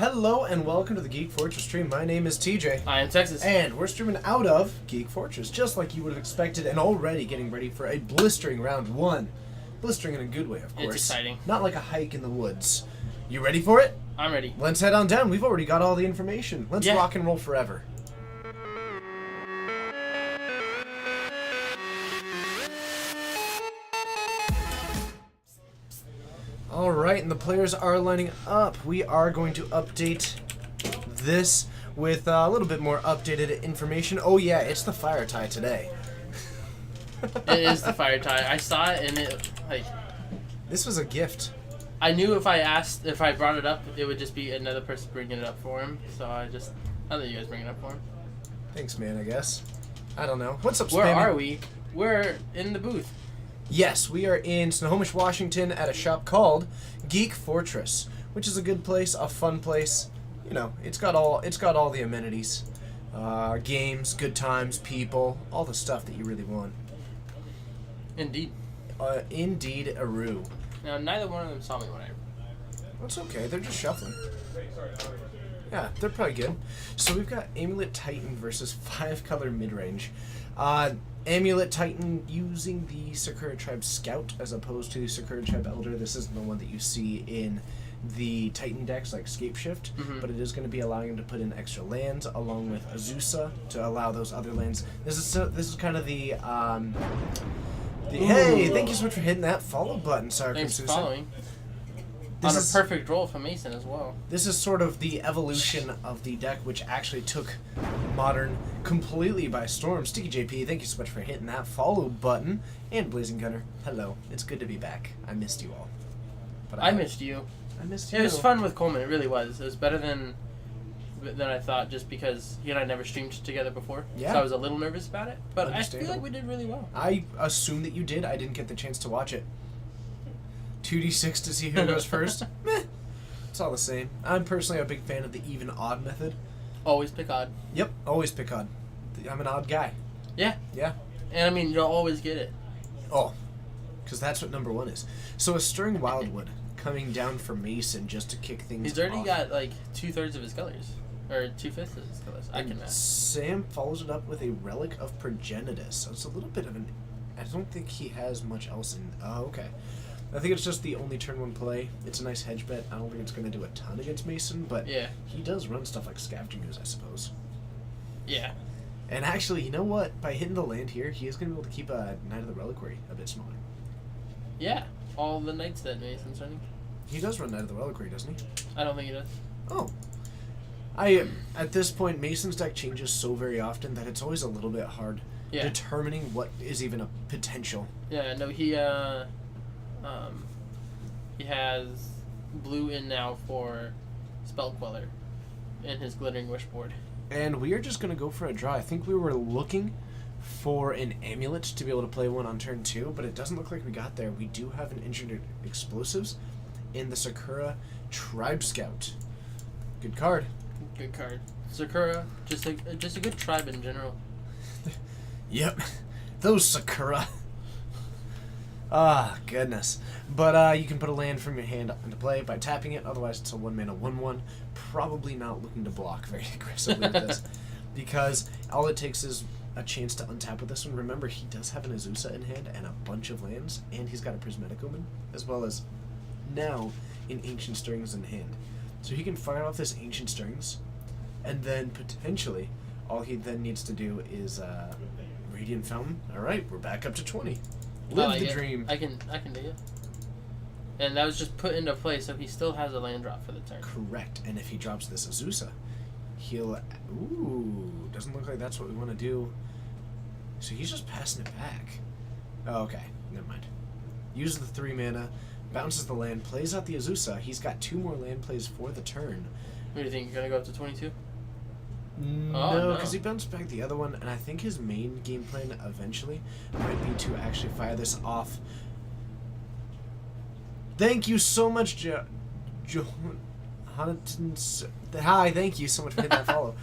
Hello and welcome to the Geek Fortress stream. My name is TJ. I am Texas. And we're streaming out of Geek Fortress, just like you would have expected, and already getting ready for a blistering round one. Blistering in a good way, of course. It's exciting. Not like a hike in the woods. You ready for it? I'm ready. Let's head on down. We've already got all the information. Let's rock and roll forever. Alright, and the players are lining up. We are going to update this with a little bit more updated information. Oh yeah, it's the fire tie today. It is the fire tie. I saw it and it, like... This was a gift. I knew if I brought it up, it would just be another person bringing it up for him. So I let you guys bring it up for him. Thanks, man, I guess. I don't know. What's up, Spammy? Where are we? We're in the booth. Yes, we are in Snohomish, Washington at a shop called Geek Fortress, which is a good place, a fun place. You know, it's got all the amenities. Games, good times, people, all the stuff that you really want. Indeed. Indeed-aroo. Now, neither one of them saw me when I... That's okay, they're just shuffling. Yeah, they're probably good. So we've got Amulet Titan versus 5-color mid-range. Amulet Titan using the Sakura Tribe Scout as opposed to the Sakura Tribe Elder. This isn't the one that you see in the Titan decks like Scapeshift, but it is going to be allowing him to put in extra lands along with Azusa to allow those other lands. This is kind of the hey, thank you so much for hitting that follow button, Sarkar. Thanks for following. On a perfect roll for Mason as well. This is sort of the evolution of the deck, which actually took Modern completely by storm. Sticky JP, thank you so much for hitting that follow button. And Blazing Gunner, hello. It's good to be back. I missed you all. But I missed you. I missed you. It was fun with Coleman. It really was. It was better than I thought, just because he and I never streamed together before. Yeah. So I was a little nervous about it. But I feel like we did really well. I assume that you did. I didn't get the chance to watch it. 2d6 to see who goes first. Meh. It's all the same. I'm personally a big fan of the even-odd method. Always pick odd. Yep, always pick odd. I'm an odd guy. Yeah. Yeah. And I mean, you'll always get it. Oh, because that's what number one is. So a Stirring Wildwood coming down for Mason just to kick things off. He's already got like 2/3 of his colors. Or 2/5 of his colors. I can match. Sam follows it up with a Relic of Progenitus. So it's a little bit of an... I don't think he has much else in... Oh, okay. I think it's just the only turn one play. It's a nice hedge bet. I don't think it's going to do a ton against Mason, but yeah, he does run stuff like Scavenging Ooze, I suppose. Yeah. And actually, you know what? By hitting the land here, he is going to be able to keep a Knight of the Reliquary a bit smaller. Yeah. All the knights that Mason's running. He does run Knight of the Reliquary, doesn't he? I don't think he does. Oh. At this point, Mason's deck changes so very often that it's always a little bit hard determining what is even a potential. Yeah, no, he has blue in now for Spell Queller in his Glittering Wishboard. And we are just going to go for a draw. I think we were looking for an amulet to be able to play one on turn 2, but it doesn't look like we got there. We do have an engineered explosives in the Sakura Tribe Scout. Good card. Good card. Sakura, just a good tribe in general. Yep. Those Sakura. Ah, goodness. But you can put a land from your hand into play by tapping it. Otherwise, it's a 1-mana 1/1. Probably not looking to block very aggressively with this. Because all it takes is a chance to untap with this one. Remember, he does have an Azusa in hand and a bunch of lands. And he's got a Prismatic Omen. As well as now an Ancient Stirrings in hand. So he can fire off this Ancient Stirrings. And then potentially, all he then needs to do is Radiant Fountain. Alright, we're back up to 20. Live the dream. I can do it. And that was just put into play, so he still has a land drop for the turn. Correct. And if he drops this Azusa, he'll... Ooh, doesn't look like that's what we want to do. So he's just passing it back. Oh, okay. Never mind. Uses the 3 mana, bounces the land, plays out the Azusa. He's got 2 more land plays for the turn. What do you think? You're going to go up to 22? No, because he bounced back the other one, and I think his main game plan eventually might be to actually fire this off. Thank you so much, Hi, thank you so much for hitting that follow.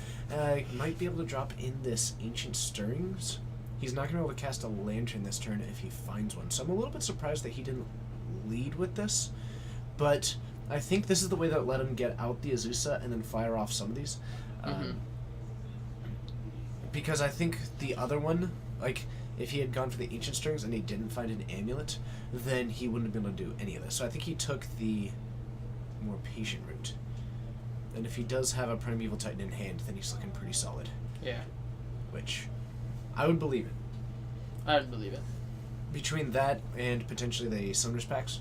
Might be able to drop in this Ancient Stirrings. He's not going to be able to cast a Lantern this turn if he finds one. So I'm a little bit surprised that he didn't lead with this. But I think this is the way that let him get out the Azusa and then fire off some of these. Because I think the other one, like, if he had gone for the Ancient Strings and he didn't find an amulet, then he wouldn't have been able to do any of this. So I think he took the more patient route. And if he does have a Primeval Titan in hand, then he's looking pretty solid. Yeah. Which, I would believe it. I would believe it. Between that and potentially the Summoners packs,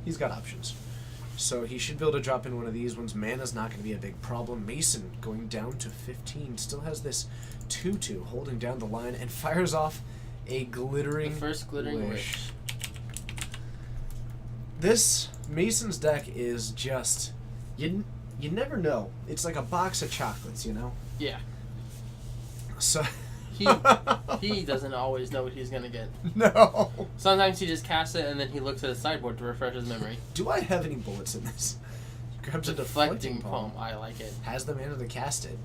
he's got options. So he should be able to drop in one of these ones. Mana's not going to be a big problem. Mason going down to 15. Still has this 2/2 holding down the line and fires off a glittering The first glittering wish. This Mason's deck is just... You never know. It's like a box of chocolates, you know? Yeah. So... he doesn't always know what he's going to get. No. Sometimes he just casts it and then he looks at his sideboard to refresh his memory. Do I have any bullets in this? Grabs a deflecting palm. I like it. Has the mana to cast it.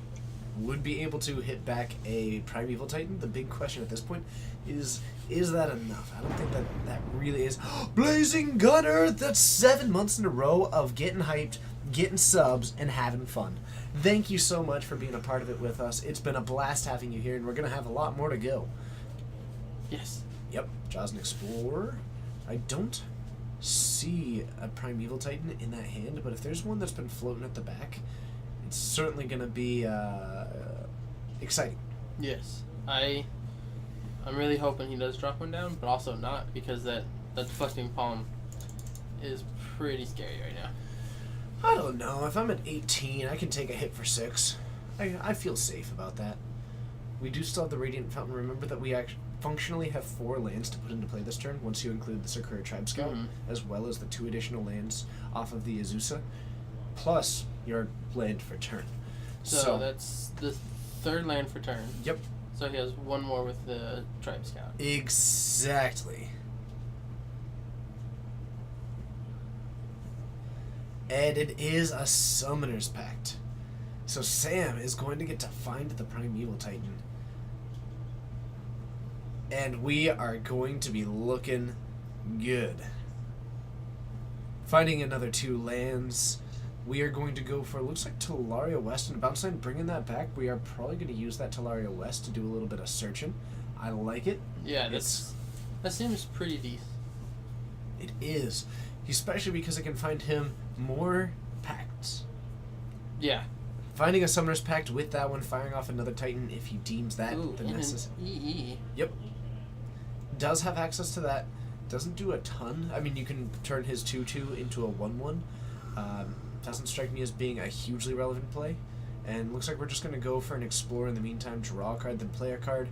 Would be able to hit back a Primeval Titan. The big question at this point is that enough? I don't think that really is. Blazing Gunner! That's 7 months in a row of getting hyped, getting subs, and having fun. Thank you so much for being a part of it with us. It's been a blast having you here, and we're going to have a lot more to go. Yes. Yep, Jaws and Explorer. I don't see a Primeval Titan in that hand, but if there's one that's been floating at the back, it's certainly going to be exciting. Yes. I'm really hoping he does drop one down, but also not, because that deflecting palm is pretty scary right now. I don't know. If I'm at 18, I can take a hit for 6. I feel safe about that. We do still have the Radiant Fountain. Remember that we functionally have 4 lands to put into play this turn, once you include the Sakura Tribe Scout, as well as the 2 additional lands off of the Azusa, plus your land for turn. So that's the 3rd land for turn. Yep. So he has 1 more with the Tribe Scout. Exactly. And it is a Summoner's Pact. So Sam is going to get to find the Primeval Titan. And we are going to be looking good. Finding another 2 lands. We are going to go for, looks like Talaria West and Bounce Line. Bringing that back, we are probably going to use that Talaria West to do a little bit of searching. I like it. Yeah, that seems pretty decent. It is. Especially because I can find him more pacts. Yeah. Finding a Summoner's Pact with that one, firing off another Titan if he deems that the necessary. EE. Yep. Does have access to that. Doesn't do a ton. I mean, you can turn his 2/2 into a 1/1. Doesn't strike me as being a hugely relevant play. And looks like we're just going to go for an Explorer in the meantime, draw a card, then play a card.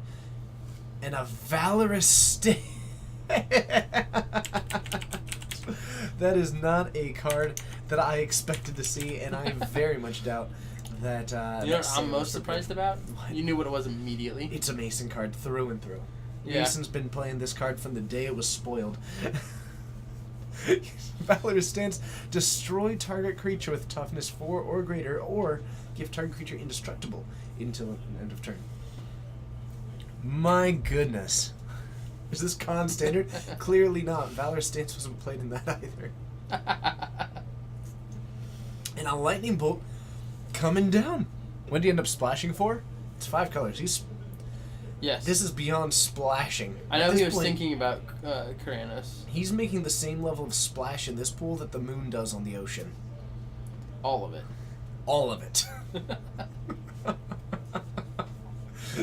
And a Valorous Stance. That is not a card that I expected to see, and I very much doubt that... you know what I'm most surprised about? What? You knew what it was immediately. It's a Mason card, through and through. Yeah. Mason's been playing this card from the day it was spoiled. Valorous Stance, destroy target creature with toughness 4 or greater, or give target creature indestructible until end of turn. My goodness. Is this con standard? Clearly not. Valorous Stance wasn't played in that either. And a Lightning Bolt coming down. When do you end up splashing for? It's 5 colors. Yes. This is beyond splashing. I know he was thinking about Karanos. He's making the same level of splash in this pool that the moon does on the ocean. All of it. All of it.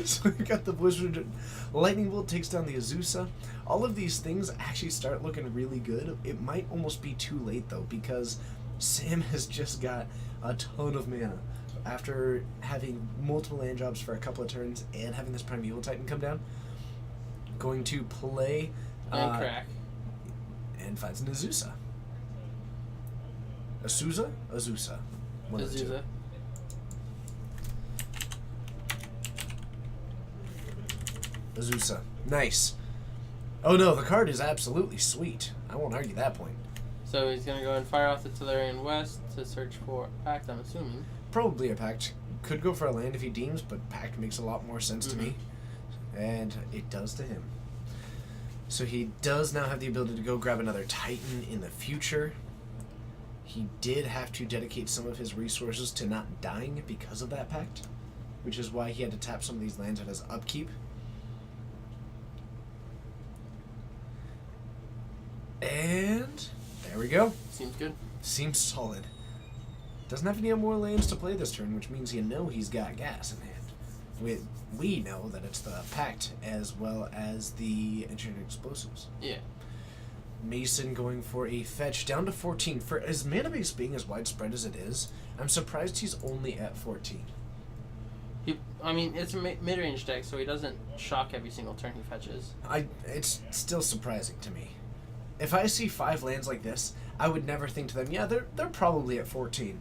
So we got the Blizzard. Lightning Bolt takes down the Azusa. All of these things actually start looking really good. It might almost be too late, though, because Sam has just got a ton of mana. After having multiple land drops for a couple of turns and having this Primeval Titan come down, going to play... And crack. And finds an Azusa. Azusa? Azusa. One of the two. Azusa. Azusa. Nice. Oh no, the card is absolutely sweet. I won't argue that point. So he's going to go and fire off the Talarian West to search for a pact, I'm assuming. Probably a pact. Could go for a land if he deems, but pact makes a lot more sense to me. And it does to him. So he does now have the ability to go grab another Titan in the future. He did have to dedicate some of his resources to not dying because of that pact, which is why he had to tap some of these lands at his upkeep. And there we go. Seems good. Seems solid. Doesn't have any more lands to play this turn, which means he's got gas in hand. We know that it's the pact as well as the engineered explosives. Yeah. Mason going for a fetch down to 14. For his mana base being as widespread as it is, I'm surprised he's only at 14. It's a mid-range deck, so he doesn't shock every single turn he fetches. It's still surprising to me. If I see 5 lands like this, I would never think to them, yeah, they're probably at 14.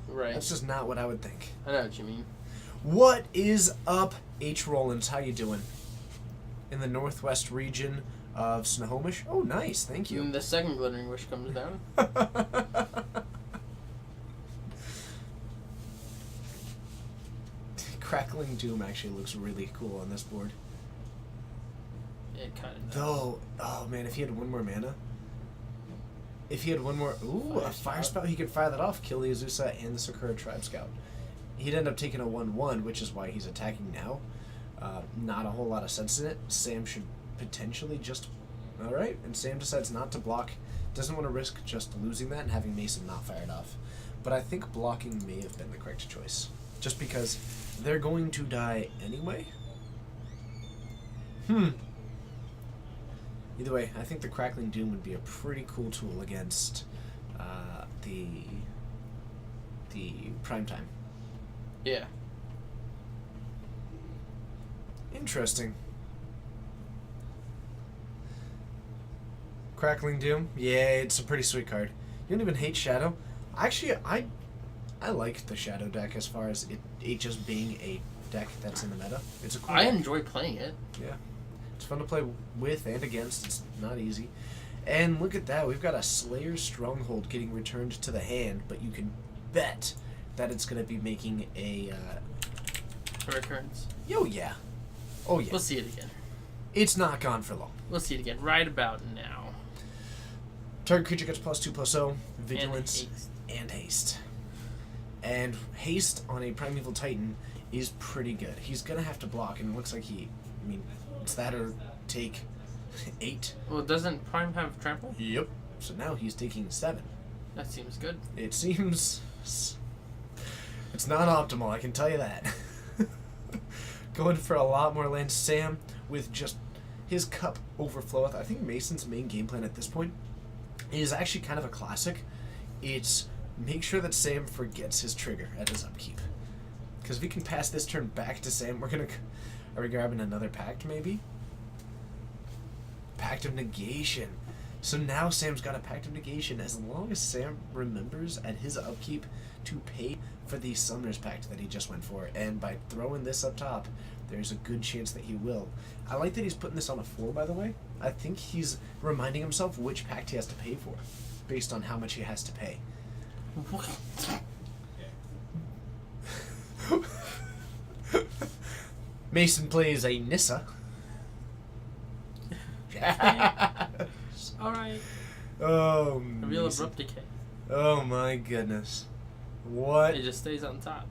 Right. That's just not what I would think. I know what you mean. What is up, H. Rollins? How you doing? In the northwest region of Snohomish? Oh, nice. Thank you. And the second Glittering Wish comes down. Crackling Doom actually looks really cool on this board. It kind of does. Though, oh man, if he had one more mana. If he had one more... Ooh, a fire spout. He could fire that off, kill the Azusa and the Sakura Tribe Scout. He'd end up taking a 1-1, which is why he's attacking now. Not a whole lot of sense in it. Sam should potentially just... Alright, and Sam decides not to block. Doesn't want to risk just losing that and having Mason not fired off. But I think blocking may have been the correct choice. Just because they're going to die anyway. Either way, I think the Crackling Doom would be a pretty cool tool against the Primetime. Yeah. Interesting. Crackling Doom? Yeah, it's a pretty sweet card. You don't even hate Shadow? Actually, I like the Shadow deck as far as it just being a deck that's in the meta. It's a cool I deck. enjoy playing it. Yeah. It's fun to play with and against. It's not easy. And look at that. We've got a Slayer's Stronghold getting returned to the hand, but you can bet that it's going to be making a... A recurrence. Oh, yeah. Oh, yeah. We'll see it again. It's not gone for long. We'll see it again right about now. Target creature gets +2/+0, Vigilance, And haste. And haste on a Primeval Titan is pretty good. He's going to have to block, and it looks like it's that or take 8. Well, doesn't Prime have trample? Yep. So now he's taking 7. That seems good. It seems... It's not optimal, I can tell you that. Going for a lot more lands. Sam, with just his cup overfloweth. I think Mason's main game plan at this point is actually kind of a classic. It's make sure that Sam forgets his trigger at his upkeep. Because if we can pass this turn back to Sam, are we grabbing another pact, maybe? Pact of Negation. So now Sam's got a Pact of Negation as long as Sam remembers at his upkeep to pay for the Summoner's Pact that he just went for. And by throwing this up top, there's a good chance that he will. I like that he's putting this on a 4, by the way. I think he's reminding himself which pact he has to pay for, based on how much he has to pay. What? Mason plays a Nissa. Alright. Oh, A real Mason. abrupt decay. Oh my goodness. What? It just stays on top.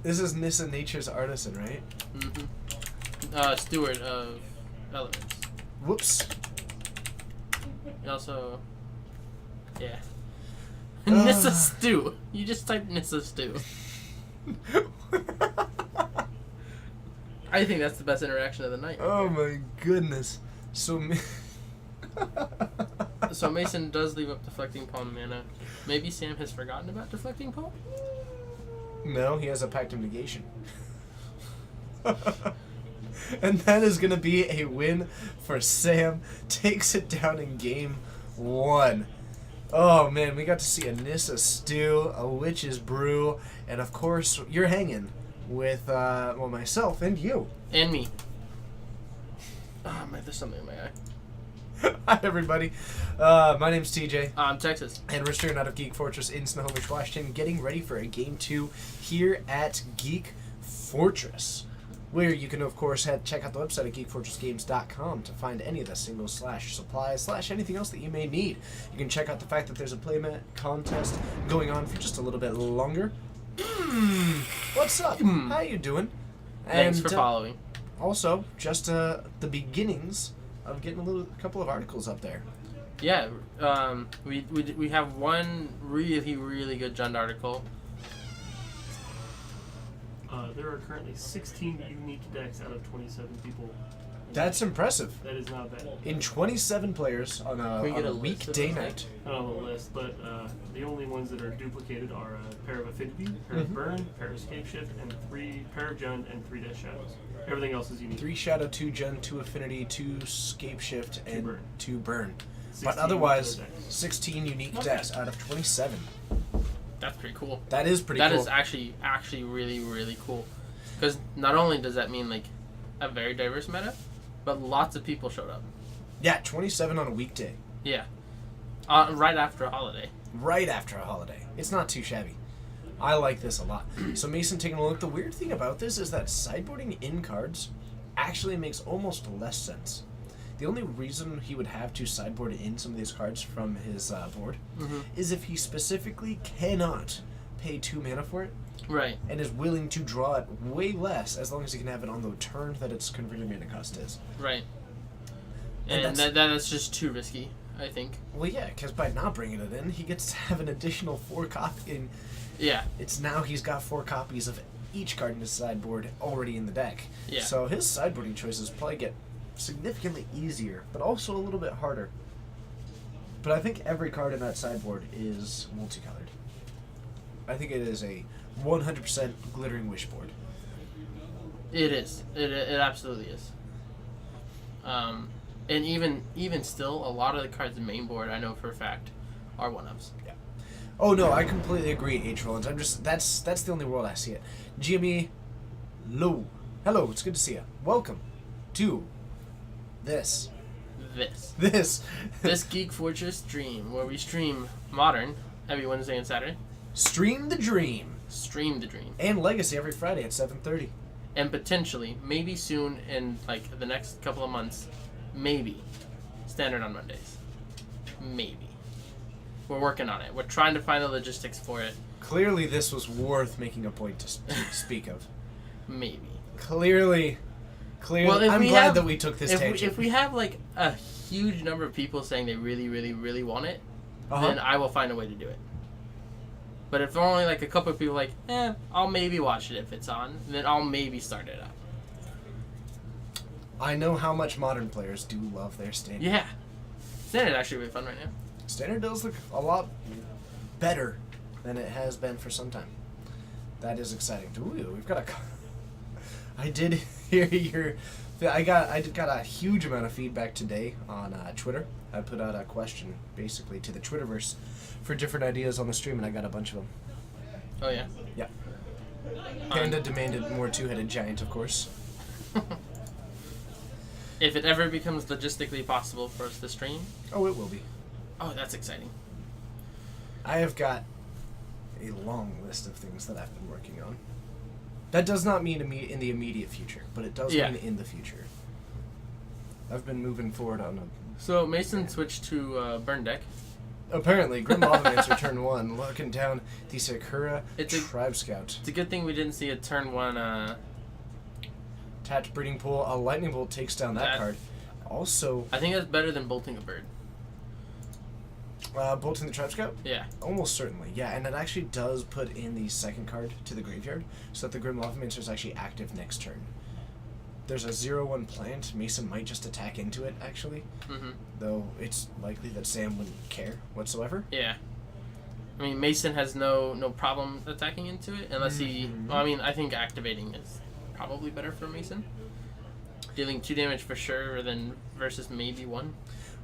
This is Nissa Nature's Artisan, right? Mm-hmm. Steward of Elements. Whoops. And also... Yeah. Nissa Stew. You just typed Nissa Stew. I think that's the best interaction of the night. Oh my goodness. So So Mason does leave up Deflecting Palm mana. Maybe Sam has forgotten about Deflecting Palm? No, he has a Pact of Negation. And that is going to be a win for Sam. Takes it down in game 1. Oh man, we got to see a Nissa Stew, a Witch's Brew, and of course, you're hanging with, myself and you. And me. Oh man, there's something in my eye. Hi everybody, my name's TJ. I'm Texas. And we're straight out of Geek Fortress in Snohomish, Washington, getting ready for a game 2 here at Geek Fortress. where you can, of course, check out the website at geekfortressgames.com to find any of the singles / supplies / anything else that you may need. You can check out the fact that there's a playmat contest going on for just a little bit longer. What's up? How you doing? Thanks for following. Also, just the beginnings of getting a couple of articles up there. Yeah, we have one really good Jund article. There are currently 16 unique decks out of 27 people. That's impressive. That is not bad. In 27 players on a weekday night. Not on the list, but the only ones that are duplicated are a pair of Affinity, a pair of Burn, a pair of Escape Shift, and pair of Jund, and 3 Death Shadows. Everything else is unique. 3 Shadow, 2 Jund, 2 Affinity, 2 Scape Shift, and 2 Burn. 16 But otherwise, decks. 16 unique decks out of 27. That's pretty cool. That is pretty cool. That is actually really cool. Because not only does that mean like a very diverse meta, but lots of people showed up. Yeah, 27 on a weekday. Yeah. Right after a holiday. Right after a holiday. It's not too shabby. I like this a lot. So Mason, taking a look, the weird thing about this is that sideboarding in cards actually makes almost less sense. The only reason he would have to sideboard in some of these cards from his board is if he specifically cannot pay 2 mana for it. Right. And is willing to draw it way less as long as he can have it on the turn that its converted mana cost is. Right. And that's just too risky, I think. Well, yeah, because by not bringing it in, he gets to have an additional 4 copy. Yeah. It's now he's got 4 copies of each card in his sideboard already in the deck. Yeah. So his sideboarding choices probably get significantly easier, but also a little bit harder. But I think every card in that sideboard is multicolored. I think it is a 100% Glittering Wish board. It is. It absolutely is. And even still, a lot of the cards in main board, I know for a fact, are 1-ofs. Yeah. Oh no, I completely agree, H. Rollins. I'm just that's the only world I see it. GME, hello, it's good to see you. Welcome to this Geek Fortress stream, where we stream Modern every Wednesday and Saturday. Stream the Dream. Stream the Dream. And Legacy every Friday at 7:30. And potentially, maybe soon in like the next couple of months, maybe Standard on Mondays. Maybe. We're working on it. We're trying to find the logistics for it. Clearly this was worth making a point to speak of. Maybe. Clearly, well, I'm glad that we took this tangent. If we have like a huge number of people saying they really want it, then I will find a way to do it. But if only like a couple of people like, I'll maybe watch it if it's on, then I'll maybe start it up. I know how much Modern players do love their Standard. Yeah. Standard actually really fun right now. Standard does look a lot better than it has been for some time. That is exciting. Ooh, we've got a... I did hear your... I got a huge amount of feedback today on Twitter. I put out a question, basically, to the Twitterverse for different ideas on the stream, and I got a bunch of them. Oh, yeah? Yeah. Panda demanded more two-headed giant, of course. If it ever becomes logistically possible for us to stream... Oh, it will be. Oh, that's exciting. I have got a long list of things that I've been working on. That does not mean in the immediate future, but it does mean in the future. I've been moving forward on a... So, Mason switched to Burn deck. Apparently, Grim Lavamancer turn 1, looking down the Sakura Tribe Scout. It's a good thing we didn't see a turn 1... Tapped Breeding Pool, a Lightning Bolt takes down that card. Also... I think that's better than bolting a bird. Bolting the Tribe Scout? Yeah. Almost certainly, yeah. And it actually does put in the second card to the graveyard, so that the Grim Lavamancer is actually active next turn. There's a 0/1 plant. Mason might just attack into it, actually. Mm-hmm. Though it's likely that Sam wouldn't care whatsoever. Yeah. I mean, Mason has no problem attacking into it, unless he... Well, I mean, I think activating is probably better for Mason. Dealing 2 damage for sure, then versus maybe 1.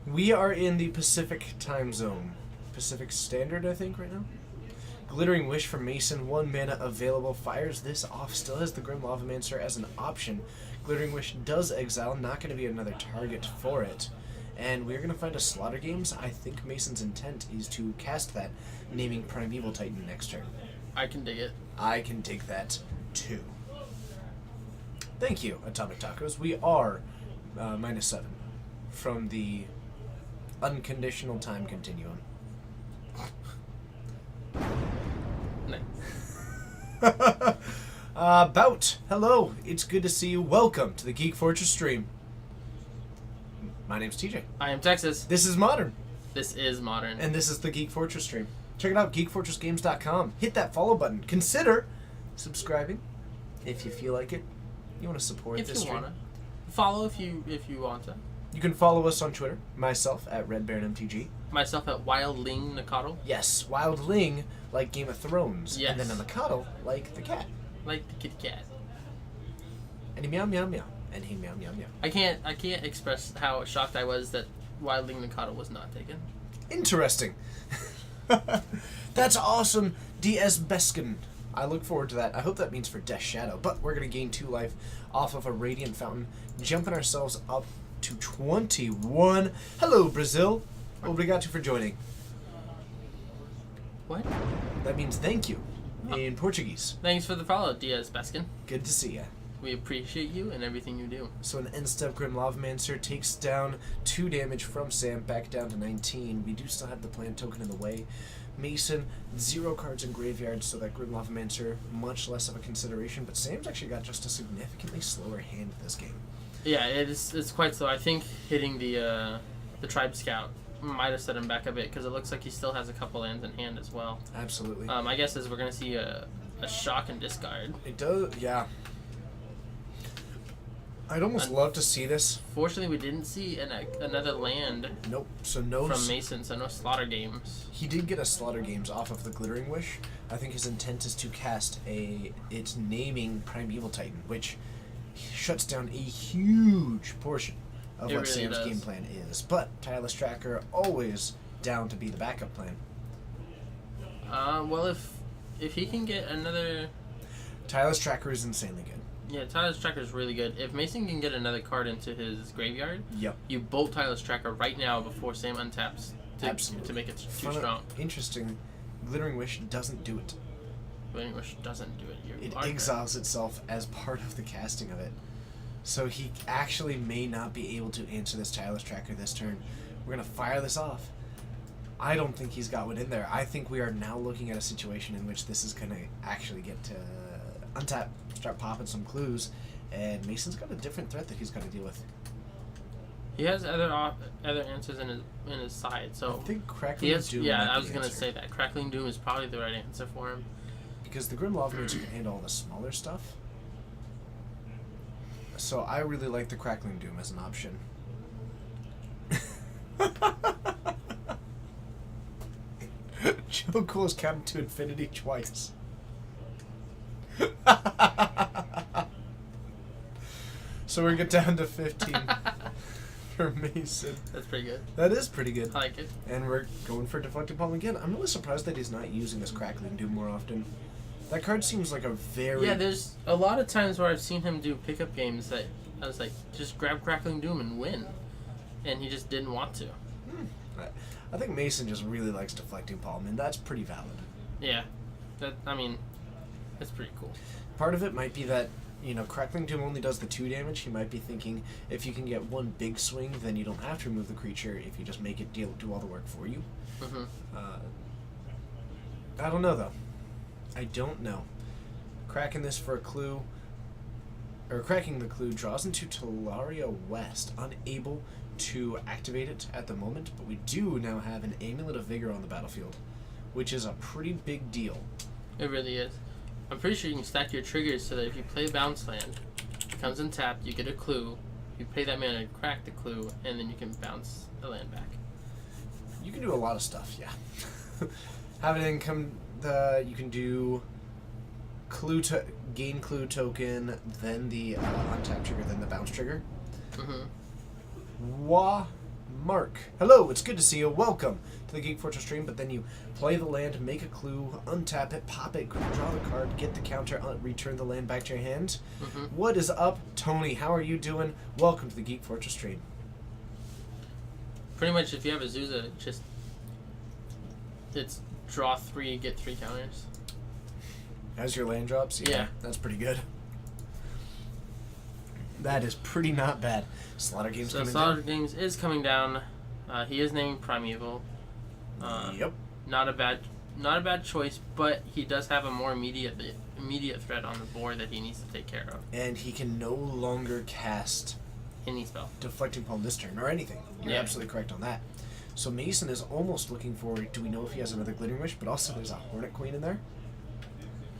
We are in the Pacific time zone. Pacific Standard, I think, right now. Glittering Wish from Mason, 1 mana available. Fires this off. Still has the Grim Lavamancer as an option. Glittering Wish does exile. Not going to be another target for it. And we're going to find a Slaughter Games. I think Mason's intent is to cast that, naming Primeval Titan next turn. I can dig it. I can dig that, too. Thank you, Atomic Tacos. We are -7 from the unconditional time continuum. Nice. Bout. Hello. It's good to see you. Welcome to the Geek Fortress stream. My name's TJ. I am Texas. This is Modern. This is Modern. And this is the Geek Fortress stream. Check it out, geekfortressgames.com. Hit that follow button. Consider subscribing if you feel like it. You want to support if this you stream. wanna follow, if you want to. You can follow us on Twitter. Myself at RedBaronMTG. Myself at Wildling Nakado. Yes, Wildling like Game of Thrones. Yes. And then a Mikado like the cat. Like the kitty cat. And he meow meow meow. And he meow meow meow. I can't express how shocked I was that Wildling Nakado was not taken. Interesting. That's awesome, DS Beskin. I look forward to that. I hope that means for Death Shadow. But we're going to gain 2 life off of a Radiant Fountain, jumping ourselves up to 21. Hello, Brazil. Obrigado for joining. What? That means thank you in Portuguese. Thanks for the follow, Diaz Baskin. Good to see ya. We appreciate you and everything you do. So an end-step Grim Lavamancer takes down 2 damage from Sam, back down to 19. We do still have the plant token in the way. Mason, 0 cards in graveyard, so that Grim Lavamancer, much less of a consideration. But Sam's actually got just a significantly slower hand this game. Yeah, it's quite slow. I think hitting the Tribe Scout might have set him back a bit because it looks like he still has a couple lands in hand as well. Absolutely. My guess is we're going to see a shock and discard. It does, yeah. I'd almost love to see this. Fortunately, we didn't see another land Nope. So no. from Mason, so no Slaughter Games. He did get a Slaughter Games off of the Glittering Wish. I think his intent is to cast its naming Primeval Titan, which shuts down a huge portion of It what really Sam's does. game plan is. But Tireless Tracker always down to be the backup plan. Well, if he can get another... Tireless Tracker is insanely good. Yeah, Tyler's Tracker is really good. If Mason can get another card into his graveyard, Yep. you bolt Tyler's Tracker right now before Sam untaps Absolutely. to make it too strong. Interesting. Glittering Wish doesn't do it. Glittering Wish doesn't do it. It exiles itself as part of the casting of it. So he actually may not be able to answer this Tireless Tracker this turn. We're going to fire this off. I don't think he's got one in there. I think we are now looking at a situation in which this is going to actually get to untap, start popping some clues, and Mason's got a different threat that he's got to deal with. He has other answers in his side, so I think he Crackling has. Doom Yeah, might I be was the gonna answer. say that Crackling Doom is probably the right answer for him. Because the Grim Lavamancer can handle all the smaller stuff. So I really like the Crackling Doom as an option. Joe Cool's counted to infinity twice. So we get down to 15 for Mason. That's pretty good. That is pretty good. I like it. And we're going for Deflecting Palm again. I'm really surprised that he's not using this Crackling Doom more often. That card seems like a very... Yeah, there's a lot of times where I've seen him do pickup games that I was like, just grab Crackling Doom and win, and he just didn't want to. I think Mason just really likes Deflecting Palm, and that's pretty valid. Yeah, that's pretty cool. Part of it might be that, Crackling Doom only does the 2 damage. He might be thinking, if you can get one big swing, then you don't have to remove the creature if you just make it do all the work for you. Mm-hmm. I don't know, though. I don't know. Cracking this for a clue, or cracking the clue, draws into Talaria West, unable to activate it at the moment, but we do now have an Amulet of Vigor on the battlefield, which is a pretty big deal. It really is. I'm pretty sure you can stack your triggers so that if you play bounce land, it comes in tapped, you get a clue, you pay that mana to crack the clue, and then you can bounce the land back. You can do a lot of stuff, yeah. Have an income, you can do gain clue token, then the untap trigger, then the bounce trigger. Mm-hmm. Mark. Hello, it's good to see you. Welcome to the Geek Fortress stream, but then you play the land, make a clue, untap it, pop it, draw the card, get the counter, return the land back to your hand. Mm-hmm. What is up, Tony? How are you doing? Welcome to the Geek Fortress stream. Pretty much, if you have a Zuza, it's draw 3, get 3 counters. As your land drops? Yeah. That's pretty good. That is pretty not bad. Slaughter Games So coming Slaughter down. Games is coming down. He is named Primeval. Yep. Not a bad choice, but he does have a more immediate threat on the board that he needs to take care of. And he can no longer cast Any spell. Deflecting Palm this turn or anything. You're Yeah. absolutely correct on that. So Mason is almost looking for, do we know if he has another Glittering Wish? But also there's a Hornet Queen in there.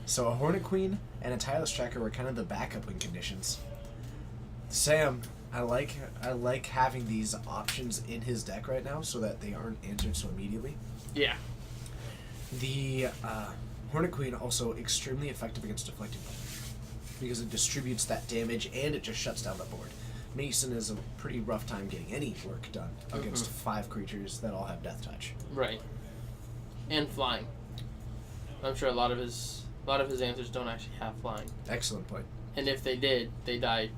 So a Hornet Queen and a Tireless Tracker were kind of the backup win conditions. Sam, I like having these options in his deck right now so that they aren't answered so immediately. Yeah. The Hornet Queen also extremely effective against Deflecting Palm because it distributes that damage and it just shuts down the board. Mason is a pretty rough time getting any work done against 5 creatures that all have Death Touch. Right. And flying. I'm sure a lot of his answers don't actually have flying. Excellent point. And if they did, they die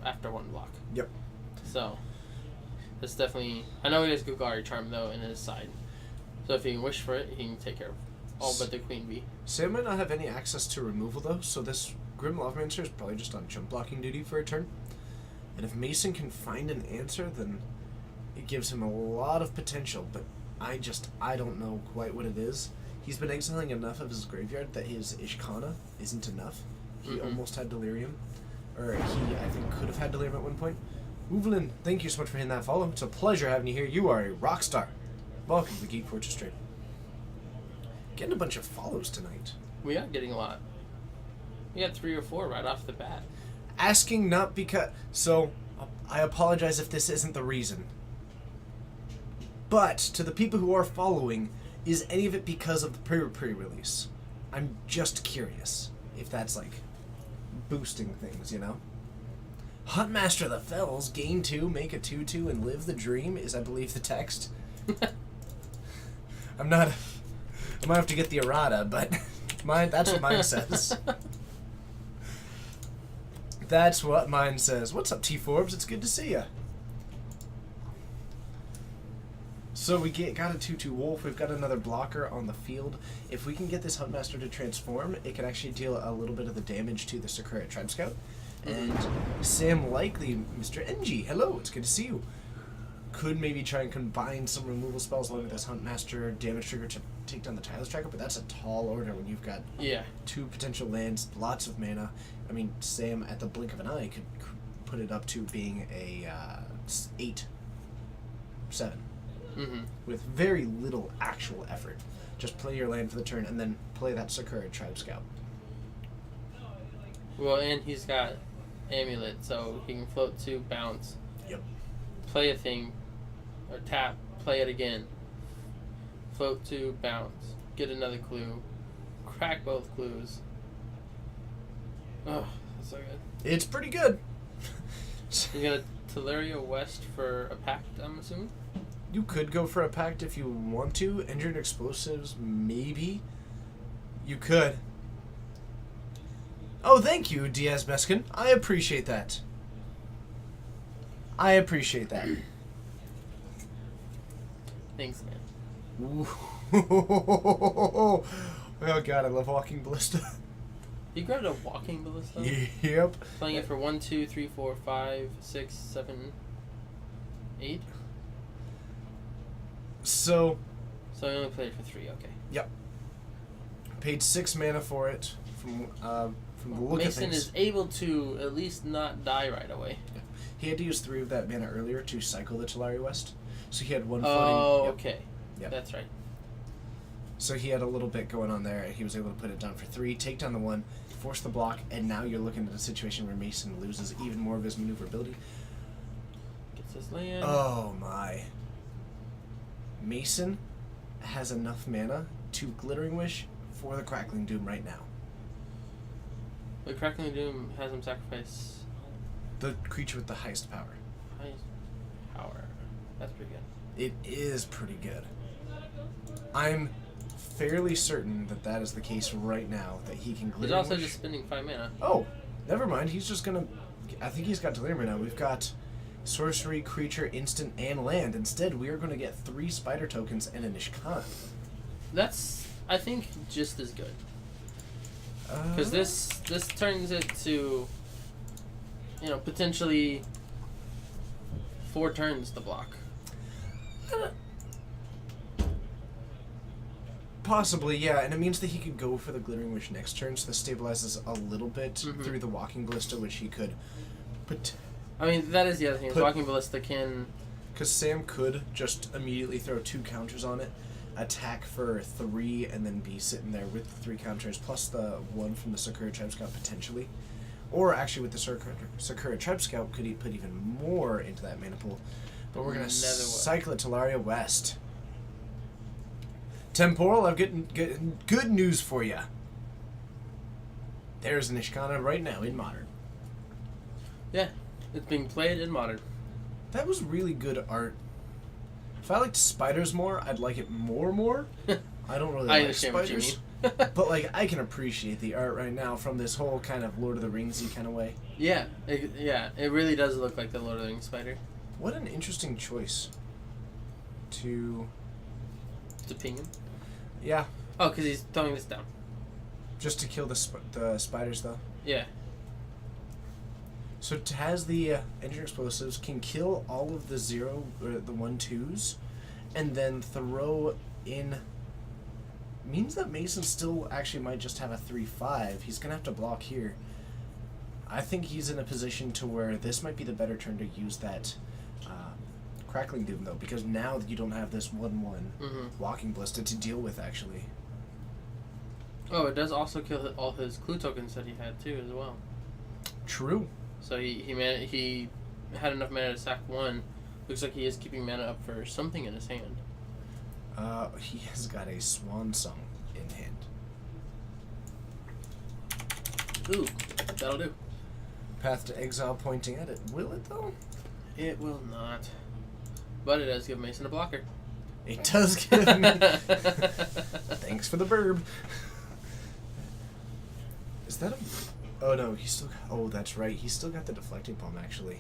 after 1 block. Yep. So that's definitely. I know he has Golgari Charm though in his side. So if he can wish for it, he can take care of all but the Queen Bee. Sam might not have any access to removal though, so this Grim Lovemancer is probably just on jump blocking duty for a turn. And if Mason can find an answer, then it gives him a lot of potential, but I don't know quite what it is. He's been exiling enough of his graveyard that his Ishkana isn't enough. He almost had Delirium. Or he, I think, could have had Delirium at one point. Uvelin, thank you so much for hitting that follow. It's a pleasure having you here. You are a rock star. Welcome to the Geek Fortress stream. Getting a bunch of follows tonight. We are getting a lot. We got 3 or 4 right off the bat. Asking not because... So, I apologize if this isn't the reason. But, to the people who are following, is any of it because of the pre-release? I'm just curious if that's, like, boosting things, you know? Huntmaster of the Fells, gain 2, make a 2/2, and live the dream is, I believe, the text. I might have to get the errata, but that's what mine says. That's what mine says. What's up, T Forbes? It's good to see ya. So we got a 2/2 wolf. We've got another blocker on the field. If we can get this Huntmaster to transform, it can actually deal a little bit of the damage to the Sakura Tribe Scout. And Sam Likely, Mr. NG, hello, it's good to see you. Could maybe try and combine some removal spells along with this Huntmaster damage trigger to take down the Tireless Tracker, but that's a tall order when you've got 2 potential lands, lots of mana. I mean, Sam, at the blink of an eye, could put it up to being a 8/7 with very little actual effort. Just play your land for the turn and then play that Sakura Tribe Scout. Well, and he's got Amulet, so he can float 2, bounce. Yep. Play a thing, or tap, play it again. Float 2, bounce. Get another clue. Crack both clues. Oh, that's so good. It's pretty good. You got a Teleria West for a pact, I'm assuming? You could go for a pact if you want to. Engineered explosives, maybe. You could. Oh, thank you, Diaz Meskin. I appreciate that. Thanks, man. Ooh. Oh god, I love Walking Ballista. You grabbed a Walking Ballista? Yep. Playing it for 1, 2, 3, 4, 5, 6, 7, 8? So I only played it for 3, okay. Yep. Paid 6 mana for it from the look Mason of things. is able to at least not die right away. Yeah. He had to use 3 of that mana earlier to cycle the Teleria West. So he had 1 floating. Oh, Yep. okay. Yep. That's right. So he had a little bit going on there, and he was able to put it down for 3, take down the 1, force the block, and now you're looking at a situation where Mason loses even more of his maneuverability. Gets his land. Oh my. Mason has enough mana to Glittering Wish for the Crackling Doom right now. The Crackling Doom has him sacrifice The creature with the highest power. highest power. That's pretty good. It is pretty good. I'm fairly certain that is the case right now, that he can He's Glittering also Wish. just spending 5 mana. Oh, never mind. He's just gonna... I think he's got Delirium now. We've got sorcery, creature, instant, and land. Instead, we are going to get 3 spider tokens and a Nishkan. That's, I think, just as good. Because this turns it to potentially 4 turns to block. Possibly, yeah, and it means that he could go for the Glittering Wish next turn, so this stabilizes a little bit through the Walking Ballista, which he could put. I mean, that is the other thing. Walking Ballista can... Because Sam could just immediately throw 2 counters on it, attack for 3, and then be sitting there with the 3 counters, plus the 1 from the Sakura Tribe Scout, potentially. Or actually, with the Sakura Tribe Scout, could he put even more into that mana pool? But we're going to cycle it to Laria West. Temporal, I've got good news for you. There's an Ishkana right now in Modern. Yeah, it's being played in Modern. That was really good art. If I liked spiders more, I'd like it more. I don't really like spiders. What you mean. But, like, I can appreciate the art right now from this whole kind of Lord of the Rings-y kind of way. Yeah, it really does look like the Lord of the Rings spider. What an interesting choice to ping him? Yeah. Oh, because he's throwing this down. Just to kill the spiders, though? Yeah. So Taz, the engine explosives, can kill all of the 0 or the 1/2s, and then throw in... Means that Mason still actually might just have a 3/5. He's going to have to block here. I think he's in a position to where this might be the better turn to use that Crackling Doom, though, because now you don't have this 1/1 Walking Ballista to deal with, actually. Oh, it does also kill all his clue tokens that he had, too, as well. True. So he had enough mana to sack 1. Looks like he is keeping mana up for something in his hand. He has got a Swan Song in hand. Ooh, that'll do. Path to Exile pointing at it. Will it, though? It will not. But it does give Mason a blocker. It does give me... Thanks for the burb. Is that a... Oh, no, he still... Oh, that's right. He's still got the Deflecting Palm, actually.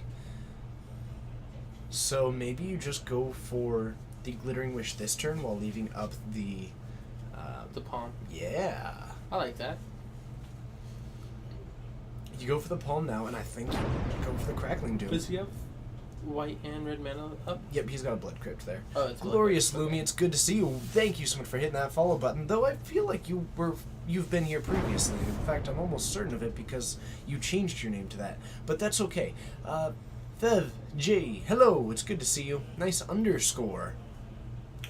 So maybe you just go for the Glittering Wish this turn while leaving up the... The Palm. Yeah. I like that. You go for the Palm now, and I think you go for the Crackling Doom. Does he have white and red mana up? Yep, he's got a Blood Crypt there. Oh, it's Glorious Lumi, it's good to see you. Thank you so much for hitting that follow button, though I feel like you've been here previously. In fact, I'm almost certain of it because you changed your name to that. But that's okay. Fev, J, hello, it's good to see you. Nice underscore.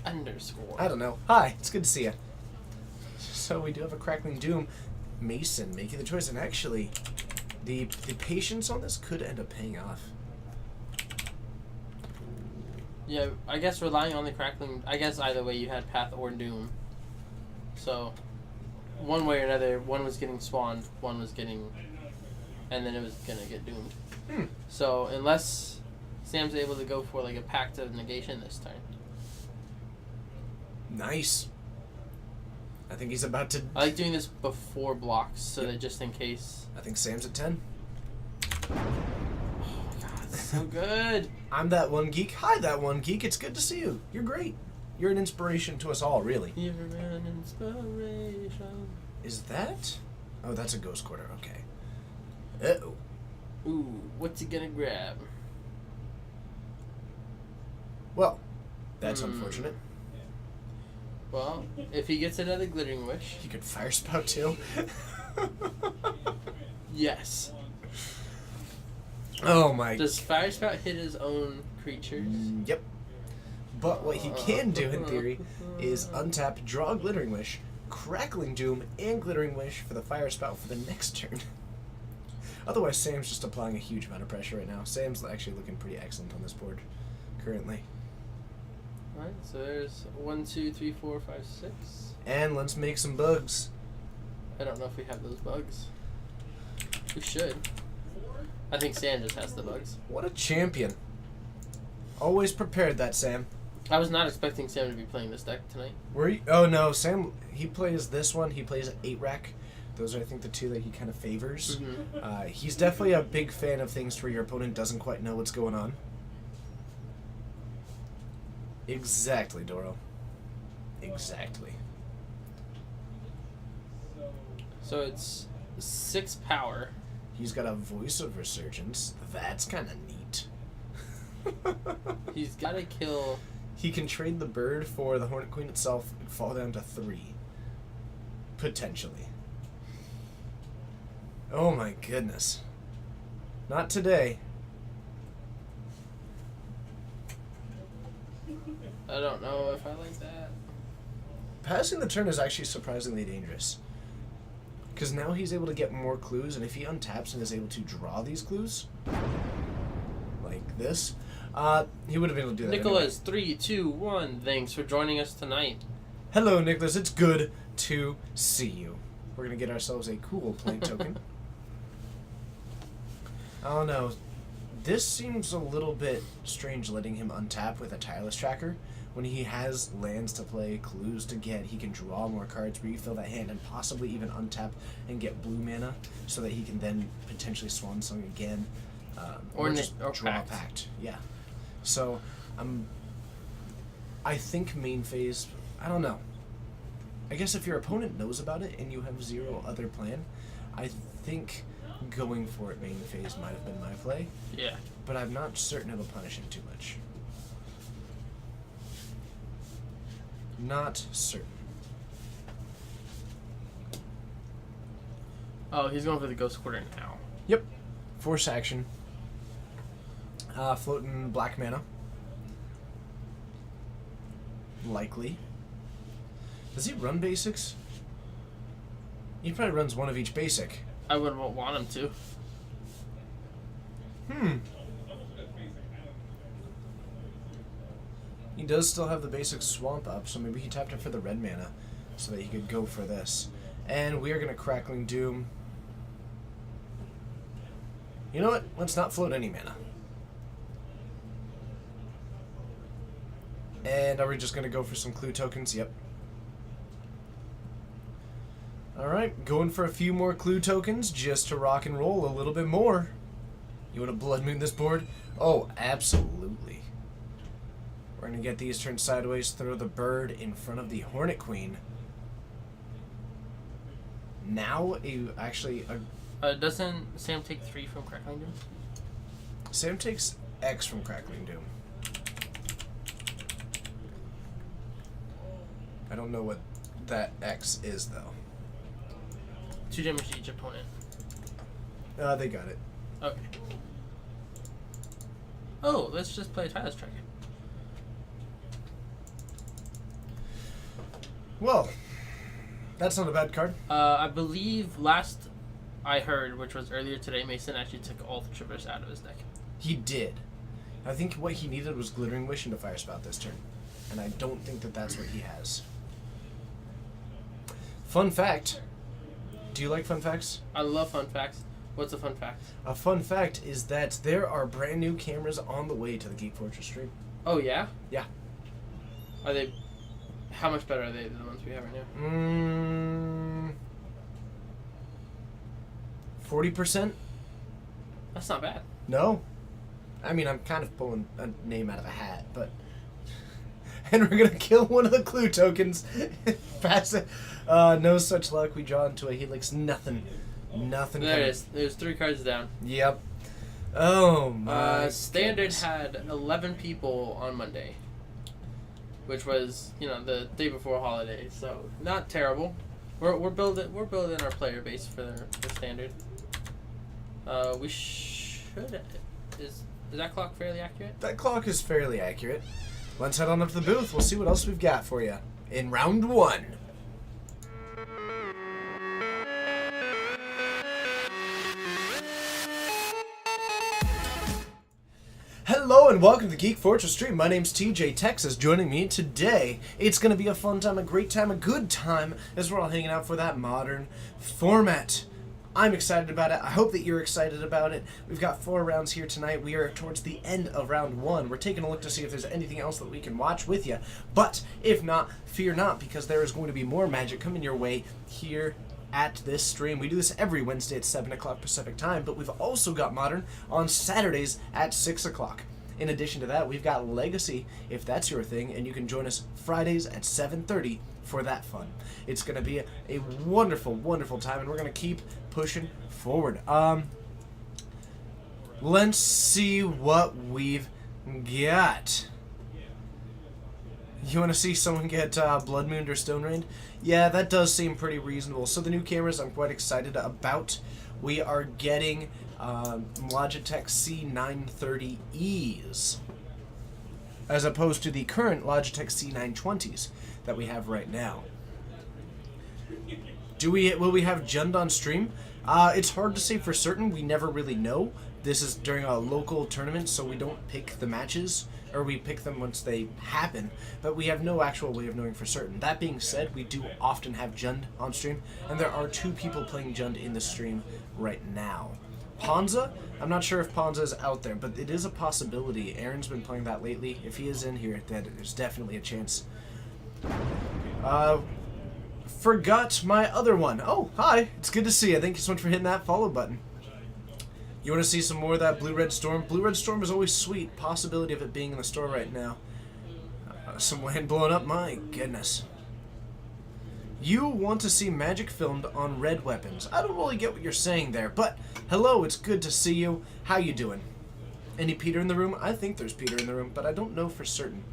Underscore. I don't know. Hi, it's good to see you. So we do have a Crackling Doom. Mason making the choice, and actually, the patience on this could end up paying off. Yeah, I guess relying on the Crackling... I guess either way you had Path or Doom. So, one way or another, one was getting spawned, one was getting... And then it was going to get doomed. So, unless Sam's able to go for like a Pact of Negation this turn. Nice. I think he's about to... I like doing this before blocks, so that just in case... I think Sam's at 10. Oh my god, so good! I'm that one geek. Hi, that one geek. It's good to see you. You're great. You're an inspiration to us all, really. You're an inspiration. Is that? Oh, that's a Ghost Quarter. Okay. Uh-oh. Ooh, what's he gonna grab? Well, that's unfortunate. Well, if he gets another Glittering Wish... He could Fire Spout, too. Yes. Oh, my... Does Fire Spout hit his own creatures? Yep. But what he can do, in theory, is untap, draw a Glittering Wish, Crackling Doom, and Glittering Wish for the Fire Spout for the next turn. Otherwise, Sam's just applying a huge amount of pressure right now. Sam's actually looking pretty excellent on this board, currently. Alright, so there's 1, 2, 3, 4, 5, 6. And let's make some bugs. I don't know if we have those bugs. We should. I think Sam just has the bugs. What a champion. Always prepared, that Sam. I was not expecting Sam to be playing this deck tonight. Were you? Oh no, Sam, he plays this one, he plays 8-rack. Those are, I think, the two that he kind of favors. Mm-hmm. He's definitely a big fan of things where your opponent doesn't quite know what's going on. Exactly, Doro. Exactly. So it's 6 power. He's got a voice of resurgence. That's kind of neat. He's got to kill... He can trade the bird for the Hornet Queen itself and fall down to 3. Potentially. Oh my goodness. Not today. I don't know if I like that. Passing the turn is actually surprisingly dangerous. Because now he's able to get more clues, and if he untaps and is able to draw these clues, like this, he would have been able to do that Nicholas, anyway. 3, 2, 1. Thanks for joining us tonight. Hello, Nicholas. It's good to see you. We're going to get ourselves a cool plane token. Oh no. This seems a little bit strange letting him untap with a Tireless Tracker. When he has lands to play, clues to get, he can draw more cards, refill that hand, and possibly even untap and get blue mana so that he can then potentially Swan Song again. Or just draw Pact. a Pact. Yeah. So, I think main phase, I don't know. I guess if your opponent knows about it and you have zero other plan, I think going for it main phase might have been my play. Yeah. But I'm not certain it'll punish him too much. Not certain. Oh, he's going for the Ghost Quarter now. Yep. Force action. Floating black mana. Likely. Does he run basics? He probably runs one of each basic. I wouldn't want him to. He does still have the basic swamp up, so maybe he tapped it for the red mana so that he could go for this. And we are going to Crackling Doom. You know what? Let's not float any mana. And are we just going to go for some clue tokens? Yep. Alright, going for a few more clue tokens just to rock and roll a little bit more. You want to Blood Moon this board? Oh, absolutely. We're going to get these turned sideways, throw the bird in front of the Hornet Queen. Now, Doesn't Sam take 3 from Crackling Doom? Sam takes X from Crackling Doom. I don't know what that X is, though. 2 damage to each opponent. They got it. Okay. Oh, let's just play a Tireless Tracker. Well, that's not a bad card. I believe last I heard, which was earlier today, Mason actually took all the Traverse out of his deck. He did. I think what he needed was Glittering Wish into Fire Spout this turn. And I don't think that that's what he has. Fun fact. Do you like fun facts? I love fun facts. What's a fun fact? A fun fact is that there are brand new cameras on the way to the Geek Fortress stream. Oh, yeah? Yeah. Are they... How much better are they than the ones we have right now? 40%? That's not bad. No. I mean, I'm kind of pulling a name out of a hat, but... And we're going to kill one of the clue tokens. Pass it. No such luck. We draw into a Helix. Nothing. Nothing. There it is. There's 3 cards down. Yep. Oh, my Standard goodness. had 11 people on Monday, which was, the day before holiday, so not terrible. We're building our player base for Standard. We should... Is that clock fairly accurate? That clock is fairly accurate. Let's head on up to the booth. We'll see what else we've got for you in round 1. Hello and welcome to the Geek Fortress stream. My name's TJ Texas. Joining me today, it's going to be a fun time, a great time, a good time as we're all hanging out for that modern format. I'm excited about it. I hope that you're excited about it. We've got 4 rounds here tonight. We are towards the end of round 1. We're taking a look to see if there's anything else that we can watch with you. But if not, fear not, because there is going to be more magic coming your way here at this stream. We do this every Wednesday at 7 o'clock Pacific time, but we've also got Modern on Saturdays at 6 o'clock. In addition to that, we've got Legacy, if that's your thing, and you can join us Fridays at 7:30 for that fun. It's going to be a wonderful, wonderful time, and we're going to keep pushing forward. Let's see what we've got. You want to see someone get Blood Mooned or Stone Rained? Yeah, that does seem pretty reasonable. So the new cameras I'm quite excited about. We are getting Logitech C930Es as opposed to the current Logitech C920s that we have right now. Will we have Jund on stream? It's hard to say for certain. We never really know. This is during a local tournament, so we don't pick the matches, or we pick them once they happen, but we have no actual way of knowing for certain. That being said, we do often have Jund on stream, and there are 2 people playing Jund in the stream right now. Ponza? I'm not sure if Ponza is out there, but it is a possibility. Aaron's been playing that lately. If he is in here, then there's definitely a chance. Forgot my other one. Oh, hi. It's good to see you. Thank you so much for hitting that follow button. You want to see some more of that Blue Red Storm? Blue Red Storm is always sweet. Possibility of it being in the store right now. Some land blowing up? My goodness. You want to see magic filmed on red weapons. I don't really get what you're saying there, but hello, it's good to see you. How you doing? Any Peter in the room? I think there's Peter in the room, but I don't know for certain.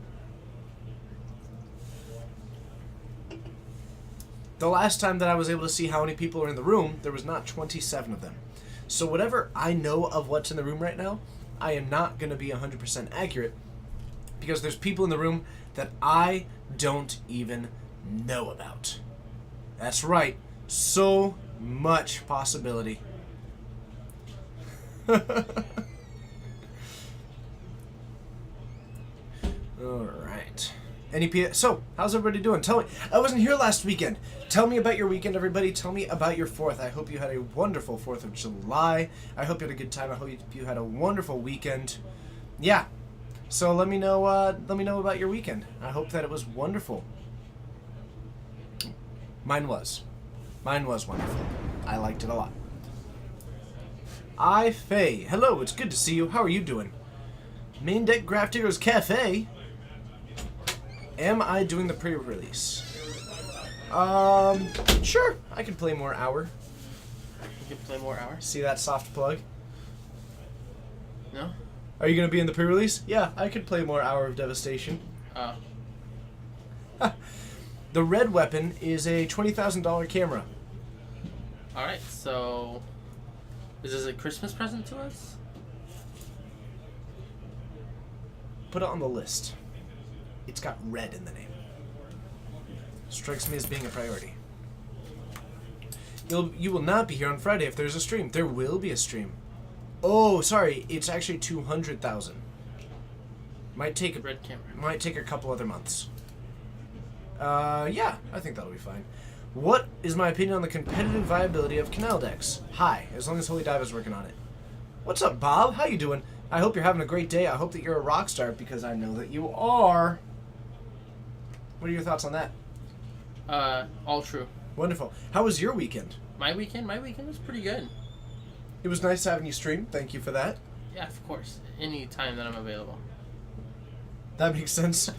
The last time that I was able to see how many people are in the room, there was not 27 of them. So whatever I know of what's in the room right now, I am not going to be 100% accurate because there's people in the room that I don't even know about. That's right. So much possibility. Alright. So, how's everybody doing? Tell me. I wasn't here last weekend. Tell me about your weekend, everybody. Tell me about your 4th. I hope you had a wonderful 4th of July. I hope you had a good time. I hope you had a wonderful weekend. Yeah. So let me know about your weekend. I hope that it was wonderful. Mine was wonderful. I liked it a lot. Faye. Hello, it's good to see you. How are you doing? Main Deck Graph Digger's Cafe. Am I doing the pre-release? Sure. I can play more hour. You can play more hours? See that soft plug? No? Are you going to be in the pre-release? Yeah, I could play more Hour of Devastation. Oh. The red weapon is a $20,000 camera. Alright, so... Is this a Christmas present to us? Put it on the list. It's got red in the name. Strikes me as being a priority. You will not be here on Friday if there's a stream. There will be a stream. Oh, sorry. It's actually 200,000. Might take Red camera. Might take a couple other months. Yeah, I think that'll be fine. What is my opinion on the competitive viability of Canal decks? Hi, as long as Holy Dive is working on it. What's up, Bob? How you doing? I hope you're having a great day. I hope that you're a rock star because I know that you are. What are your thoughts on that? All true. Wonderful. How was your weekend? My weekend was pretty good. It was nice having you stream. Thank you for that. Yeah, of course. Any time that I'm available. That makes sense.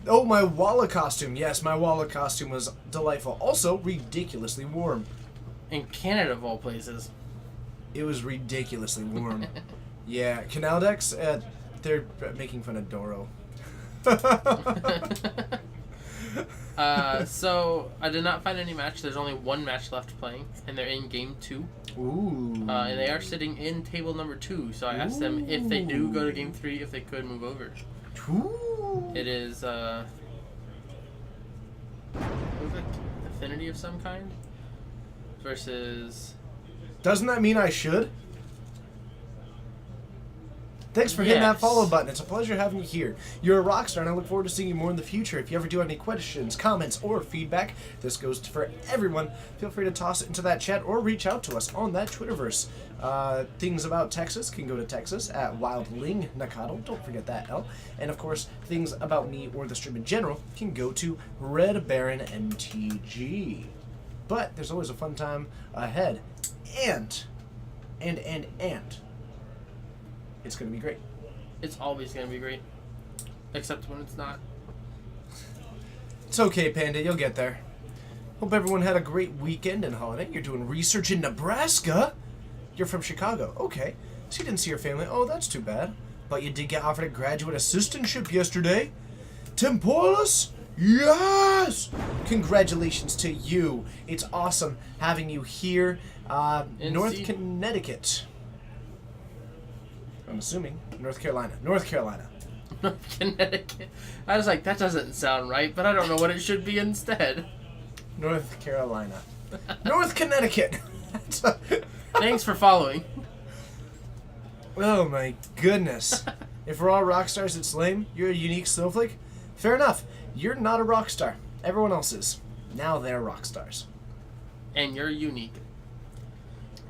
Oh, my Walla costume. Yes, my Walla costume was delightful. Also, ridiculously warm. In Canada, of all places. It was ridiculously warm. Yeah, Canal decks, they're making fun of Doro. So, I did not find any match. There's only one match left playing, and they're in game 2. Ooh. And they are sitting in table number 2, so I asked them if they do go to game 3, if they could move over. Ooh. It is, affinity of some kind versus... Doesn't that mean I should? Thanks for hitting that follow button. It's a pleasure having you here. You're a rock star, and I look forward to seeing you more in the future. If you ever do have any questions, comments, or feedback, this goes for everyone. Feel free to toss it into that chat or reach out to us on that Twitterverse. Things about Texas can go to Texas at Wildling Nakado. Don't forget that, L. And, of course, things about me or the stream in general can go to Red Baron MTG. But there's always a fun time ahead. And it's going to be great. It's always going to be great. Except when it's not. It's okay, Panda. You'll get there. Hope everyone had a great weekend and holiday. You're doing research in Nebraska? You're from Chicago. Okay. So you didn't see your family. Oh, that's too bad. But you did get offered a graduate assistantship yesterday. Temporis? Yes! Congratulations to you. It's awesome having you here. North Connecticut. I'm assuming. North Carolina. North Carolina. North Connecticut. I was like, that doesn't sound right, but I don't know what it should be instead. North Carolina. North Connecticut. Thanks for following. Oh my goodness. If we're all rock stars, it's lame. You're a unique snowflake. Fair enough. You're not a rock star. Everyone else is. Now they're rock stars. And you're unique.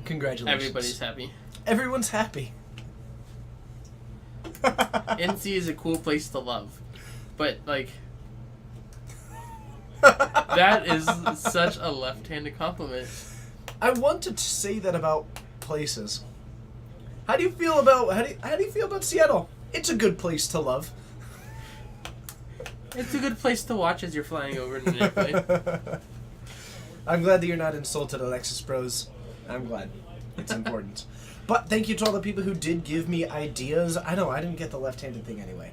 Congratulations. Everybody's happy. Everyone's happy. NC is a cool place to love. But, like... that is such a left-handed compliment. I wanted to say that about places. How do you feel about how do you feel about Seattle? It's a good place to love. It's a good place to watch as you're flying over in an airplane. I'm glad that you're not insulted, Alexis Bros. I'm glad. It's important. But thank you to all the people who did give me ideas. I know I didn't get the left-handed thing anyway.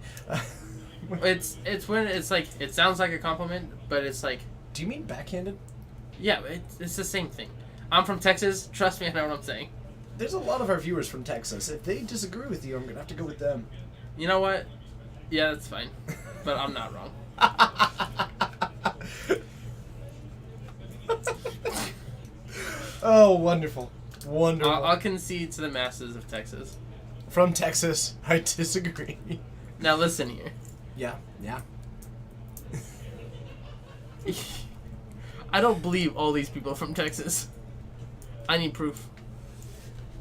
It's when it's like it sounds like a compliment, but it's like. Do you mean backhanded? Yeah, it's the same thing. I'm from Texas. Trust me, I know what I'm saying. There's a lot of our viewers from Texas. If they disagree with you, I'm gonna have to go with them. You know what? Yeah, that's fine. But I'm not wrong. Oh, wonderful. Wonderful. I'll concede to the masses of Texas. From Texas, I disagree. Now listen here. Yeah. I don't believe all these people are from Texas. I need proof.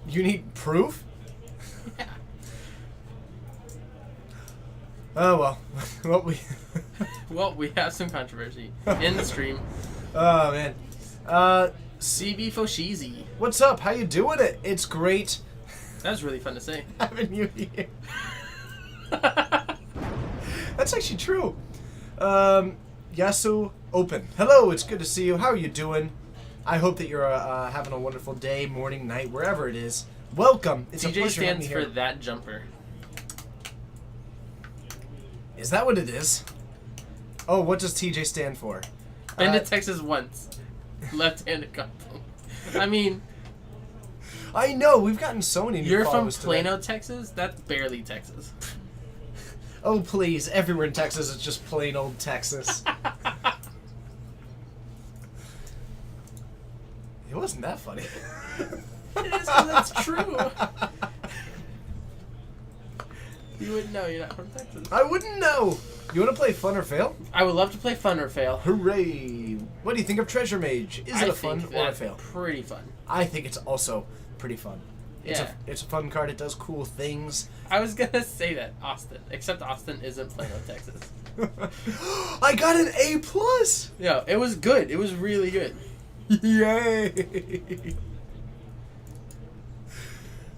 You need proof? Yeah. Oh, well. Well, we have some controversy in the stream. Oh, man. CB Foshizi. What's up? How you doing it? It's great That was really fun to say. having you here. That's actually true. Yasu Open. Hello, it's good to see you. How are you doing? I hope that you're having a wonderful day, morning, night, wherever it is. Welcome. It's a TJ pleasure having stands you for here. that jumper. Is that what it is? Oh, what does TJ stand for? Been to Texas once. Left-handed compliment. I mean, I know, we've gotten so many new you're from followers today. Plano, Texas? That's barely Texas. Oh, please. Everywhere in Texas is just plain old Texas. It wasn't that funny. It is, 'cause that's true. You wouldn't know, you're not from Texas. I wouldn't know. You want to play Fun or Fail? I would love to play Fun or Fail. Hooray! What do you think of Treasure Mage? Is it a fun think or a that's fail? pretty fun. I think it's also pretty fun. Yeah. It's a fun card. It does cool things. I was gonna say that, Austin. Except Austin isn't Plano, Texas. I got an A+. Yeah, it was good. It was really good. Yay!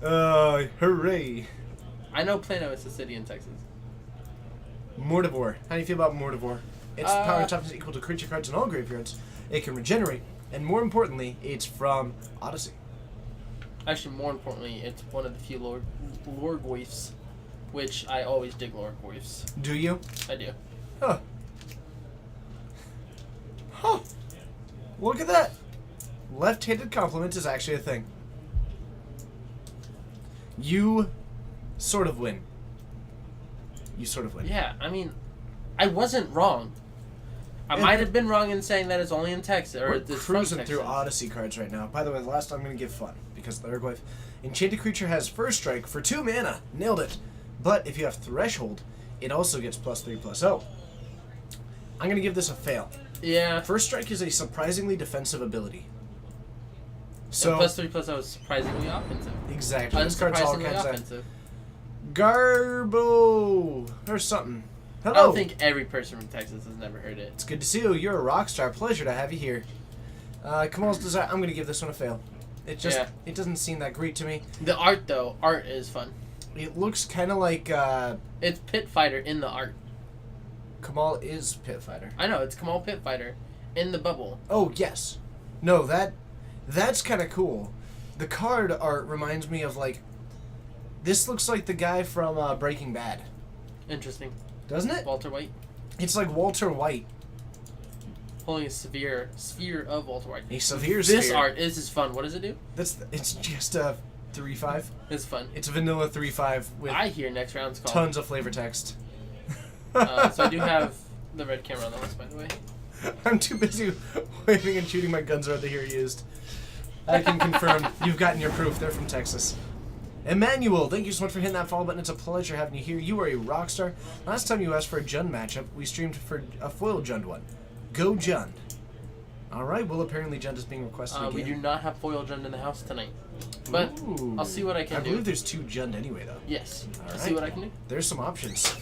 Hooray! I know Plano is a city in Texas. Mortivore. How do you feel about Mortivore? Its power and toughness equal to creature cards in all graveyards. It can regenerate, and more importantly, it's from Odyssey. Actually, more importantly, it's one of the few Lorgoyfs, which I always dig Lorgoyfs. Do you? I do. Huh. Huh. Look at that. Left-handed compliment is actually a thing. You sort of win. You sort of win. Yeah, I mean, I wasn't wrong. I might have been wrong in saying that it's only in Texas. Or We're it's from cruising Texas. through Odyssey cards right now. By the way, the last I'm going to give fun, because the Urgoyf. Enchanted creature has first strike for 2 mana. Nailed it. But if you have Threshold, it also gets +3/+0. I'm going to give this a fail. Yeah. First strike is a surprisingly defensive ability. So So +3/+0 is surprisingly offensive. exactly. This card's all Unsurprisingly kinds of offensive. Garbo or something. Hello. I don't think every person from Texas has never heard it. It's good to see you. You're a rock star. Pleasure to have you here. Kamal's Desire. I'm going to give this one a fail. It just it doesn't seem that great to me. The art, though, art is fun. It looks kind of like It's Pit Fighter in the art. Kamal is Pit Fighter. I know, it's Kamal Pit Fighter. in the bubble. Oh, yes. No, that's kind of cool. The card art reminds me of, like... This looks like the guy from Breaking Bad. Interesting. Doesn't it? Walter White. It's like Walter White. Holding a sphere of Walter White. A severe This sphere. art is fun. What does it do? It's just a 3/5. It's fun. It's a vanilla 3/5 with I hear next round's called. tons of flavor text. So I do have the red camera on the list, by the way. I'm too busy waving and shooting my guns around to hear used. I can confirm. You've gotten your proof. They're from Texas. Emmanuel, thank you so much for hitting that follow button. It's a pleasure having you here. You are a rock star. Last time you asked for a Jund matchup, we streamed for a foil Jund one. Go Jund. Alright, well apparently Jund is being requested again. We do not have foil Jund in the house tonight. But Ooh. I'll see what I can do. I believe there's 2 Jund anyway, though. Yes. All I'll right. see what I can do. There's some options.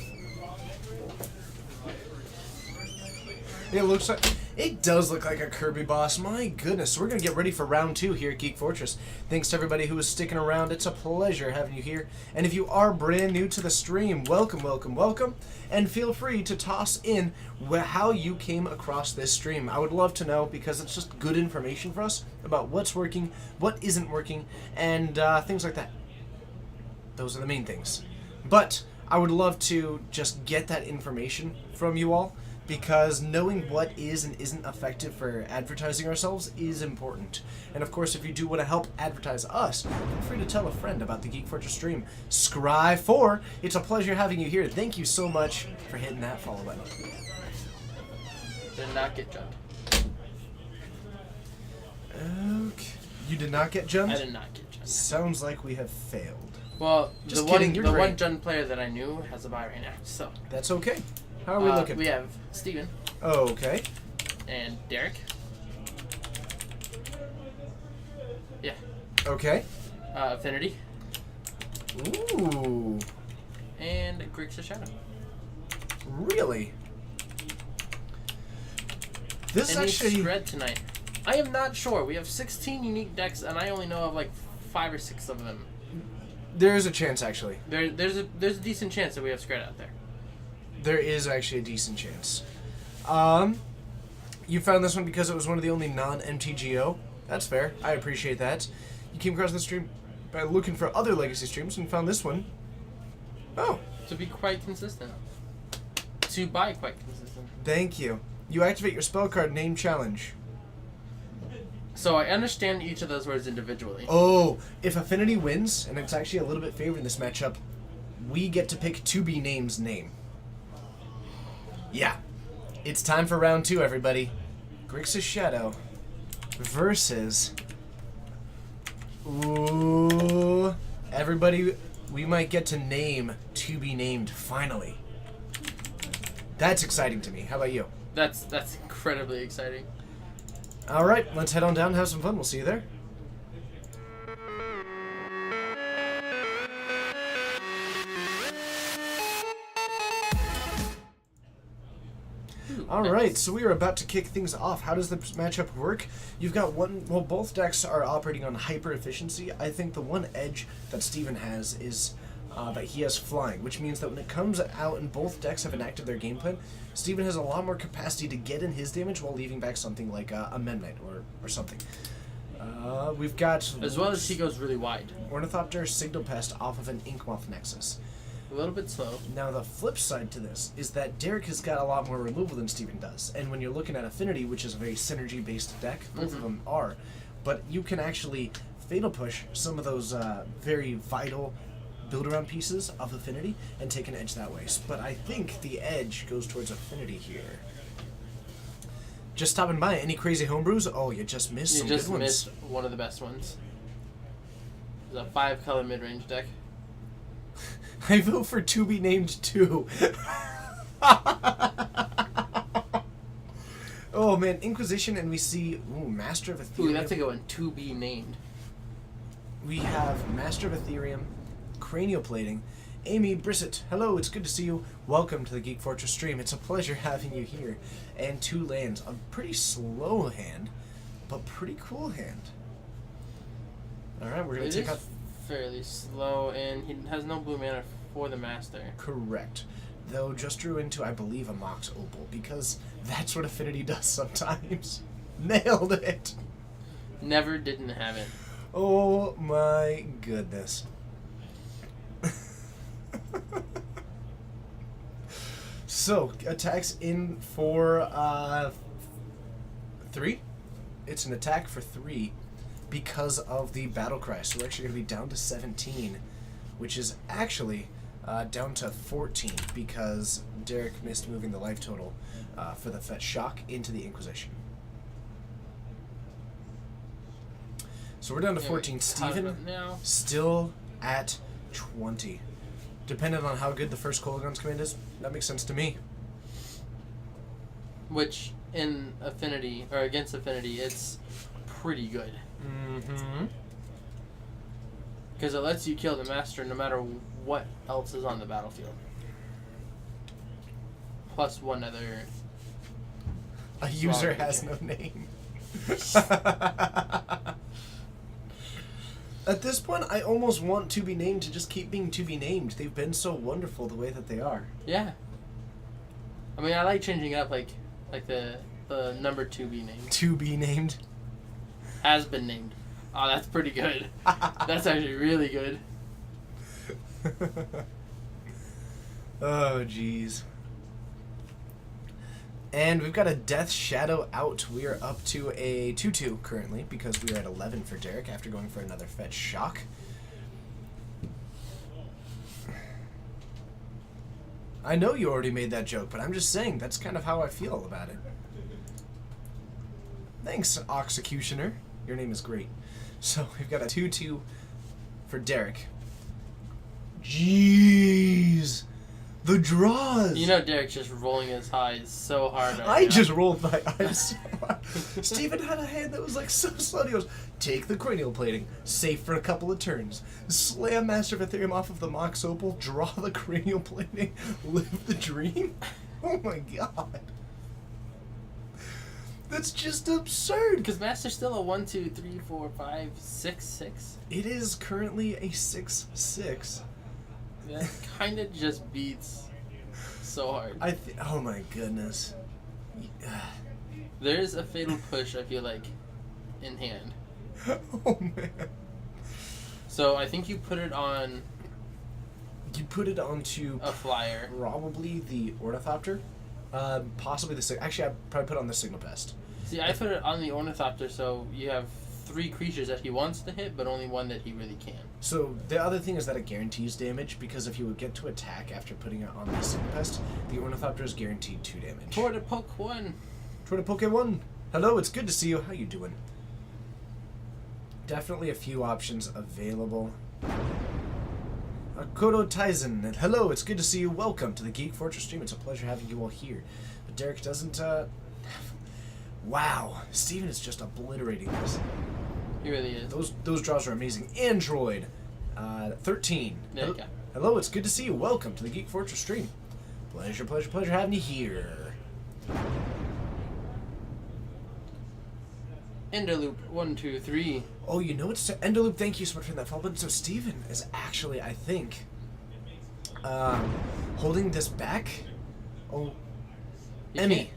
It looks like... It does look like a Kirby boss. My goodness. So we're going to get ready for round 2 here at Geek Fortress. Thanks to everybody who is sticking around. It's a pleasure having you here. And if you are brand new to the stream, welcome, welcome, welcome. And feel free to toss in how you came across this stream. I would love to know because it's just good information for us about what's working, what isn't working, and things like that. Those are the main things. But I would love to just get that information from you all, because knowing what is and isn't effective for advertising ourselves is important. And of course, if you do want to help advertise us, feel free to tell a friend about the Geek Fortress stream. Scry4, it's a pleasure having you here. Thank you so much for hitting that follow button. Did not get jumped. Okay. You did not get jumped? I did not get jumped. Sounds like we have failed. Well, Just the kidding, one you're the great. one Jund player that I knew has a buy right now. So That's okay. How are we looking? We have Steven Okay. and Derek. Yeah. Okay. Affinity Ooh. and Grixis Shadow. Really? This And actually... he's Shred tonight. I am not sure. We have 16 unique decks, and I only know of like 5 or 6 of them. There is a chance, actually. There's a decent chance that we have Scred out there. There is actually a decent chance. You found this one because it was one of the only non-MTGO. That's fair. I appreciate that. You came across the stream by looking for other Legacy streams and found this one. Oh. To be quite consistent. To buy quite consistent. Thank you. You activate your spell card name challenge. So I understand each of those words individually. Oh, if Affinity wins, and it's actually a little bit favored in this matchup, we get to pick To-Be-Name's name. Yeah. It's time for round 2, everybody. Grixis Shadow versus... Ooh. Everybody, we might get to name To-Be-Named, finally. That's exciting to me. How about you? That's incredibly exciting. Alright, let's head on down and have some fun. We'll see you there. Alright, so we are about to kick things off. How does the matchup work? You've got both decks are operating on hyper efficiency. I think the one edge that Steven has is that he has flying, which means that when it comes out and both decks have enacted their game plan, Steven has a lot more capacity to get in his damage while leaving back something like a Memnite or something. We've got... As well as he goes really wide. Ornithopter, Signal Pest off of an Inkmoth Nexus. A little bit slow. Now the flip side to this is that Derek has got a lot more removal than Steven does, and when you're looking at Affinity, which is a very synergy-based deck, both of them are, but you can actually Fatal Push some of those very vital build-around pieces of Affinity and take an edge that way. But I think the edge goes towards Affinity here. Just stopping by. Any crazy homebrews? Oh, you just missed some good ones. You just missed one of the best ones. It's a 5-color mid-range deck. I vote for To-Be-Named too. Oh man, Inquisition, and we see Master of Ethereum. Ooh, that's a good one. To be named. We have Master of Ethereum, Cranioplating, Amy Brissett. Hello, it's good to see you. Welcome to the Geek Fortress stream. It's a pleasure having you here. And 2 lands. A pretty slow hand, but pretty cool hand. Alright, we're going to take out... fairly slow, and he has no blue mana for the Master. Correct. though just drew into, I believe, a Mox Opal, because that's what Affinity does sometimes. Nailed it! Never didn't have it. Oh my goodness. So, attacks in for 3. It's an attack for 3 because of the battle cry. So we're actually going to be down to 17, which is actually down to 14 because Derek missed moving the life total for the Fetch Shock into the Inquisition. So we're down to 14. Steven still at 20. Depending on how good the first Kolaghan's command is, that makes sense to me. Which, in Affinity, or against Affinity, it's pretty good. Mm-hmm. Because it lets you kill the Master no matter what else is on the battlefield. Plus one other... A user has no name. At this point, I almost want To Be Named to just keep being To Be Named. They've been so wonderful the way that they are. Yeah. I mean, I like changing it up, like the number To Be Named. To Be Named. Has been named. Oh, that's pretty good. That's actually really good. Oh, jeez. And we've got a Death Shadow out. We are up to a 2-2 currently because we are at 11 for Derek after going for another Fetch Shock. I know you already made that joke, but I'm just saying that's kind of how I feel about it. Thanks, Executioner. Your name is great. So we've got a 2-2 for Derek. Jeez. The draws. You know Derek's just rolling his eyes so hard right I now. just rolled my eyes so hard. Steven had a hand that was like so slow. He goes, take the cranial plating, safe for a couple of turns. Slam Master of Ethereum off of the Mox Opal, draw the cranial plating, live the dream. Oh my god. That's just absurd. Because Master's still a 1, 2, 3, 4, 5, 6, 6. It is currently a 6-6. That kind of just beats so hard. Oh my goodness. There's a fatal push, I feel like, in hand. Oh man. So I think you put it on... You put it onto... a flyer. Probably the Ornithopter. Possibly the... Actually, I'd probably put on the Signal Pest. See, I put it on the Ornithopter, so you have 3 creatures that he wants to hit, but only one that he really can. So the other thing is that it guarantees damage, because if you would get to attack after putting it on the Signal Pest, the Ornithopter is guaranteed 2 damage. Tortapoke 1. Tortapoke 1. Hello, it's good to see you. How you doing? Definitely a few options available. Kodo Taizen. Hello, it's good to see you. Welcome to the Geek Fortress stream. It's a pleasure having you all here. But Derek doesn't, Wow. Steven is just obliterating this. He really is. Those draws are amazing. Android. 13. There you go. Hello, it's good to see you. Welcome to the Geek Fortress stream. Pleasure having you here. Enderloop 1, 2, 3. Oh, you know it's Enderloop. Thank you so much for that follow button. So Steven is actually, I think, holding this back. Oh, Emmy.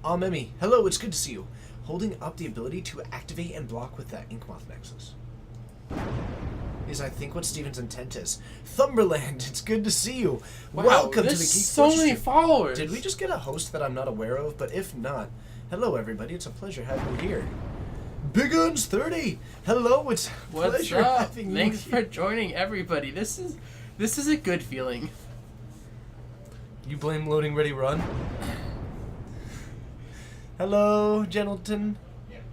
Emmy. Hello, it's good to see you. Holding up the ability to activate and block with that Inkmoth Nexus is, I think, what Steven's intent is. Thumberland, it's good to see you. Wow, Welcome to the Geek so Fortress many stream. followers. Did we just get a host that I'm not aware of? But if not, hello everybody. It's a pleasure having you here. Big Uns 30. Hello, it's a What's pleasure up? having Thanks you for here. joining, everybody. This is a good feeling. You blame loading ready run. Hello, Gentleton.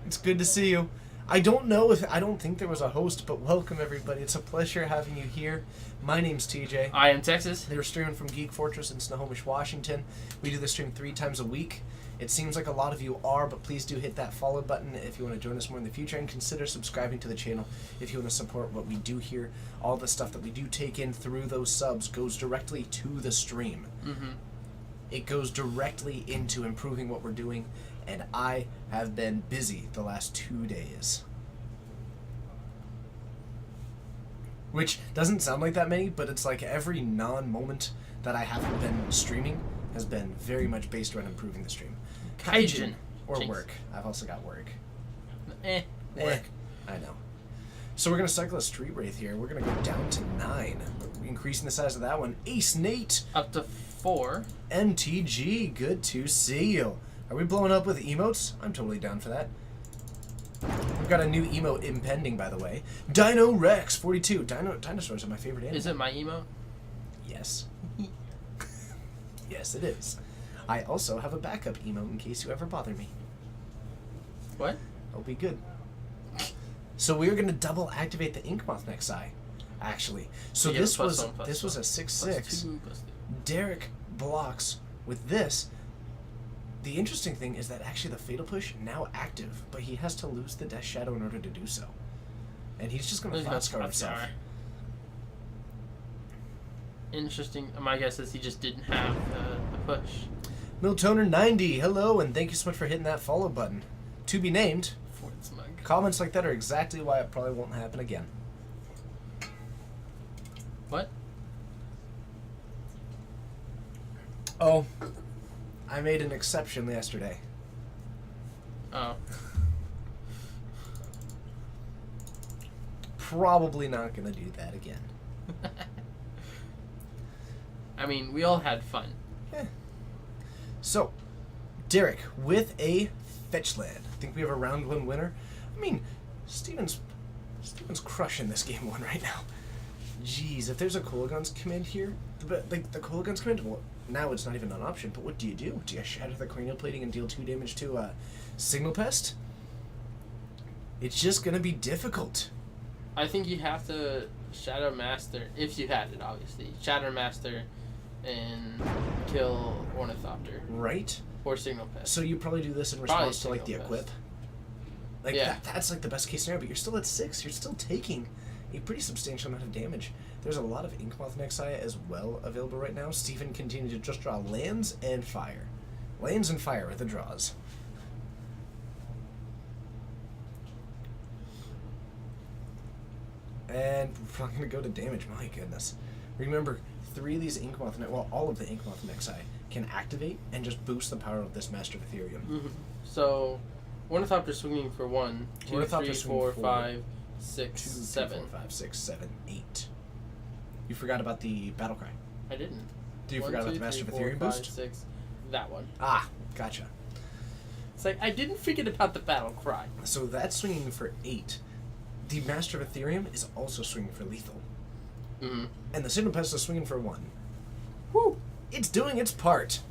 It's good to see you. I don't think there was a host, but welcome everybody. It's a pleasure having you here. My name's TJ. I am Texas. They were streaming from Geek Fortress in Snohomish, Washington. We do this stream 3 times a week. It seems like a lot of you are, but please do hit that follow button if you want to join us more in the future, and consider subscribing to the channel if you want to support what we do here. All the stuff that we do take in through those subs goes directly to the stream. Mm-hmm. It goes directly into improving what we're doing, and I have been busy the last 2 days. Which doesn't sound like that many, but it's like every non-moment that I haven't been streaming has been very much based around improving the stream. Kaijin. Or Jinx. work. I've also got work. Work. I know. So we're going to cycle a Street Wraith here. We're going to go down to 9. Increasing the size of that one. Ace Nate. Up to 4. MTG, good to see you. Are we blowing up with emotes? I'm totally down for that. We've got a new emote impending, by the way. Dino Rex 42. Dinosaurs are my favorite animal. Is it my emote? Yes. Yes, it is. I also have a backup emote in case you ever bother me. What? I'll be good. So we're gonna double activate the Ink Moth Nexi, actually. So You get this plus was one, plus this was a one. 6/6. +2, +2. Derek blocks with this. The interesting thing is that actually the Fatal Push now active, but he has to lose the Death Shadow in order to do so. And he's just gonna He's Flat got Scar Flat himself. Scar. Interesting. My guess is he just didn't have the push. Miltoner 90, hello, and thank you so much for hitting that follow button. To be named. Fort Smug. Comments like that are exactly why it probably won't happen again. What? Oh, I made an exception yesterday. Oh. Probably not gonna do that again. I mean, we all had fun. So, Derek, with a fetch land. I think we have a round 1 winner. I mean, Steven's crushing this game 1 right now. Jeez, if there's a Coolgun's command here, but like the Coolgun's command, well, now it's not even an option. But what do? Do you shatter the cranial plating and deal 2 damage to Signal Pest? It's just gonna be difficult. I think you have to Shadow Master, if you had it, obviously. Shadow Master and kill Ornithopter. Right? Or Signal Pest. So you probably do this in Probably response to like the Signal equip. Pest. Like Yeah. that's like the best case scenario, but you're still at 6. You're still taking a pretty substantial amount of damage. There's a lot of Inkmoth Nexi as well available right now. Stephen continued to just draw lands and fire. Lands and fire with the draws. And we're probably going to go to damage. My goodness. Remember, 3 of these Inkmoth Nexi, well, all of the Inkmoth Nexi can activate and just boost the power of this Master of Ethereum. Mm-hmm. So, Ornithopter swinging for 1, 2, Ornithopter 3, swinging 4, for 5, 6, 2, 7. 3, 4, 5, 6, 7, 8. You forgot about the Battle Cry. I didn't. Do you 1, forgot 2, about the Master 3, of 4, Ethereum 5, boost? 6. That one. Ah, gotcha. It's like, I didn't forget about the Battle Cry. So that's swinging for 8. The Master of Ethereum is also swinging for lethal. Mm-hmm. And the Signal Pest is swinging for 1. Woo! It's doing its part.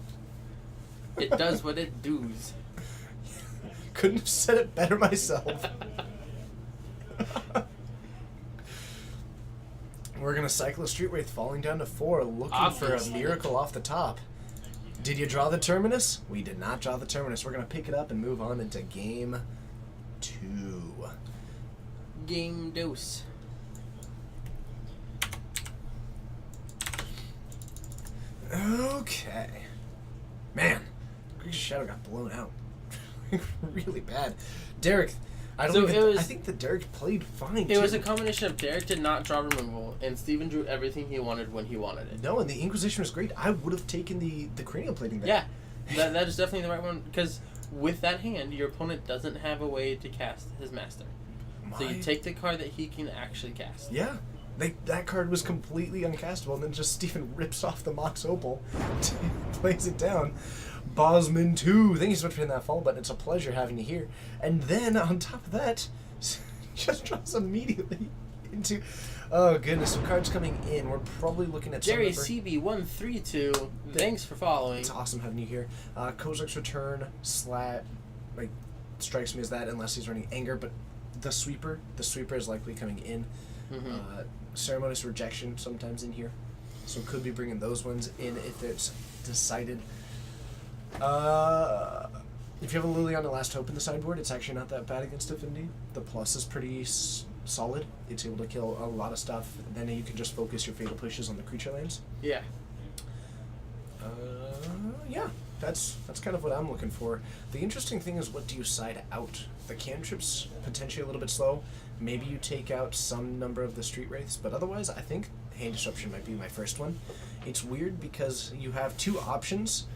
It does what it does. Couldn't have said it better myself. We're going to cycle a Street Wraith falling down to 4, looking for a Obviously. miracle off the top. Did you draw the Terminus? We did not draw the Terminus. We're going to pick it up and move on into Game 2. Game dose. Okay. Man, Grease's Shadow got blown out. Really bad. Derek, I think that Derek played fine, It was a combination of Derek did not draw removal, and Steven drew everything he wanted when he wanted it. No, and the Inquisition was great. I would have taken the cranial plating there. Yeah, that is definitely the right one, because with that hand, your opponent doesn't have a way to cast his master. So you take the card that he can actually cast. Yeah. That card was completely uncastable, and then just Stephen rips off the Mox Opal, plays it down. Bosman 2, thank you so much for hitting that follow button. It's a pleasure having you here. And then, on top of that, just drops immediately into... Oh, goodness, some cards coming in. We're probably looking at Jerry some number... CB132, thanks for following. It's awesome having you here. Kozak's Return, strikes me as that, unless he's running Anger, but the Sweeper is likely coming in. Mm-hmm. Ceremonious Rejection sometimes in here, so could be bringing those ones in if it's decided. If you have a Liliana Last Hope in the sideboard, it's actually not that bad against Affinity. The plus is pretty solid. It's able to kill a lot of stuff. Then you can just focus your Fatal Pushes on the creature lands. Yeah. Yeah, that's kind of what I'm looking for. The interesting thing is, what do you side out? The cantrips potentially a little bit slow. Maybe you take out some number of the Street Wraiths, but otherwise I think Hand Disruption might be my first one. It's weird because you have two options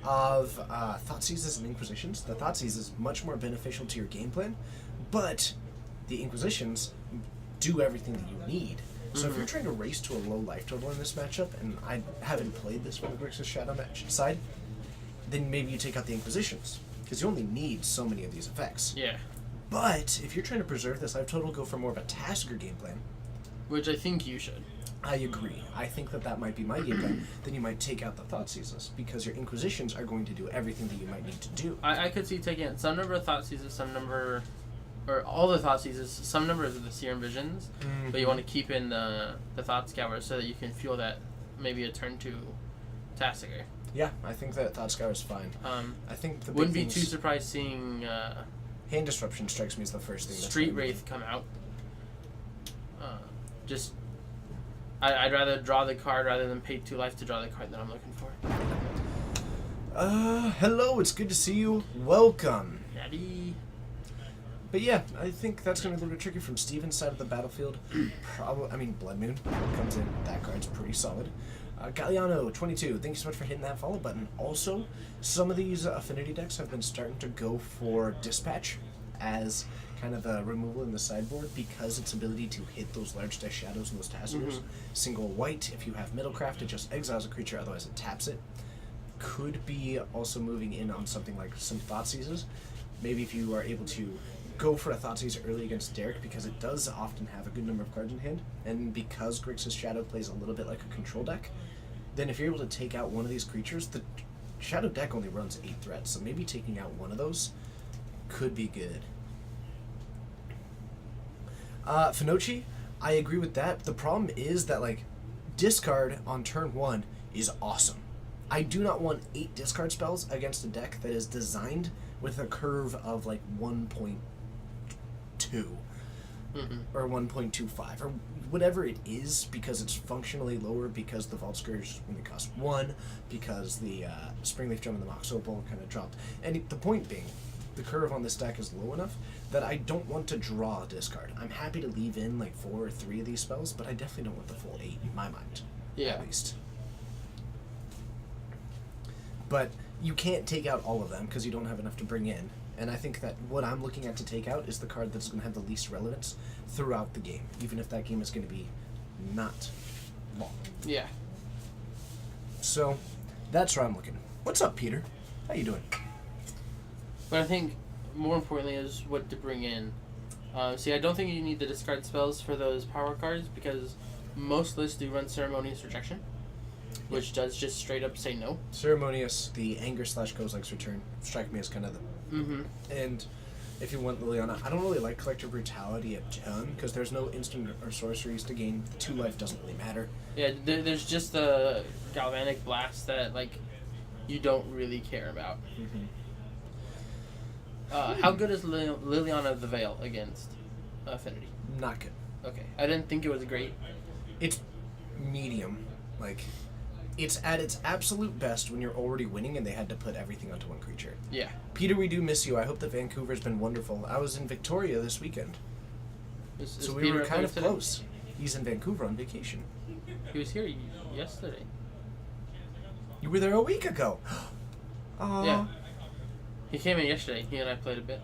of Thoughtseizes and Inquisitions. The Thoughtseize is much more beneficial to your game plan, but the Inquisitions do everything that you need. So if you're trying to race to a low life total in this matchup, and I haven't played this from the Grixis Shadow match side, then maybe you take out the Inquisitions, because you only need so many of these effects. Yeah. But if you're trying to preserve this life total, go for more of a Tasker game plan. Which I think you should. I agree. I think that might be my game plan. Then you might take out the Thoughtseizes, because your Inquisitions are going to do everything that you might need to do. I could see taking out some number of Thoughtseizes, some number... Or all the Thoughtseizes, some numbers of the Serum Visions, but you want to keep in the Thought Scour so that you can fuel that maybe a turn 2 Tasker. Yeah, I think that Thought Scour is fine. I think the wouldn't be too surprised seeing Hand Disruption strikes me as the first thing. Street Wraith come out. Just I'd rather draw the card rather than pay 2 life to draw the card that I'm looking for. Hello, it's good to see you. Welcome. Daddy. But yeah, I think that's going to be a little bit tricky from Steven's side of the battlefield. Blood Moon comes in. That card's pretty solid. Galliano, 22, thank you so much for hitting that follow button. Also, some of these Affinity decks have been starting to go for Dispatch as kind of a removal in the sideboard because its ability to hit those large Death Shadows and those Taskers. Single white, if you have Middlecraft, it just exiles a creature, otherwise it taps it. Could be also moving in on something like some Thoughtseizes. Maybe if you are able to go for a Thoughtseize early against Derek, because it does often have a good number of cards in hand, and because Grixis Shadow plays a little bit like a control deck, then if you're able to take out one of these creatures, the Shadow deck only runs 8 threats, so maybe taking out one of those could be good. Finochi, I agree with that. The problem is that, like, discard on turn 1 is awesome. I do not want 8 discard spells against a deck that is designed with a curve of, like, 1.2 or 1.25 or whatever it is, because it's functionally lower because the Vault Scourge only cost 1, because the Springleaf Drum and the Mox Opal kind of dropped. And the point being, the curve on this deck is low enough that I don't want to draw a discard. I'm happy to leave in like 4 or 3 of these spells, but I definitely don't want the full 8 in my mind. Yeah. At least. But you can't take out all of them because you don't have enough to bring in. And I think that what I'm looking at to take out is the card that's going to have the least relevance throughout the game, even if that game is going to be not long. Yeah. So, that's where I'm looking. What's up, Peter? How you doing? But I think more importantly is what to bring in. See, I don't think you need the discard spells for those power cards because most lists do run Ceremonious Rejection, which does just straight up say no. Ceremonious, the Anger / Kozilek's Return, strike me as kind of the... And if you want Liliana, I don't really like Collective Brutality a ton because there's no instant or sorceries to gain. 2 life doesn't really matter. Yeah, there's just the Galvanic Blast that, like, you don't really care about. How good is Liliana the Veil against Affinity? Not good. Okay. I didn't think it was great. It's medium. Like, it's at its absolute best when you're already winning and they had to put everything onto one creature. Yeah. Peter, we do miss you. I hope that Vancouver's been wonderful. I was in Victoria this weekend. So we were kind of close. He's in Vancouver on vacation. He was here yesterday. You were there a week ago. Aww. Yeah. He came in yesterday. He and I played a bit.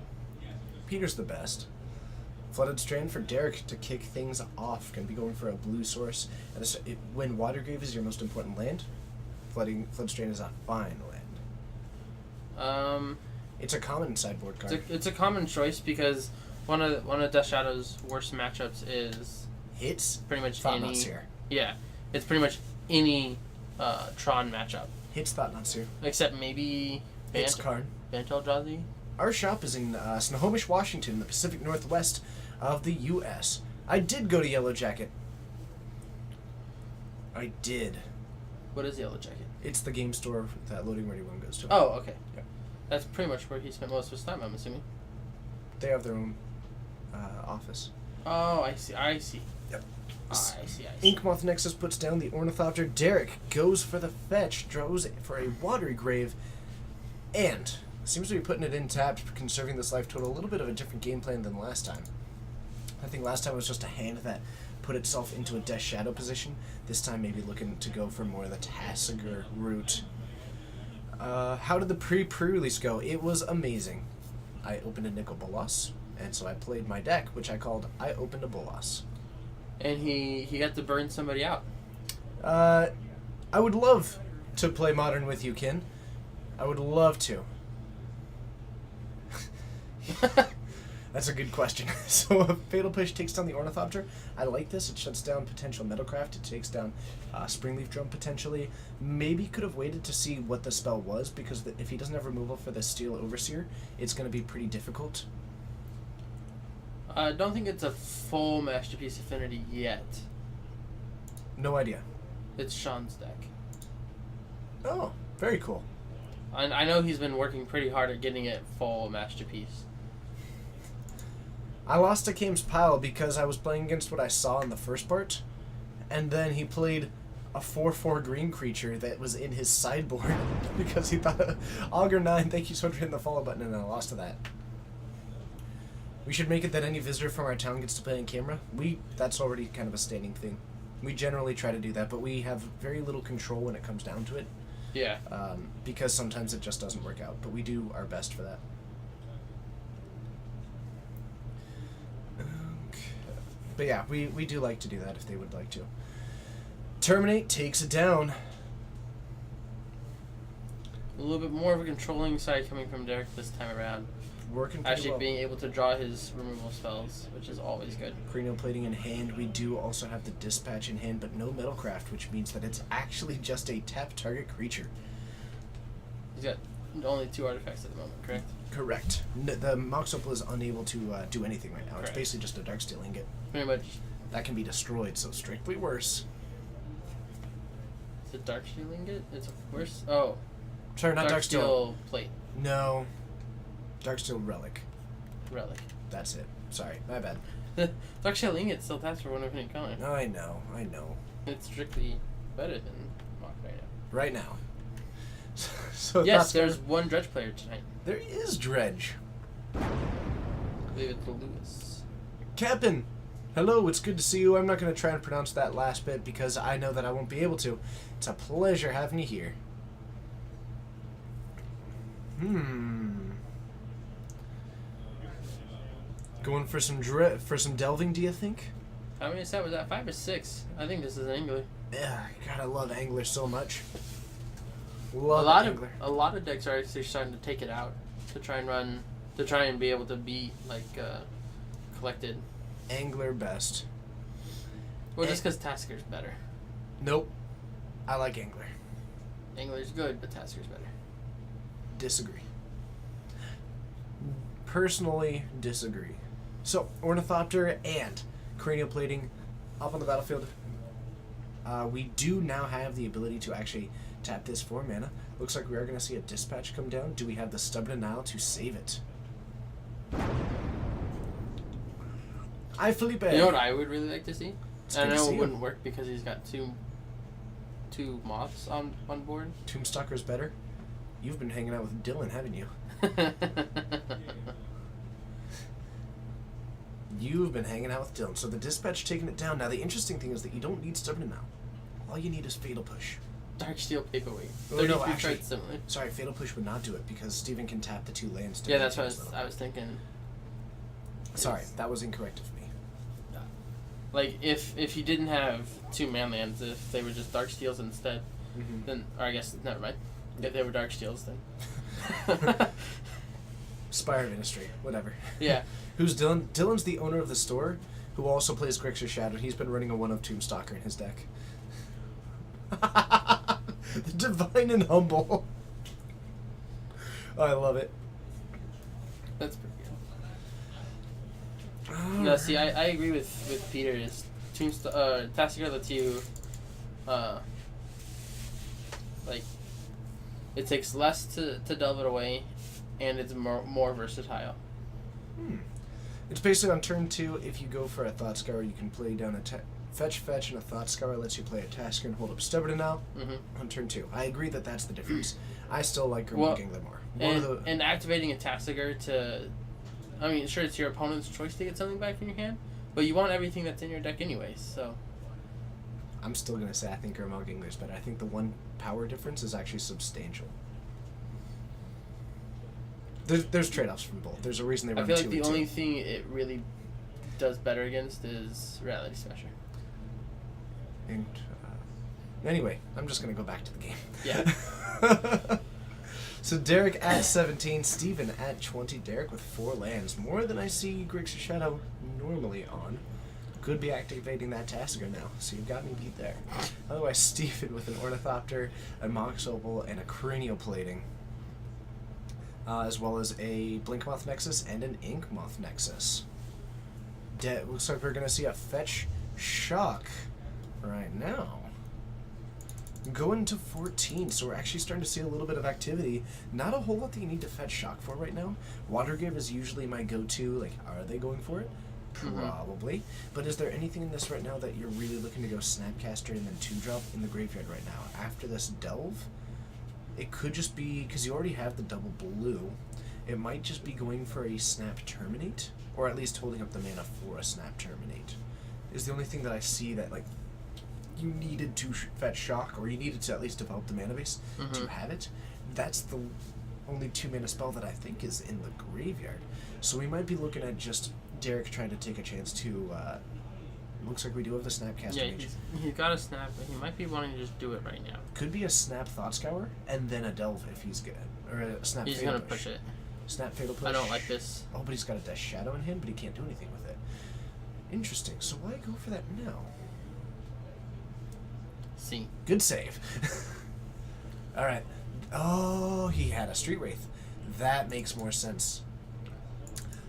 Peter's the best. Flooded Strand for Derek to kick things off. Going to be going for a blue source. When Watergrave is your most important land, Flood Strand is a fine land. It's a common sideboard card. It's a common choice because one of Death Shadow's worst matchups is hits pretty much Thought-Knot Seer. Yeah, it's pretty much any Tron matchup. Hits Thought-Knot Seer. Except maybe Hits card. Bantel Drazi. Our shop is in Snohomish, Washington, in the Pacific Northwest of the U.S. I did go to Yellow Jacket. I did. What is Yellow Jacket? It's the game store that Loading Ready 1 goes to. Oh, okay. Yeah. That's pretty much where he spent most of his time, I'm assuming. They have their own office. Oh, I see. Yep. I see. Inkmoth Nexus puts down the Ornithopter. Derek goes for the fetch, draws for a Watery Grave, and seems to be putting it in tapped, conserving this life total. A little bit of a different game plan than last time. I think last time it was just a hand that put itself into a Death Shadow position. This time maybe looking to go for more of the Tasigur route. How did the pre-release go? It was amazing. I opened a Nicol Bolas, and so I played my deck, which I called I Opened a Bolas. And he got to burn somebody out. I would love to play Modern with you, Kin. I would love to. That's a good question. So Fatal Push takes down the Ornithopter. I like this. It shuts down potential Metalcraft. It takes down Springleaf Drum potentially. Maybe could have waited to see what the spell was, because if he doesn't have removal for the Steel Overseer, it's going to be pretty difficult. I don't think it's a full Masterpiece Affinity yet. No idea. It's Sean's deck. Oh, very cool. I know he's been working pretty hard at getting it full Masterpiece. I lost to Kame's Pile because I was playing against what I saw in the first part, and then he played a 4/4 green creature that was in his sideboard because he thought Augur 9, thank you so much for hitting the follow button, and I lost to that. We should make it that any visitor from our town gets to play on camera. That's already kind of a standing thing. We generally try to do that, but we have very little control when it comes down to it. Yeah. Because sometimes it just doesn't work out, but we do our best for that. Okay. But yeah, we do like to do that if they would like to. Terminate takes it down. A little bit more of a controlling side coming from Derek this time around. Working pretty Actually well. being able to draw his removal spells, which is always good. Cranial Plating in hand. We do also have the Dispatch in hand, but no Metalcraft, which means that it's actually just a tap target creature. He's got only 2 artifacts at the moment, correct? Correct. The Mox Opal is unable to do anything right now. Correct. It's basically just a Darksteel Ingot. Pretty much. That can be destroyed, so strictly worse. It's a Darksteel Ingot? It's worse? Oh. Sorry, not Darksteel. Plate. No. Darksteel Relic. Relic. That's it. Sorry, my bad. Darksteel Ingot still taps for 1 of any color. I know. It's strictly better than Mock right now. Right now. So yes, there's one Dredge player tonight. There is Dredge. I believe it's Lewis. Captain! Hello, it's good to see you. I'm not going to try and pronounce that last bit because I know that I won't be able to. It's a pleasure having you here. Going for some delving, do you think? How many set was that? 5 or 6? I think this is an Angler. Yeah, God, I love Angler so much. A Love Angler. lot of decks are actually starting to take it out to try and be able to beat collected. Angler best. Well, just because Tasker's better. Nope. I like Angler. Angler's good, but Tasker's better. Disagree. Personally disagree. So, Ornithopter and Cranial Plating up on the battlefield. We do now have the ability to actually tap this for mana. Looks like we are going to see a Dispatch come down. Do we have the Stubborn Denial to save it? Hi, Felipe. You know what I would really like to see? It's I good to know see it him. wouldn't work because he's got two moths on board. Tombstalker's better. You've been hanging out with Dylan, haven't you? You've been hanging out with Dylan. So the Dispatch taking it down. Now the interesting thing is that you don't need Stubborn Denial. All you need is Fatal Push. Darksteel Paperweight. Oh, 33 no, actually, cards similar. Sorry, Fatal Push would not do it because Steven can tap the 2 lands. To Yeah, that's maintain what his I was thinking. Sorry, that was incorrect of me. Like, if you didn't have 2 man lands, if they were just Darksteels instead, then, or I guess, never mind. If they were Darksteels, then. Spire of Ministry, whatever. Yeah. Who's Dylan? Dylan's the owner of the store, who also plays Grixis Shadow. He's been running a 1-of Tombstalker in his deck. The Divine and Humble. Oh, I love it. That's pretty good. No, see, I agree with Peter. It's Tasigur lets you, like, it takes less to delve it away, and it's more versatile. It's basically on turn 2, if you go for a Thought Scour, you can play down a fetch, and a Thought Scour lets you play a Tasker and hold up Stubborn Denial on turn 2. I agree that that's the difference. I still like Grimlock Angler more. And activating a Tasigur to, I mean, sure, it's your opponent's choice to get something back in your hand, But you want everything that's in your deck anyways, so. I'm still going to say I think Urmel Gingler's better. I think the 1 power difference is actually substantial. There's trade-offs from both. There's a reason they run 2 I feel and like the 2. only thing it really does better against is Reality Smasher. And, anyway, I'm just going to go back to the game. Yeah. So Derek at 17, Steven at 20. Derek with 4 lands. More than I see Grixis Shadow normally on. Could be activating that Tasker now, so you've got me beat there. Otherwise, Steven with an Ornithopter, a Mox Opal, and a Cranioplating. As well as a Blinkmoth Nexus and an Inkmoth Nexus. Looks like we're going to see a Fetch Shock right now. Going to 14, so we're actually starting to see a little bit of activity. Not a whole lot that you need to Fetch Shock for right now. Water Give is usually my go-to. Like, are they going for it? Probably. But is there anything in this right now that you're really looking to go Snapcaster and then 2-drop in the graveyard right now? After this Delve, it could just be, because you already have the double blue, it might just be going for a Snap Terminate, or at least holding up the mana for a Snap Terminate. Is the only thing that I see that, like, you needed to Fetch Shock, or you needed to at least develop the mana base to have it. That's the only 2 mana spell that I think is in the graveyard. So we might be looking at just Derek trying to take a chance to, looks like we do have the Snapcaster mage. He's got a Snap, but he might be wanting to just do it right now. Could be a Snap Thought Scour, and then a Delve if he's good. Or a Snap He's Fatal gonna push it. Snap Fatal Push. I don't like this. Oh, but he's got a Death Shadow in hand, but he can't do anything with it. Interesting. So why go for that now? See. Good save. Alright. Oh, he had a Street Wraith. That makes more sense.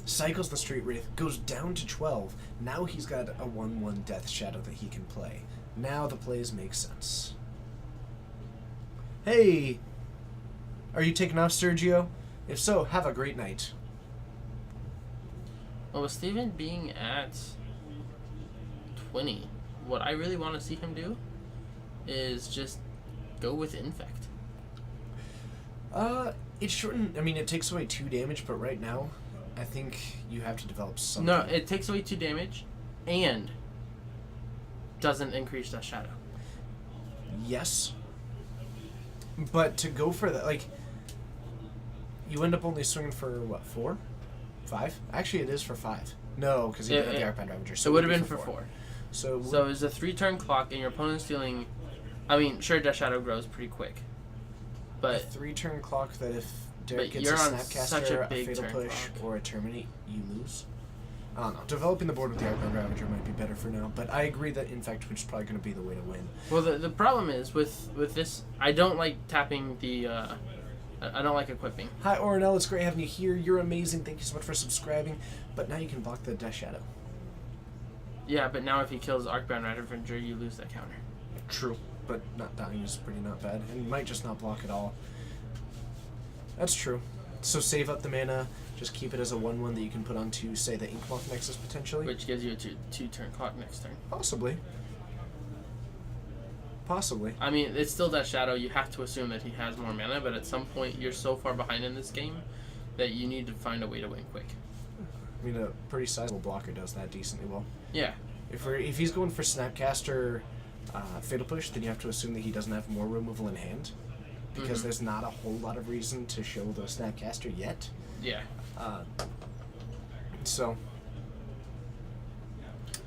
Cycles the Street Wraith, goes down to 12. Now he's got a 1/1 Death Shadow that he can play. Now the plays make sense. Hey! Are you taking off, Sergio? If so, have a great night. Well, with Steven being at 20, what I really want to see him do is just go with Infect. It shortened. I mean, it takes away 2 damage, but right now, I think you have to develop something. No, it takes away 2 damage, and doesn't increase that shadow. Yes. But to go for that, like, you end up only swinging for, what, 4? 5? Actually, it is for 5. No, because you have the Arcbound Ravager. So it would have been for 4. So it's a 3-turn clock, and your opponent's dealing... I mean, sure, Death Shadow grows pretty quick. But a 3-turn clock that if Derek gets you're a on Snapcaster, such a a big Fatal turn Push, clock. or a Terminate, you lose. I don't know. Developing the board with the Arcbound Ravager might be better for now, but I agree that Infect is probably going to be the way to win. Well, the problem is, with this, I don't like tapping the... I don't like equipping. Hi, Ornell. It's great having you here. You're amazing. Thank you so much for subscribing. But now you can block the Death Shadow. Yeah, but now if he kills Arcbound Ravager, you lose that counter. True. But not dying is pretty not bad. And you might just not block at all. That's true. So save up the mana. Just keep it as a 1/1 that you can put onto, say, the Inkmoth Nexus potentially. Which gives you a 2-turn clock next turn. Possibly. Possibly. I mean, it's still that Shadow. You have to assume that he has more mana, but at some point you're so far behind in this game that you need to find a way to win quick. I mean, a pretty sizable blocker does that decently well. Yeah. If he's going for Snapcaster Fatal Push, then you have to assume that he doesn't have more removal in hand. Because there's not a whole lot of reason to show the Snapcaster yet. Yeah. So,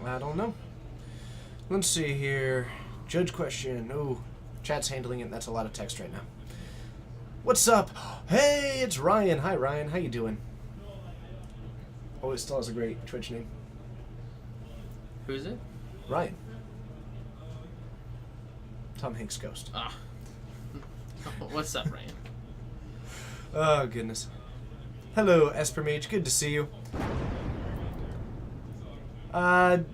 I don't know. Let's see here. Judge question. Oh, chat's handling it. That's a lot of text right now. What's up? Hey, it's Ryan. Hi, Ryan. How you doing? Oh, it still has a great Twitch name. Who is it? Ryan. Tom Hanks' ghost. Ah. What's up, Ryan? Oh, goodness. Hello, Esper Mage. Good to see you. DM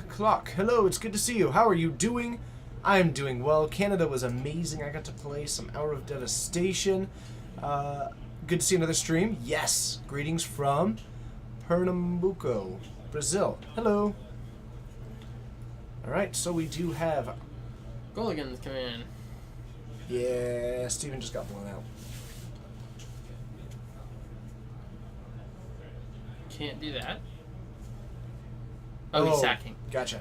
Clock. Hello, it's good to see you. How are you doing? I'm doing well. Canada was amazing. I got to play some Hour of Devastation. Good to see another stream. Yes. Greetings from Pernambuco, Brazil. Hello. Alright, so we do have... Gulligan's coming in. Yeah, Steven just got blown out. Can't do that. Oh, he's sacking. Gotcha.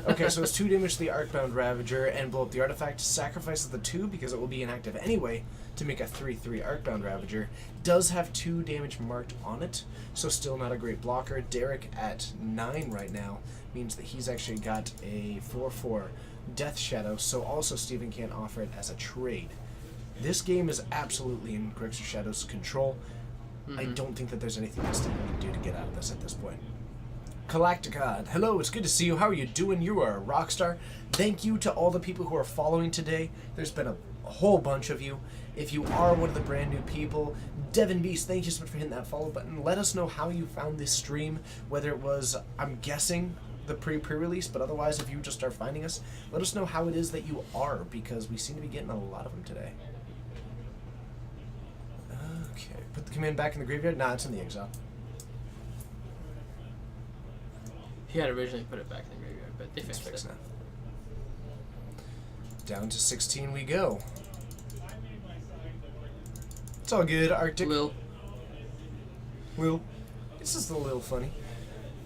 Okay, so it's 2 damage to the Arcbound Ravager and blow up the artifact. Sacrifices the 2 because it will be inactive anyway to make a 3/3 Arcbound Ravager. Does have 2 damage marked on it, so still not a great blocker. Derek at 9 right now means that he's actually got a 4/4 Death Shadow, so also Steven can't offer it as a trade. This game is absolutely in Grixis Shadow's control. I don't think that there's anything that Steven can do to get out of this at this point. Galacticod, hello, it's good to see you. How are you doing? You are a rock star. Thank you to all the people who are following today. There's been a whole bunch of you. If you are one of the brand new people, Devin Beast, thank you so much for hitting that follow button. Let us know how you found this stream, whether it was, I'm guessing, the pre-release, but otherwise, if you just start finding us, let us know how it is that you are, because we seem to be getting a lot of them today. Okay, put the command back in the graveyard? Nah, it's in the exile. He had originally put it back in the graveyard, but they fixed it. Now. Down to 16 we go. It's all good, Arctic. Will. It's just a little funny.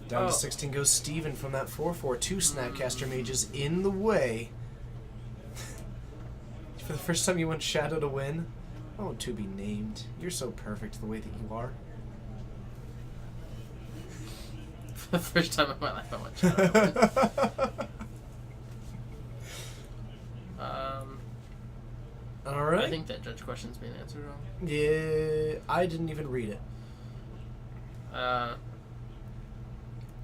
Down to 16 goes Steven from that 4/4. 2 Snapcaster Mages in the way. For the first time you want Shadow to win? Oh, to be named. You're so perfect the way that you are. For the first time in my life, I want Shadow to win. Alright. I think that judge question's being answered wrong. Yeah, I didn't even read it.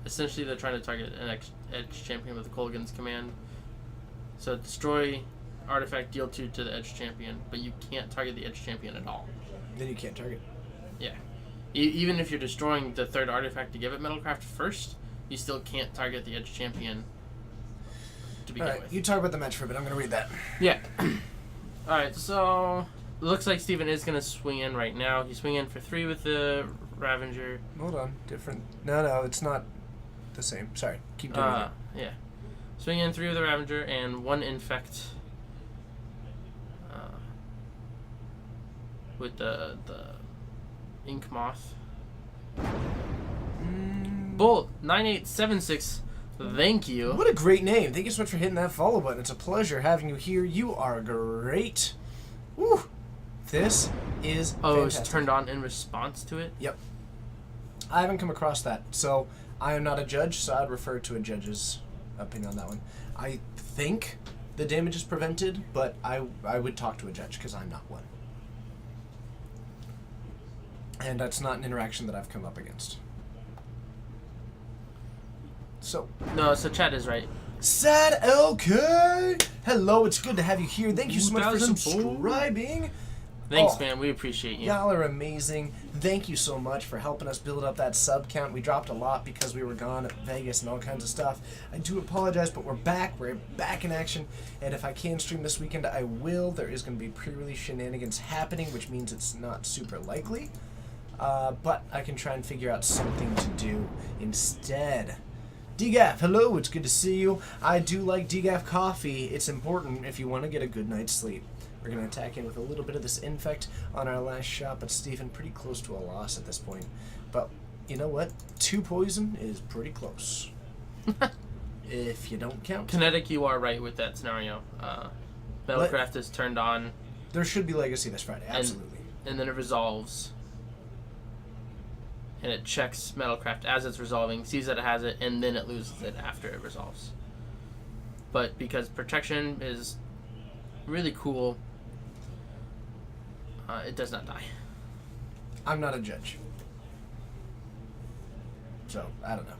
Essentially, they're trying to target an edge champion with the Kolgan's command. So destroy artifact, deal 2 to the edge champion, but you can't target the edge champion at all. Then you can't target. Yeah. Even if you're destroying the 3rd artifact to give it Metalcraft first, you still can't target the edge champion to begin with. You talk about the match for a bit. I'm going to read that. Yeah. Alright, so it looks like Steven is going to swing in right now. He's swinging for 3 with the Ravager. Hold on. Different. No, it's not the same. Sorry. Keep doing it. Yeah. Swing in 3 with the Ravager and 1 Infect. With the Ink Moth. Bolt 9876. Thank you. What a great name. Thank you so much for hitting that follow button. It's a pleasure having you here. You are great. Woo. This is fantastic. It's turned on in response to it? Yep. I haven't come across that, so I am not a judge, so I'd refer to a judge's opinion on that one. I think the damage is prevented, but I would talk to a judge because I'm not one. And that's not an interaction that I've come up against. So. No, so Chad is right. Sad LK! Hello, it's good to have you here. Thank you so much for 2004. subscribing. Thanks, man. We appreciate you. Y'all are amazing. Thank you so much for helping us build up that sub count. We dropped a lot because we were gone at Vegas and all kinds of stuff. I do apologize, but we're back. We're back in action. And if I can stream this weekend, I will. There is going to be pre-release shenanigans happening, which means it's not super likely. But I can try and figure out something to do instead. DGAF, hello, it's good to see you. I do like DGAF coffee. It's important if you want to get a good night's sleep. We're going to attack in with a little bit of this infect on our last shot, but Stephen, pretty close to a loss at this point. But you know what? 2 poison is pretty close. If you don't count. Kinetic, you are right with that scenario. Battlecraft is turned on. There should be Legacy this Friday, absolutely. And then it resolves. And it checks Metalcraft as it's resolving, sees that it has it, and then it loses it after it resolves. But because protection is really cool, it does not die. I'm not a judge. So, I don't know.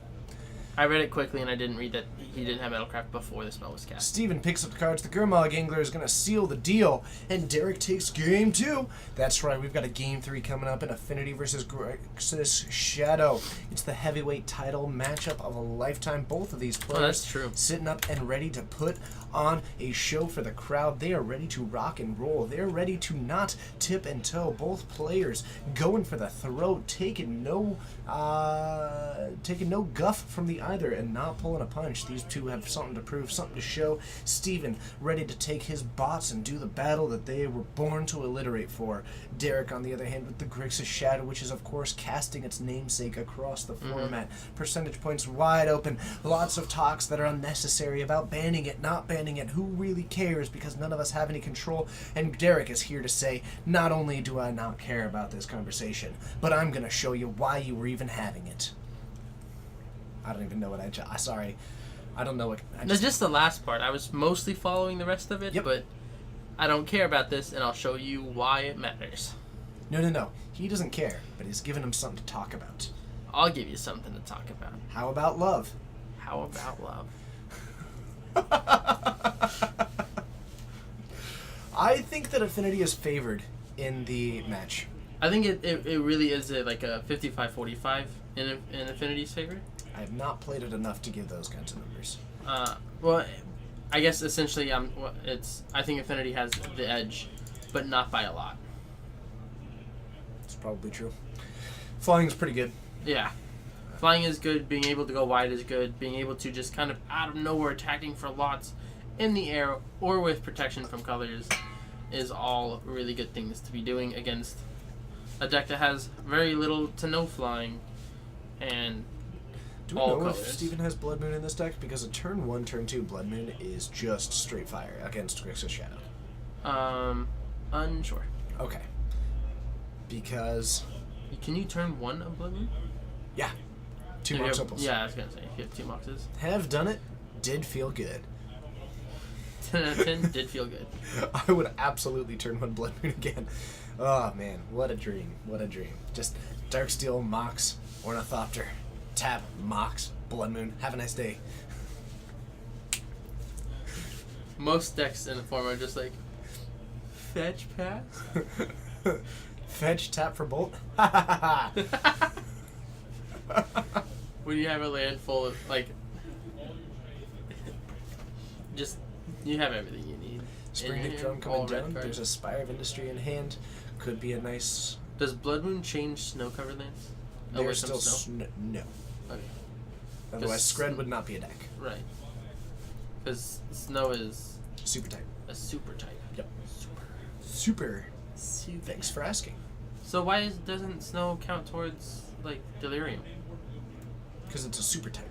I read it quickly and I didn't read that he didn't have Metalcraft before the spell was cast. Steven picks up the cards. The Gurmag Angler is going to seal the deal. And Derek takes game 2. That's right. We've got a game 3 coming up in Affinity versus Grixis Shadow. It's the heavyweight title matchup of a lifetime. Both of these players that's true. Sitting up and ready to put on a show for the crowd. They are ready to rock and roll. They're ready to not tip and toe. Both players going for the throat, taking no guff from the either and not pulling a punch. These two have something to prove, something to show. Steven ready to take his bots and do the battle that they were born to alliterate for. Derek, on the other hand, with the Grixis Shadow, which is, of course, casting its namesake across the format. Percentage points wide open. Lots of talks that are unnecessary about banning it, not banning it. Who really cares? Because none of us have any control. And Derek is here to say, not only do I not care about this conversation, but I'm going to show you why you were even having it. I don't even know what sorry. I don't know what... Just the last part. I was mostly following the rest of it, Yep. but I don't care about this, and I'll show you why it matters. No. He doesn't care, but he's giving him something to talk about. I'll give you something to talk about. How about love? How about love? I think that Affinity is favored in the match. I think it really is like a 55-45 in Affinity's favor. I have not played it enough to give those kinds of numbers. Well, I guess essentially I think Affinity has the edge, but not by a lot. It's probably true. Flying's pretty good. Yeah. Flying is good, being able to go wide is good, being able to just kind of out of nowhere attacking for lots in the air or with protection from colors is all really good things to be doing against a deck that has very little to no flying and Do we all know colors. if Steven has Blood Moon in this deck? Because a turn 1, turn 2 Blood Moon is just straight fire against Grixis Shadow. Unsure. Okay. Because... Can you turn 1 of Blood Moon? Yeah. 2 Mox Opals. Yeah, I was going to say, if you have 2 Moxes. Have done it. Did feel good. 10 out of 10 did feel good. I would absolutely turn 1 Blood Moon again. Oh, man. What a dream. What a dream. Just Darksteel, Mox, Ornithopter, tap, Mox, Blood Moon. Have a nice day. Most decks in the form are just like, fetch pass? Fetch, tap for bolt. When you have a land full of, like, just, you have everything you need. Spring Leaf Drum coming down. There's a Spire of Industry in hand. Could be a nice... Does Blood Moon change snow-covered lands? There's some still no. Okay. Otherwise, Scred would not be a deck. Right. Because snow is Super type. a super type. Yep. Super. Thanks for asking. So why doesn't snow count towards, like, Delirium? Because it's a super type.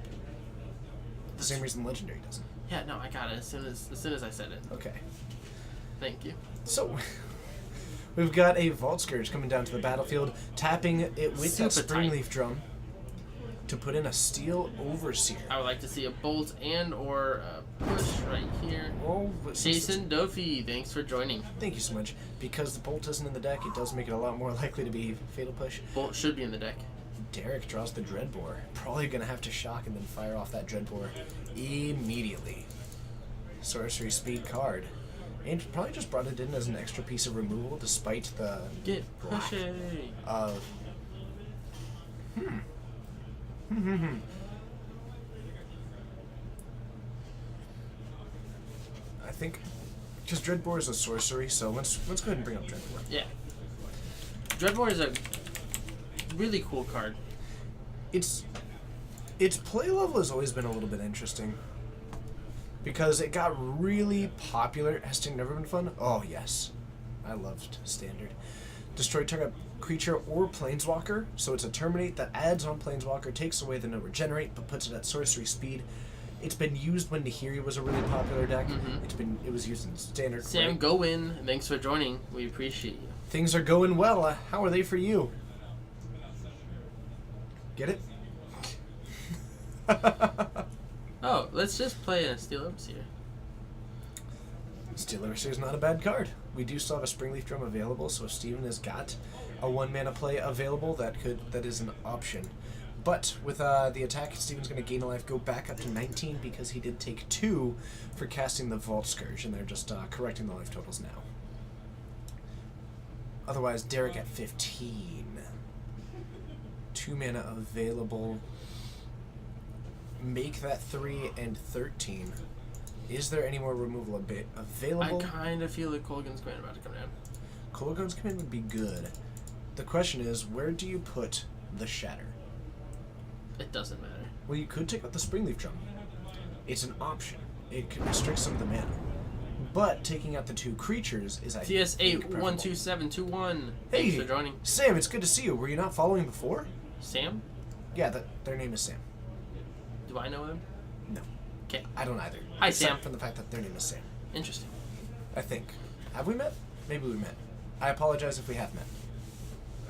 The same reason Legendary doesn't. Yeah, no, I got it as soon as I said it. Okay. Thank you. So, we've got a Vault Scourge coming down to the battlefield, tapping it with that Super Spring tight. Leaf Drum to put in a Steel Overseer. I would like to see a bolt and or a push right here. Oh, Jason Duffy, thanks for joining. thank you so much. Because the Bolt isn't in the deck, it does make it a lot more likely to be Fatal Push. Bolt should be in the deck. Derek draws the Dreadbore. Probably going to have to shock and then fire off that Dreadbore immediately. Sorcery Speed card. And probably just brought it in as an extra piece of removal despite the Get black pushy. of... I think... Because Dreadbore is a sorcery, so let's go ahead and bring up Dreadbore. Yeah. Dreadbore is a really cool card. Its play level has always been a little bit interesting. Because it got really popular. Has Sting never been fun? Oh, yes. I loved Standard. Destroy target creature or Planeswalker. So it's a Terminate that adds on Planeswalker, takes away the no Regenerate, but puts it at sorcery speed. It's been used when Nahiri was a really popular deck. Mm-hmm. It was used in Standard. Sam right? Gowin, thanks for joining. We appreciate you. Things are going well. How are they for you? Get it? Oh, let's just play a Steel Overseer. Steel Overseer is not a bad card. We do still have a Springleaf Drum available, so if Steven has got a 1-mana play available, that is an option. But with the attack, Steven's going to gain a life, go back up to 19 because he did take 2 for casting the Vault Scourge, and they're just correcting the life totals now. Otherwise, Derek at 15. 2 mana available. Make that 3 and 13. Is there any more removal available? I kind of feel like Colgan's Command about to come down. Kolaghan's Command would be good. The question is, where do you put the Shatter? It doesn't matter. Well, you could take out the Springleaf Drum. It's an option. It could restrict some of the mana. But taking out the 2 creatures is TS8 12721. Hey, Thanks for joining. Sam, it's good to see you. Were you not following before? Sam? Yeah, their name is Sam. Do I know him? No. Okay. I don't either. Hi, Except Sam. from the fact that their name is Sam. Interesting. I think. Have we met? Maybe we met. I apologize if we have met.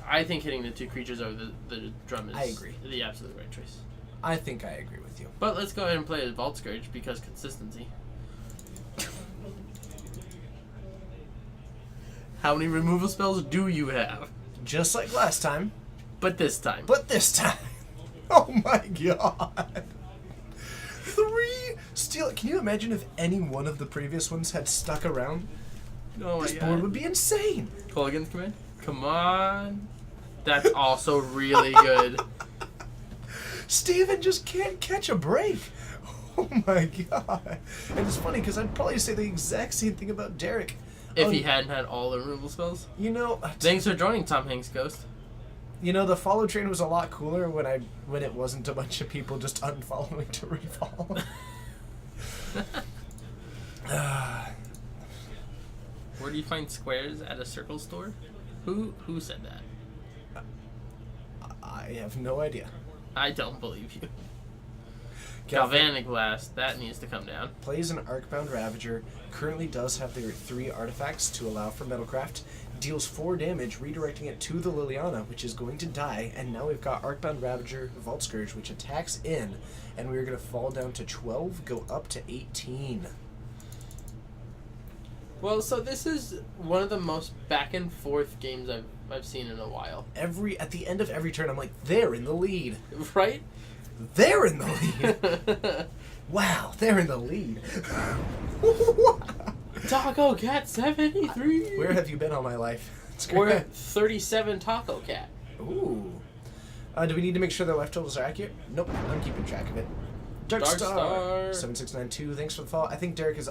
I think hitting the 2 creatures over the drum is I agree. the absolute right choice. I think I agree with you. But let's go ahead and play as Vault Scourge because consistency. How many removal spells do you have? Just like last time. But this time. But this time. Oh my god. 3 steel. Can you imagine if any one of the previous ones had stuck around? Oh my This god. board would be insane. Colligan's command? Come on. That's also really good. Steven just can't catch a break. Oh my god. And it's funny because I'd probably say the exact same thing about Derek. If he hadn't had all the removal spells. You know, Thanks for joining, Tom Hanks Ghost. you know, the follow train was a lot cooler when it wasn't a bunch of people just unfollowing to refollow. Where do you find squares at a circle store? Who said that? I have no idea. I don't believe you. Galvan Galvanic Blast, that needs to come down. plays an Arcbound Ravager, currently does have their 3 artifacts to allow for Metalcraft, deals 4 damage, redirecting it to the Liliana, which is going to die, and now we've got Arcbound Ravager, Vault Scourge, which attacks in, and we're going to fall down to 12, go up to 18. Well, so this is one of the most back and forth games I've seen in a while. At the end of every turn, I'm like, they're in the lead. Right? They're in the lead. Wow, they're in the lead. Taco Cat 73. Where have you been all my life? It's We're great. at 37 Taco Cat. Ooh. Do we need to make sure the left totals are accurate? Nope, I'm keeping track of it. Dark Star 7692. Thanks for the follow. I think Derek is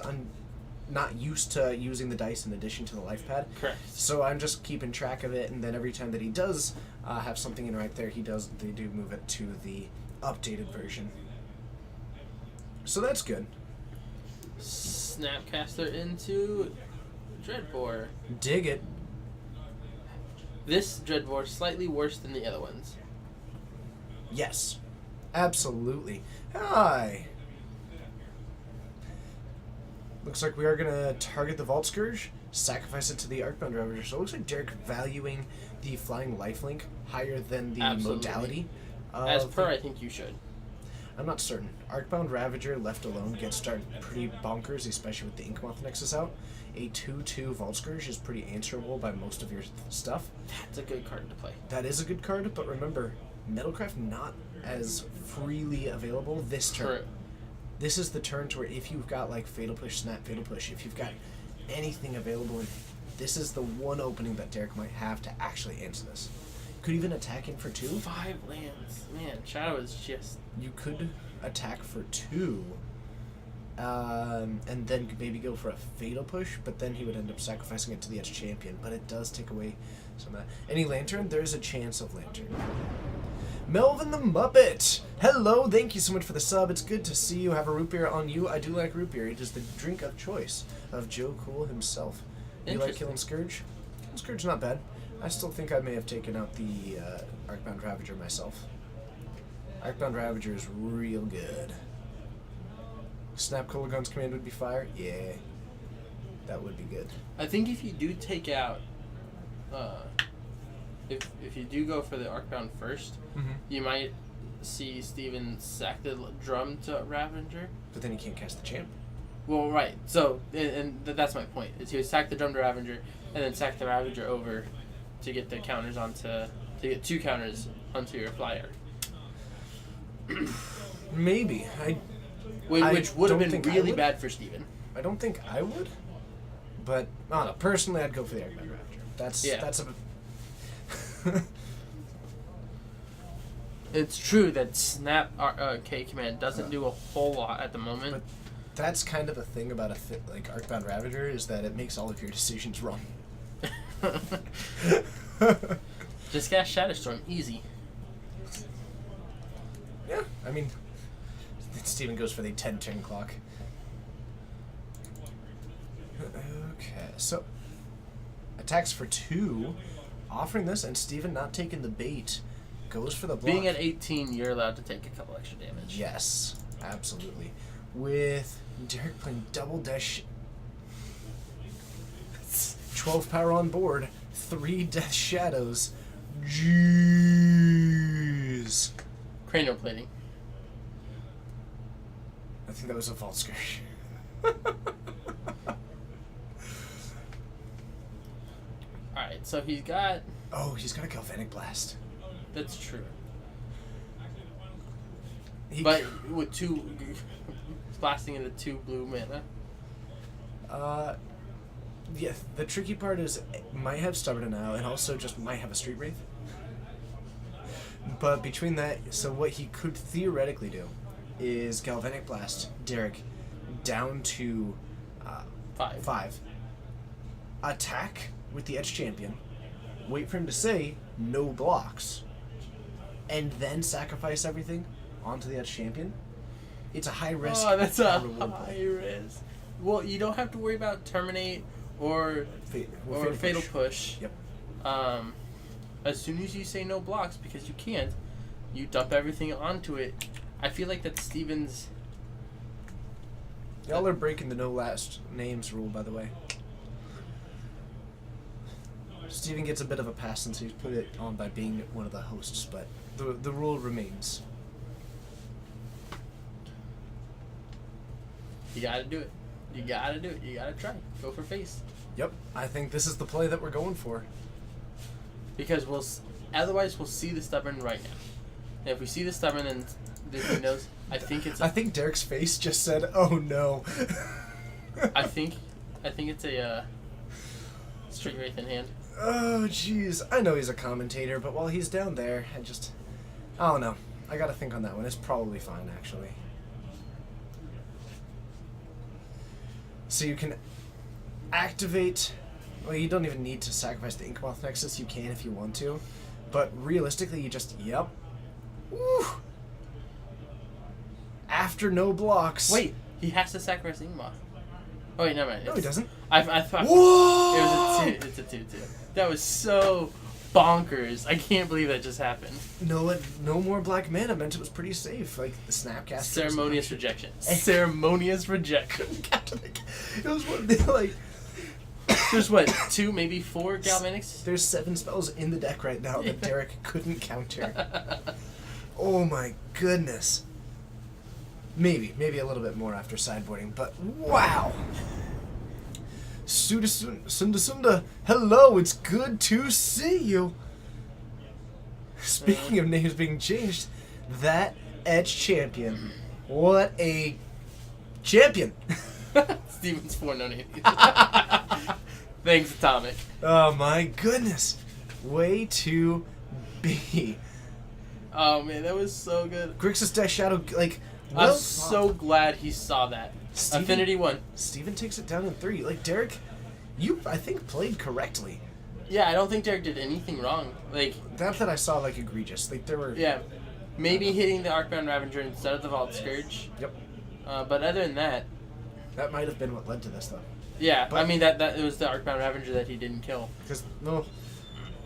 not used to using the dice in addition to the life pad. Correct. So I'm just keeping track of it, and then every time that he does have something in right there, they do move it to the updated version. So that's good. Snapcaster into Dreadbore. Dig it. This Dreadbore is slightly worse than the other ones. Yes. Absolutely. Hi. Looks like we are going to target the Vault Scourge, sacrifice it to the Arcbound Ravager. So it looks like Derek valuing the Flying Lifelink higher than the Absolutely. modality. As per, I think you should. I'm not certain. Arcbound Ravager left alone gets started pretty bonkers, especially with the Inkmoth Nexus out. A 2/2 Vault Scourge is pretty answerable by most of your stuff. That's a good card to play. That is a good card, but remember, Metalcraft not as freely available this turn. True. This is the turn to where if you've got like Fatal Push, Snap, Fatal Push, if you've got anything available, this is the one opening that Derek might have to actually answer this. Could even attack in for 2. 5 lands. Man, Shadow is just... You could attack for 2, and then maybe go for a Fatal Push, but then he would end up sacrificing it to the Edge Champion. But it does take away some of that. Any Lantern? There is a chance of Lantern. Melvin the Muppet! Hello, thank you so much for the sub. It's good to see you. Have a root beer on you. I do like root beer. It is the drink of choice of Joe Cool himself. You like Killing Scourge? Killing Scourge not bad. I still think I may have taken out the Arcbound Ravager myself. Arcbound Ravager is real good. Snap Kolagon's command would be fire? Yeah. That would be good. I think if you do take out... If you do go for the Arcbound first, you might see Steven sack the drum to Ravager. But then he can't cast the champ. Well, right. So, and that's my point. Is he would sack the drum to Ravager, and then sack the Ravager over to get the counters to get 2 counters onto your flyer. Maybe. Which would have don't been think I really would. bad for Steven. I don't think I would. But, I don't know. Personally, I'd go for the Arcbound Ravager. That's a... It's true that Snap K command doesn't do a whole lot at the moment. But that's kind of a thing about like Arcbound Ravager is that it makes all of your decisions wrong. Just cast Shadowstorm, easy. Yeah, I mean, Steven goes for the 10-turn clock. Okay, so attacks for 2, offering this, and Steven not taking the bait, goes for the block. Being at 18, you're allowed to take a couple extra damage. Yes, absolutely. With Derek playing double dash, 12 power on board, 3 Death Shadows. Jeez. Cranial plating. I think that was a Vault Skirsh. Alright, so he's got... Oh, he's got a Galvanic Blast. That's true. But with 2... blasting into 2 blue mana. Yeah, the tricky part is it might have Stubborn now, and also just might have a Street Wraith. But between that, so what he could theoretically do is Galvanic Blast Derek down to 5. Attack with the Edge Champion. Wait for him to say no blocks, and then sacrifice everything onto the Edge Champion. It's a high risk. Oh, that's a reward high play. risk. Well, you don't have to worry about Terminate or Fatal Push. Yep. As soon as you say no blocks, because you can't, you dump everything onto it. I feel like that's Steven's... Y'all are breaking the no last names rule, by the way. Steven gets a bit of a pass since he's put it on by being one of the hosts, but the rule remains. You gotta do it. You gotta do it. You gotta try. Go for face. Yep, I think this is the play that we're going for. Because otherwise we'll see the Stubborn right now. And if we see the Stubborn, then he knows. I think it's. I think Derek's face just said, "Oh no." I think it's a Street Wraith in hand. Oh jeez, I know he's a commentator, but while he's down there, I don't know. I gotta think on that one. It's probably fine, actually. So you can activate. Well, you don't even need to sacrifice the Inkmoth Nexus. You can if you want to, but realistically, you just Woo. After no blocks. Wait, he has to sacrifice Inkmoth. Oh wait, never mind. No, he doesn't. I thought Whoa! it was a 2. It's a 2/2. That was so bonkers. I can't believe that just happened. No more black mana meant it was pretty safe. Like the Snapcaster. Ceremonious rejection. Ceremonious rejection. It was one like. There's what, 2, maybe 4 Galvanics? There's 7 spells in the deck right now that Derek couldn't counter. Oh my goodness. Maybe a little bit more after sideboarding, but wow. Sunda, hello, it's good to see you. Speaking of names being changed, that Edge Champion. What a champion. Steven's 4 no name. Thanks, Atomic. Oh my goodness. Way to be. Oh man, that was so good. Grixis Death Shadow, like, I'm so glad he saw that. Affinity 1. Steven takes it down in 3. Like, Derek, you, I think, played correctly. Yeah, I don't think Derek did anything wrong. Like, That I saw, like, egregious. Like, there were... yeah, maybe hitting the Arcbound Ravager instead of the Vault Scourge. Yep. But other than that... That might have been what led to this, though. Yeah, But- I mean, that it was the Arcbound Ravager that he didn't kill. Because, no,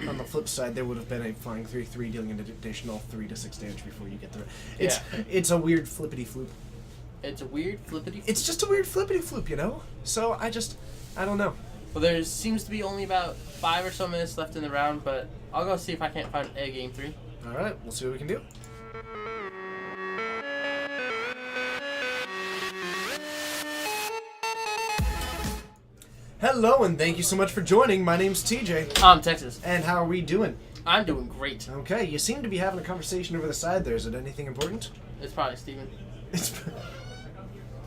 on the flip side, there would have been a flying 3/3 dealing an additional 3 to 6 damage before you get through it. It's a weird flippity-floop. It's a weird flippity. It's just a weird flippity-floop, you know? So, I don't know. Well, there seems to be only about 5 or so minutes left in the round, but I'll go see if I can't find a game 3. Alright, we'll see what we can do. Hello, and thank you so much for joining. My name's TJ. I'm Texas. And how are we doing? I'm doing great. Okay, you seem to be having a conversation over the side there. Is it anything important? It's probably Steven.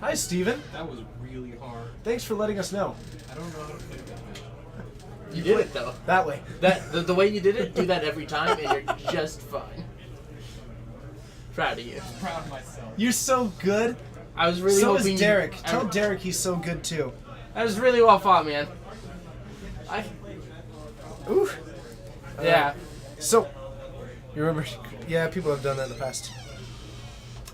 Hi, Steven. That was really hard. Thanks for letting us know. I don't know how to play that. You did it, though. That way. The way you did it, do that every time, and you're just fine. Proud of you. I'm proud of myself. You're so good. I was really So hoping is Derek. Tell Derek he's so good, too. That was really well fought, man. Ooh. Yeah. So, you remember... Yeah, people have done that in the past.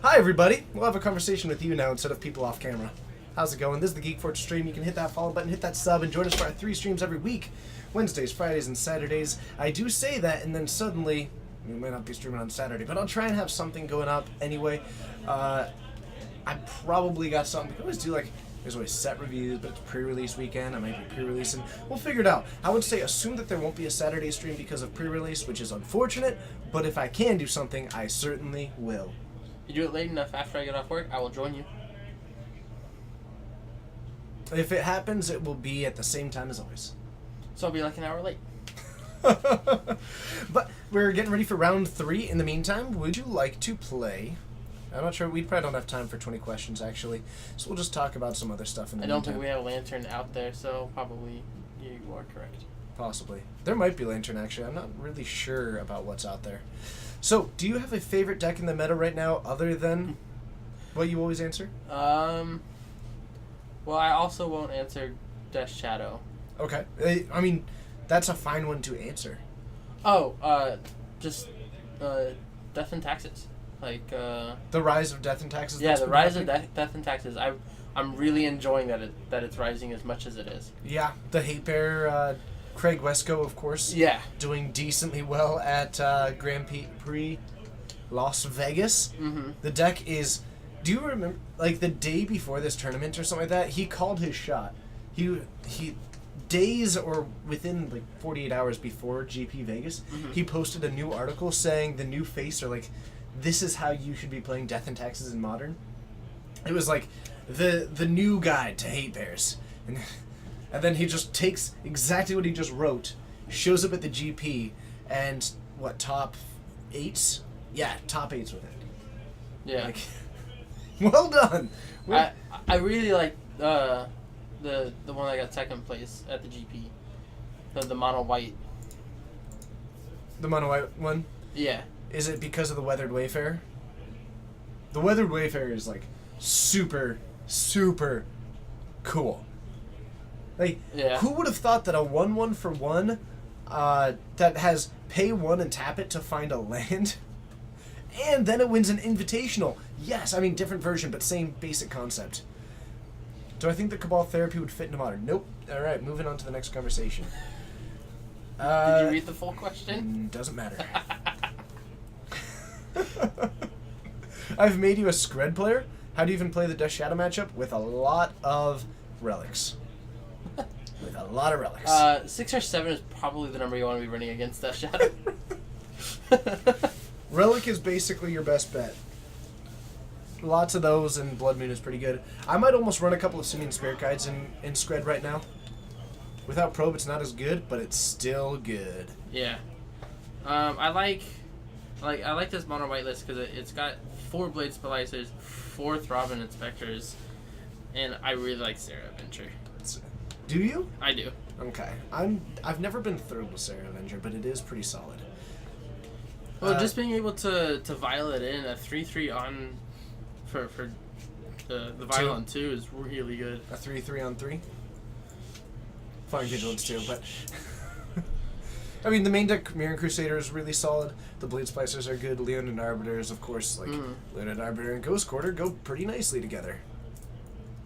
Hi, everybody. We'll have a conversation with you now instead of people off camera. How's it going? This is the Geek Forge stream. You can hit that follow button, hit that sub, and join us for our 3 streams every week. Wednesdays, Fridays, and Saturdays. I do say that, and then suddenly, we may not be streaming on Saturday, but I'll try and have something going up anyway. I probably got something. We can always do, like, there's always set reviews, but it's pre-release weekend. I might be pre-releasing. We'll figure it out. I would say assume that there won't be a Saturday stream because of pre-release, which is unfortunate, but if I can do something, I certainly will. You do it late enough after I get off work, I will join you. If it happens, it will be at the same time as always. So I'll be like an hour late. But we're getting ready for round 3. In the meantime, would you like to play? I'm not sure. We probably don't have time for 20 questions, actually. So we'll just talk about some other stuff in the I don't meantime. think we have a lantern out there, so probably you are correct. Possibly. There might be a lantern, actually. I'm not really sure about what's out there. So, do you have a favorite deck in the meta right now other than what you always answer? Well, I also won't answer Death Shadow. Okay. I mean, that's a fine one to answer. Oh, just Death and Taxes. Like, The Rise of Death and Taxes? yeah, that's the been Rise of happening? Death and Taxes. I'm really enjoying that it's rising as much as it is. Yeah, the Hate Bear, Craig Wesco, of course. Yeah. Doing decently well at Grand Prix Las Vegas. Mm-hmm. The deck is... Do you remember, like, the day before this tournament or something like that, he called his shot. He days or within, like, 48 hours before GP Vegas, he posted a new article saying the new face, or, like, this is how you should be playing Death and Taxes in Modern. It was, like, the new guide to Hate Bears. And then he just takes exactly what he just wrote, shows up at the GP, and, what, top 8s? Yeah, top 8s with it. Yeah. Like... Well done. I really like the one that got second place at the GP, the mono white. The mono white one. Yeah. Is it because of the Weathered Wayfarer? The Weathered Wayfarer is like super cool. Like, Yeah. who would have thought that a 1/1 for 1 that has pay 1 and tap it to find a land, and then it wins an invitational? Yes, I mean, different version, but same basic concept. Do I think that Cabal Therapy would fit into Modern? Nope. Alright, moving on to the next conversation. Did you read the full question? Doesn't matter. I've made you a Scred player. How do you even play the Death Shadow matchup? With a lot of relics. With a lot of relics. 6 or 7 is probably the number you want to be running against Death Shadow. Relic is basically your best bet. Lots of those, and Blood Moon is pretty good. I might almost run a couple of Simian Spirit Guides in Scred right now. Without Probe, it's not as good, but it's still good. Yeah. I like this mono white list because it's got 4 Blade Splicers, 4 Throbbing Inspectors, and I really like Sarah Adventure. Do you? I do. Okay. I've never been thrilled with Sarah Avenger, but it is pretty solid. Well, just being able to Violet in a 3/3 on for the Violent 2 is really good. A 3/3 on 3. Flying Vigilance too, but I mean the main deck Mirror Crusader is really solid. The Blade Splicers are good. Leon and Arbiters, of course, like Leon and Arbiter and Ghost Quarter go pretty nicely together.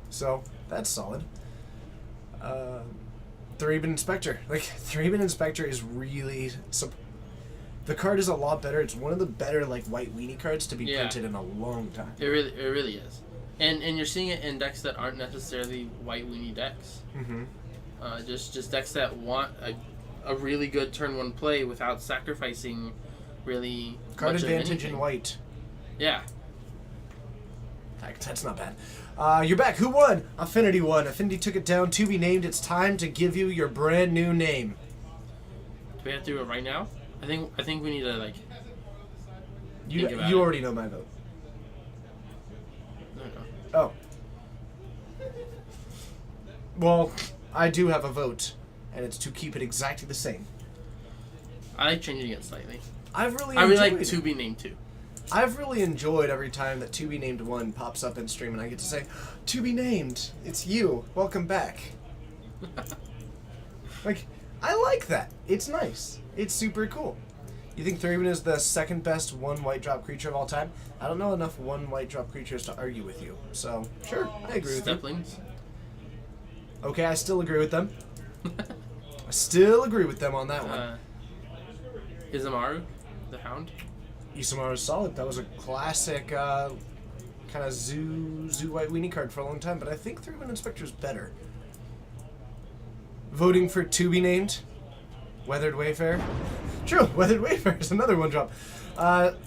So that's solid. Thraben Inspector. Like Thraben Inspector is really the card is a lot better. It's one of the better like white weenie cards to be printed in a long time. It really is. And you're seeing it in decks that aren't necessarily white weenie decks. Mm-hmm. Just decks that want a really good turn 1 play without sacrificing really Card much advantage of anything. in white. Yeah. Heck, that's not bad. You're back. Who won? Affinity won. Affinity took it down. To be named. It's time to give you your brand new name. Do we have to do it right now? I think we need to like. You think about you it. already know my vote. No. Oh. Well, I do have a vote, and it's to keep it exactly the same. I like changing it slightly. I really like it. to be named 2. I've really enjoyed every time that To Be Named 1 pops up in stream and I get to say, To Be Named, it's you, welcome back. Like, I like that. It's nice. It's super cool. You think Thraben is the second best one white drop creature of all time? I don't know enough one white drop creatures to argue with you. So, sure, I agree with you. Steplings. Okay, I still agree with them. I still agree with them on that one. Izamaru, the Hound. Isamaru is solid. That was a classic kind of zoo white weenie card for a long time, but I think Thraben Inspector is better. Voting for to be named? Weathered Wayfarer? True, Weathered Wayfarer is another one drop.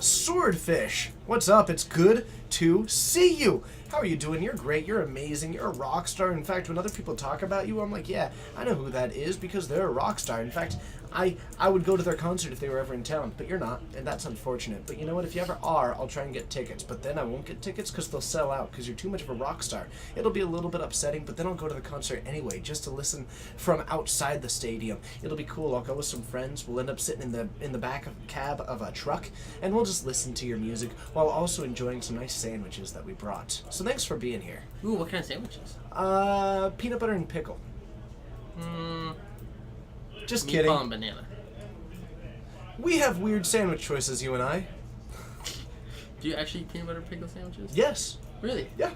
Swordfish. What's up? It's good to see you. How are you doing? You're great. You're amazing. You're a rock star. In fact, when other people talk about you, I'm like, yeah, I know who that is because they're a rock star. In fact, I would go to their concert if they were ever in town, but you're not, and that's unfortunate. But you know what? If you ever are, I'll try and get tickets. But then I won't get tickets because they'll sell out because you're too much of a rock star. It'll be a little bit upsetting, but then I'll go to the concert anyway just to listen from outside the stadium. It'll be cool. I'll go with some friends. We'll end up sitting in the back of cab of a truck, and we'll just listen to your music while also enjoying some nice sandwiches that we brought. So thanks for being here. Ooh, what kind of sandwiches? Peanut butter and pickle. Just Meatball kidding. and banana. We have weird sandwich choices, you and I. Do you actually eat peanut butter pickle sandwiches? Yes. Really? Yeah.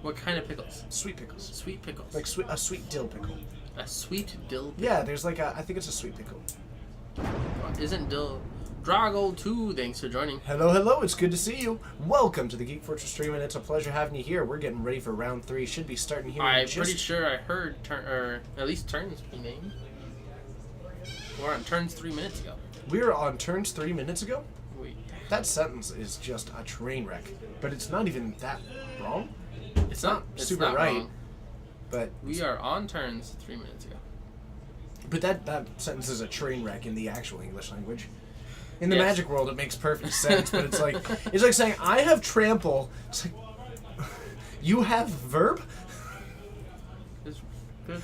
What kind of pickles? Sweet pickles. Sweet pickles. Like a sweet dill pickle. A sweet dill pickle? Yeah, there's like I think it's a sweet pickle. Isn't dill... Drago 2, thanks for joining. Hello, it's good to see you. Welcome to the Geek Fortress stream, and it's a pleasure having you here. We're getting ready for round 3. Should be starting here in I'm just... pretty sure I heard, or at least turns be named. We're on turns 3 minutes ago. We were on turns 3 minutes ago? Wait. That sentence is just a train wreck. But it's not even that wrong. It's not it's super not right. wrong. But We are on turns 3 minutes ago. But that sentence is a train wreck in the actual English language. In the Yes. magic world, it makes perfect sense, but it's like saying I have trample. It's like you have verb. It's good.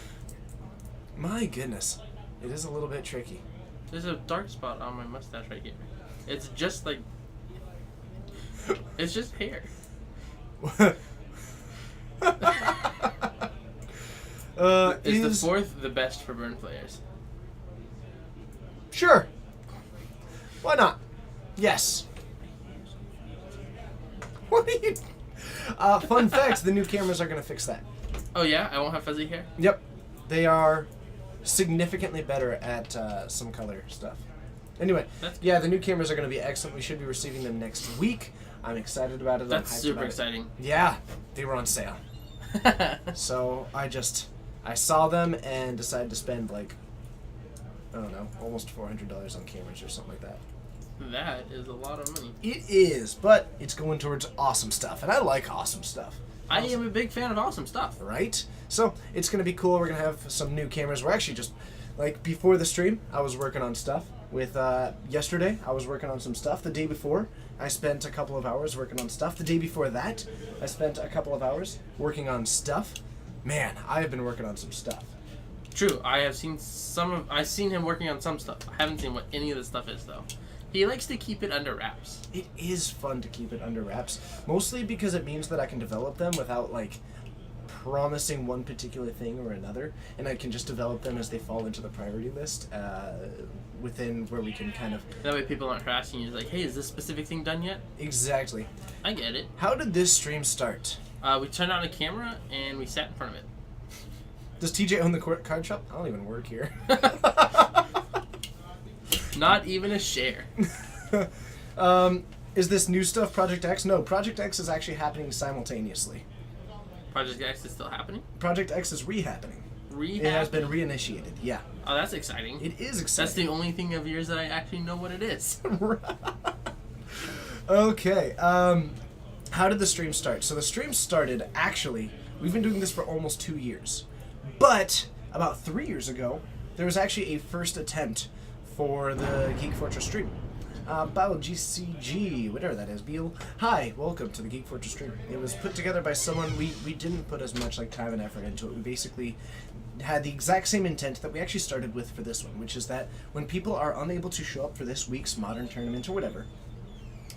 My goodness, it is a little bit tricky. There's a dark spot on my mustache right here. It's just like... It's just hair. Is the 4th the best for burn players? Sure. Why not? Yes. What are you? Fun fact: the new cameras are going to fix that. Oh yeah? I won't have fuzzy hair? Yep, they are significantly better at some color stuff. Anyway, yeah, the new cameras are going to be excellent. We should be receiving them next week. I'm excited about it. That's I'm hyped super about exciting. It. Yeah, they were on sale. So I saw them and decided to spend like, I don't know, almost $400 on cameras or something like that. That is a lot of money. It is, but it's going towards awesome stuff, and I like awesome stuff. I am a big fan of awesome stuff. Right? So it's going to be cool. We're going to have some new cameras. We're actually just, like, before the stream, I was working on stuff. With, yesterday, I was working on some stuff. The day before, I spent a couple of hours working on stuff. The day before that, I spent a couple of hours working on stuff. Man, I have been working on some stuff. True, I've seen him working on some stuff. I haven't seen what any of the stuff is though. He likes to keep it under wraps. It is fun to keep it under wraps, mostly because it means that I can develop them without, like, promising one particular thing or another, and I can just develop them as they fall into the priority list within where we can kind of... That way people aren't harassing you like, hey, is this specific thing done yet? Exactly. I get it. How did this stream start? We turned on a camera and we sat in front of it. Does TJ own the card shop? I don't even work here. Not even a share. Is this new stuff Project X? No, Project X is actually happening simultaneously. Project X is still happening? Project X is re-happening. Re-happening? It has been reinitiated, yeah. Oh, that's exciting. It is That's exciting. the only thing of yours that I actually know what it is. Okay, how did the stream start? So the stream started, actually, we've been doing this for almost 2 years. But about 3 years ago, there was actually a first attempt for the Geek Fortress stream. Bao GCG, whatever that is, Beal. Hi, welcome to the Geek Fortress stream. It was put together by someone, we didn't put as much like time and effort into it. We basically had the exact same intent that we actually started with for this one, which is that when people are unable to show up for this week's Modern Tournament or whatever,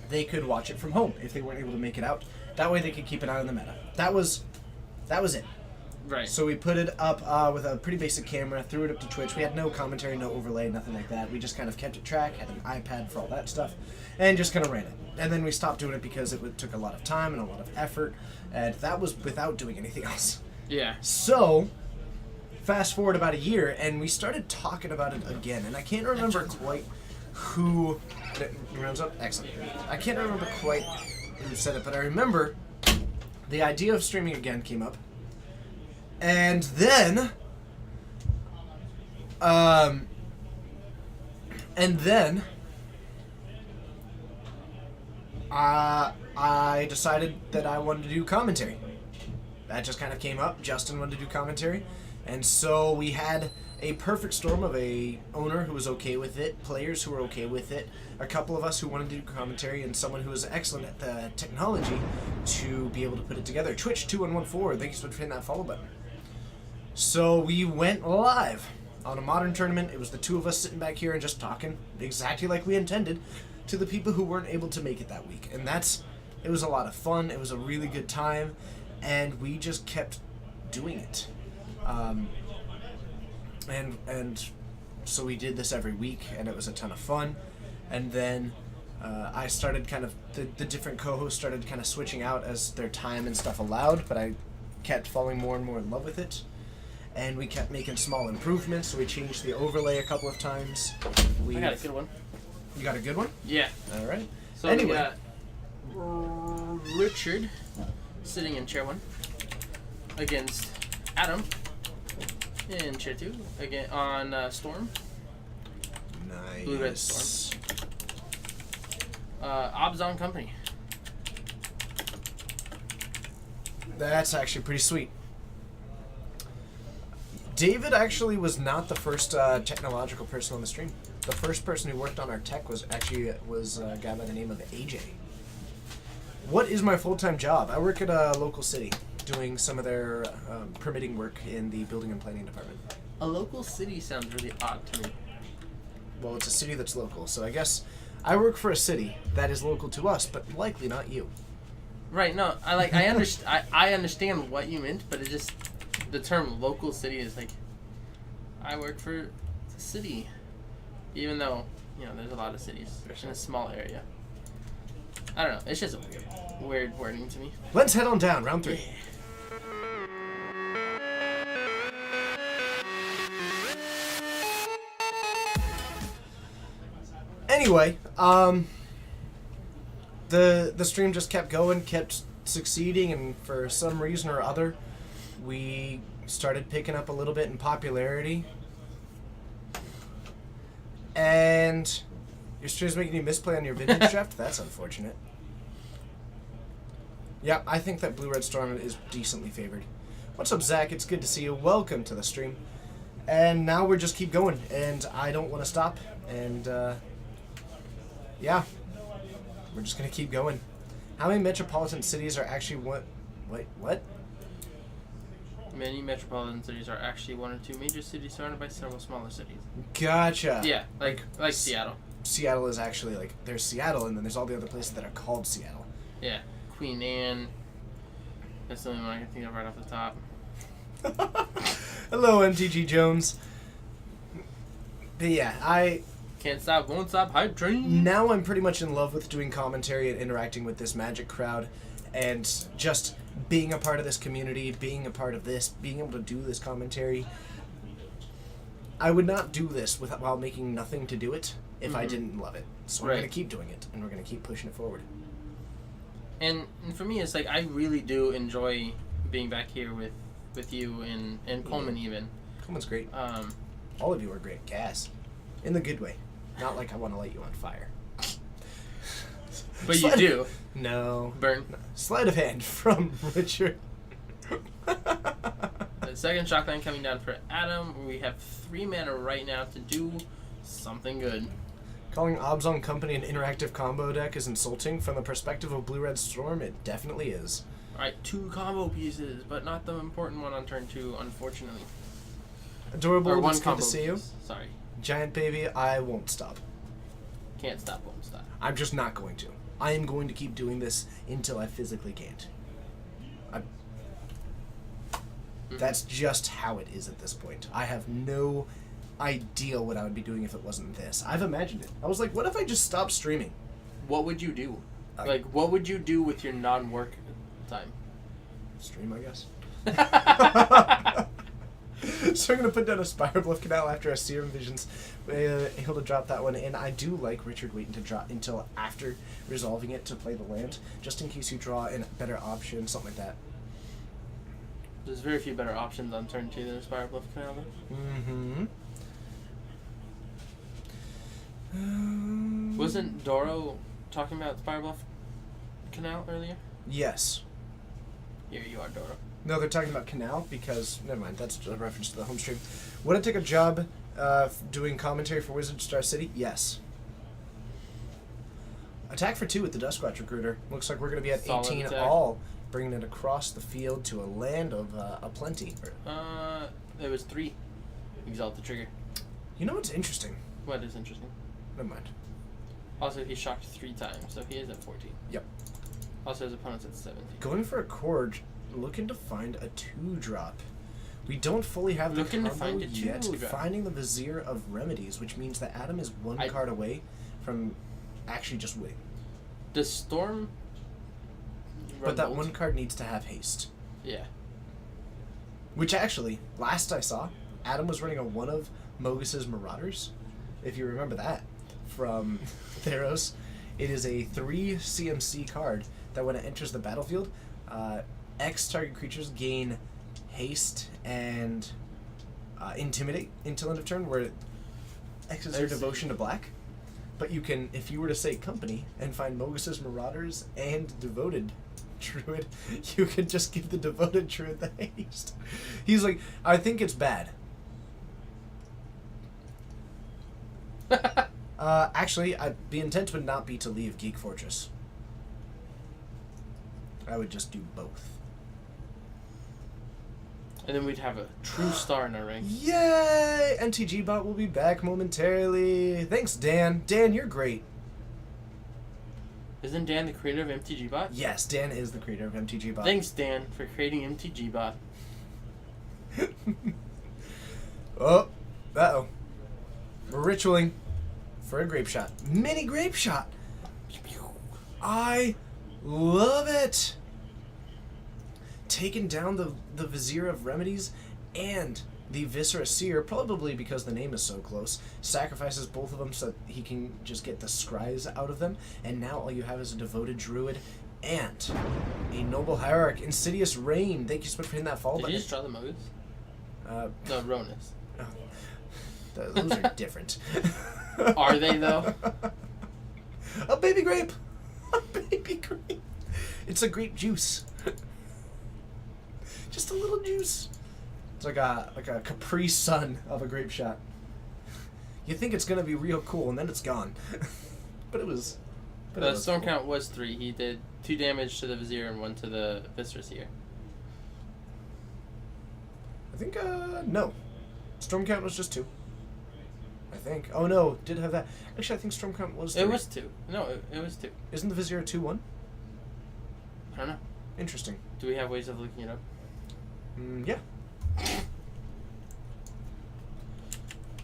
they could watch it from home if they weren't able to make it out. That way they could keep an eye on the meta. That was it. Right. So we put it up with a pretty basic camera, threw it up to Twitch. We had no commentary, no overlay, nothing like that. We just kind of kept it track, had an iPad for all that stuff, and just kind of ran it. And then we stopped doing it because took a lot of time and a lot of effort, and that was without doing anything else. Yeah. So, fast forward about a year, and we started talking about it again, and I can't remember quite who... Rounds up? Excellent. I can't remember quite who said it, but I remember the idea of streaming again came up. And then, I decided that I wanted to do commentary. That just kind of came up. Justin wanted to do commentary, and so we had a perfect storm of a owner who was okay with it, players who were okay with it, a couple of us who wanted to do commentary, and someone who was excellent at the technology to be able to put it together. Twitch 2114, thank you so much for hitting that follow button. So we went live on a modern tournament. It was the two of us sitting back here and just talking exactly like we intended to the people who weren't able to make it that week. And it was a lot of fun. It was a really good time. And we just kept doing it. And so we did this every week, and it was a ton of fun. And then I started kind of, the different co-hosts started kind of switching out as their time and stuff allowed, but I kept falling more and more in love with it. And we kept making small improvements, so we changed the overlay a couple of times. I got a good one. You got a good one? Yeah. All right. So anyway. we got Richard sitting in chair 1 against Adam in chair 2 again on Storm. Nice. Blue Red Storm. Obzon Company. That's actually pretty sweet. David actually was not the first technological person on the stream. The first person who worked on our tech was a guy by the name of AJ. What is my full-time job? I work at a local city doing some of their permitting work in the building and planning department. A local city sounds really odd to me. Well, it's a city that's local, so I guess I work for a city that is local to us, but likely not you. Right, no, I understand what you meant, but it just, the term local city is like, I work for the city, even though, there's a lot of cities in a small area. I don't know, it's just a weird wording to me. Let's head on down, round 3. Anyway, the stream just kept going, kept succeeding, and for some reason or other, we started picking up a little bit in popularity. And your stream's making you misplay on your vintage draft? That's unfortunate. Yeah, I think that Blue Red Storm is decently favored. What's up, Zach? It's good to see you. Welcome to the stream. And now we're just keep going, and I don't want to stop. And, yeah. We're just going to keep going. How many metropolitan cities are actually what? Wait, what? Many metropolitan cities are actually one or two major cities surrounded by several smaller cities. Gotcha. Yeah, like Seattle. Seattle is actually, there's Seattle, and then there's all the other places that are called Seattle. Yeah. Queen Anne. That's the only one I can think of right off the top. Hello, MTG Jones. But yeah, I... Can't stop, won't stop, hype train. Now I'm pretty much in love with doing commentary and interacting with this Magic crowd, and just being a part of this community, being a part of this, being able to do this commentary. I would not do this while making nothing to do it if I didn't love it. So we're going to keep doing it, and we're going to keep pushing it forward. And for me, it's like I really do enjoy being back here with you and Coleman even. Coleman's great. All of you are great. Gas. In the good way. Not like I want to light you on fire. But you do. No. Burn. Sleight of hand from Richard. The second shockline coming down for Adam. We have 3 mana right now to do something good. Calling Obzon Company an interactive combo deck is insulting. From the perspective of Blue Red Storm, it definitely is. Alright, 2 combo pieces, but not the important one on turn 2, unfortunately. Adorable, Or 1 it's good combo to see you. piece. Sorry. Giant baby, I won't stop. Can't stop, won't stop. I'm just not going to. I am going to keep doing this until I physically can't. Mhm. That's just how it is at this point. I have no idea what I would be doing if it wasn't this. I've imagined it. I was like, what if I just stopped streaming? What would you do? I- Like, what would you do with your non-work time? Stream, I guess. So I'm going to put down a Spire Bluff Canal after a Serum Visions. Able to drop that one. And I do like Richard waiting to drop until after resolving it to play the land, just in case you draw a better option, something like that. There's very few better options on turn 2 than Spire Bluff Canal. Mm-hmm. Wasn't Doro talking about Spire Bluff Canal earlier? Yes. Here you are, Doro. No, they're talking about Canal because, never mind, that's a reference to the home stream. Would I take a job doing commentary for Wizard Star City? Yes. Attack for 2 with the Duskwatch Recruiter. Looks like we're going to be at Solid 18 attack. all, bringing it across the field to a land of aplenty. There was 3. Exalt the trigger. You know what's interesting? What is interesting? Never mind. Also, he shocked 3 times, so he is at 14. Yep. Also, his opponent's at 17. Going for a Cord, looking to find a 2-drop. We don't fully have the Looking to combo find a yet. 2-drop. Finding the Vizier of Remedies, which means that Adam is one card away from actually just winning. Does Storm... But that Revolt? one card needs to have haste. Yeah. Which actually, last I saw, Adam was running a one of Mogus's Marauders. If you remember that from Theros. It is a 3 CMC card that when it enters the battlefield, X target creatures gain haste and intimidate until end of turn, where X is your devotion to black. But you can, if you were to say company and find Mogus's Marauders and Devoted Druid, you can just give the Devoted Druid the haste. He's like, I think it's bad. Actually, the intent would not be to leave Geek Fortress. I would just do both. And then we'd have a true star in our rank. Yay! MTG Bot will be back momentarily. Thanks, Dan. Dan, you're great. Isn't Dan the creator of MTG Bot? Yes, Dan is the creator of MTG Bot. Thanks, Dan, for creating MTG Bot. Oh, uh-oh. We're ritualing for a grape shot. Mini grape shot. I love it. Taking down the Vizier of Remedies and the Viscera Seer, probably because the name is so close, sacrifices both of them so that he can just get the scries out of them, and now all you have is a Devoted Druid and a Noble Hierarch. Insidious Rain. Thank you so much for hitting that follow Did button. you just draw the Mogus? No, Ronus. Those are different. Are they, though? A baby grape! A baby grape! It's a grape juice. Just a little juice. It's like a Capri Sun of a grape shot. You think it's gonna be real cool, and then it's gone. But it was. But it The was storm cool. count was 3. He did 2 damage to the Vizier and 1 to the Viscera Seer. I think no. Storm count was just 2. I think. Oh no, did have that. Actually, I think storm count was 3. It was 2. No, it was 2. Isn't the Vizier a 2/1? I don't know. Interesting. Do we have ways of looking it up? Yeah.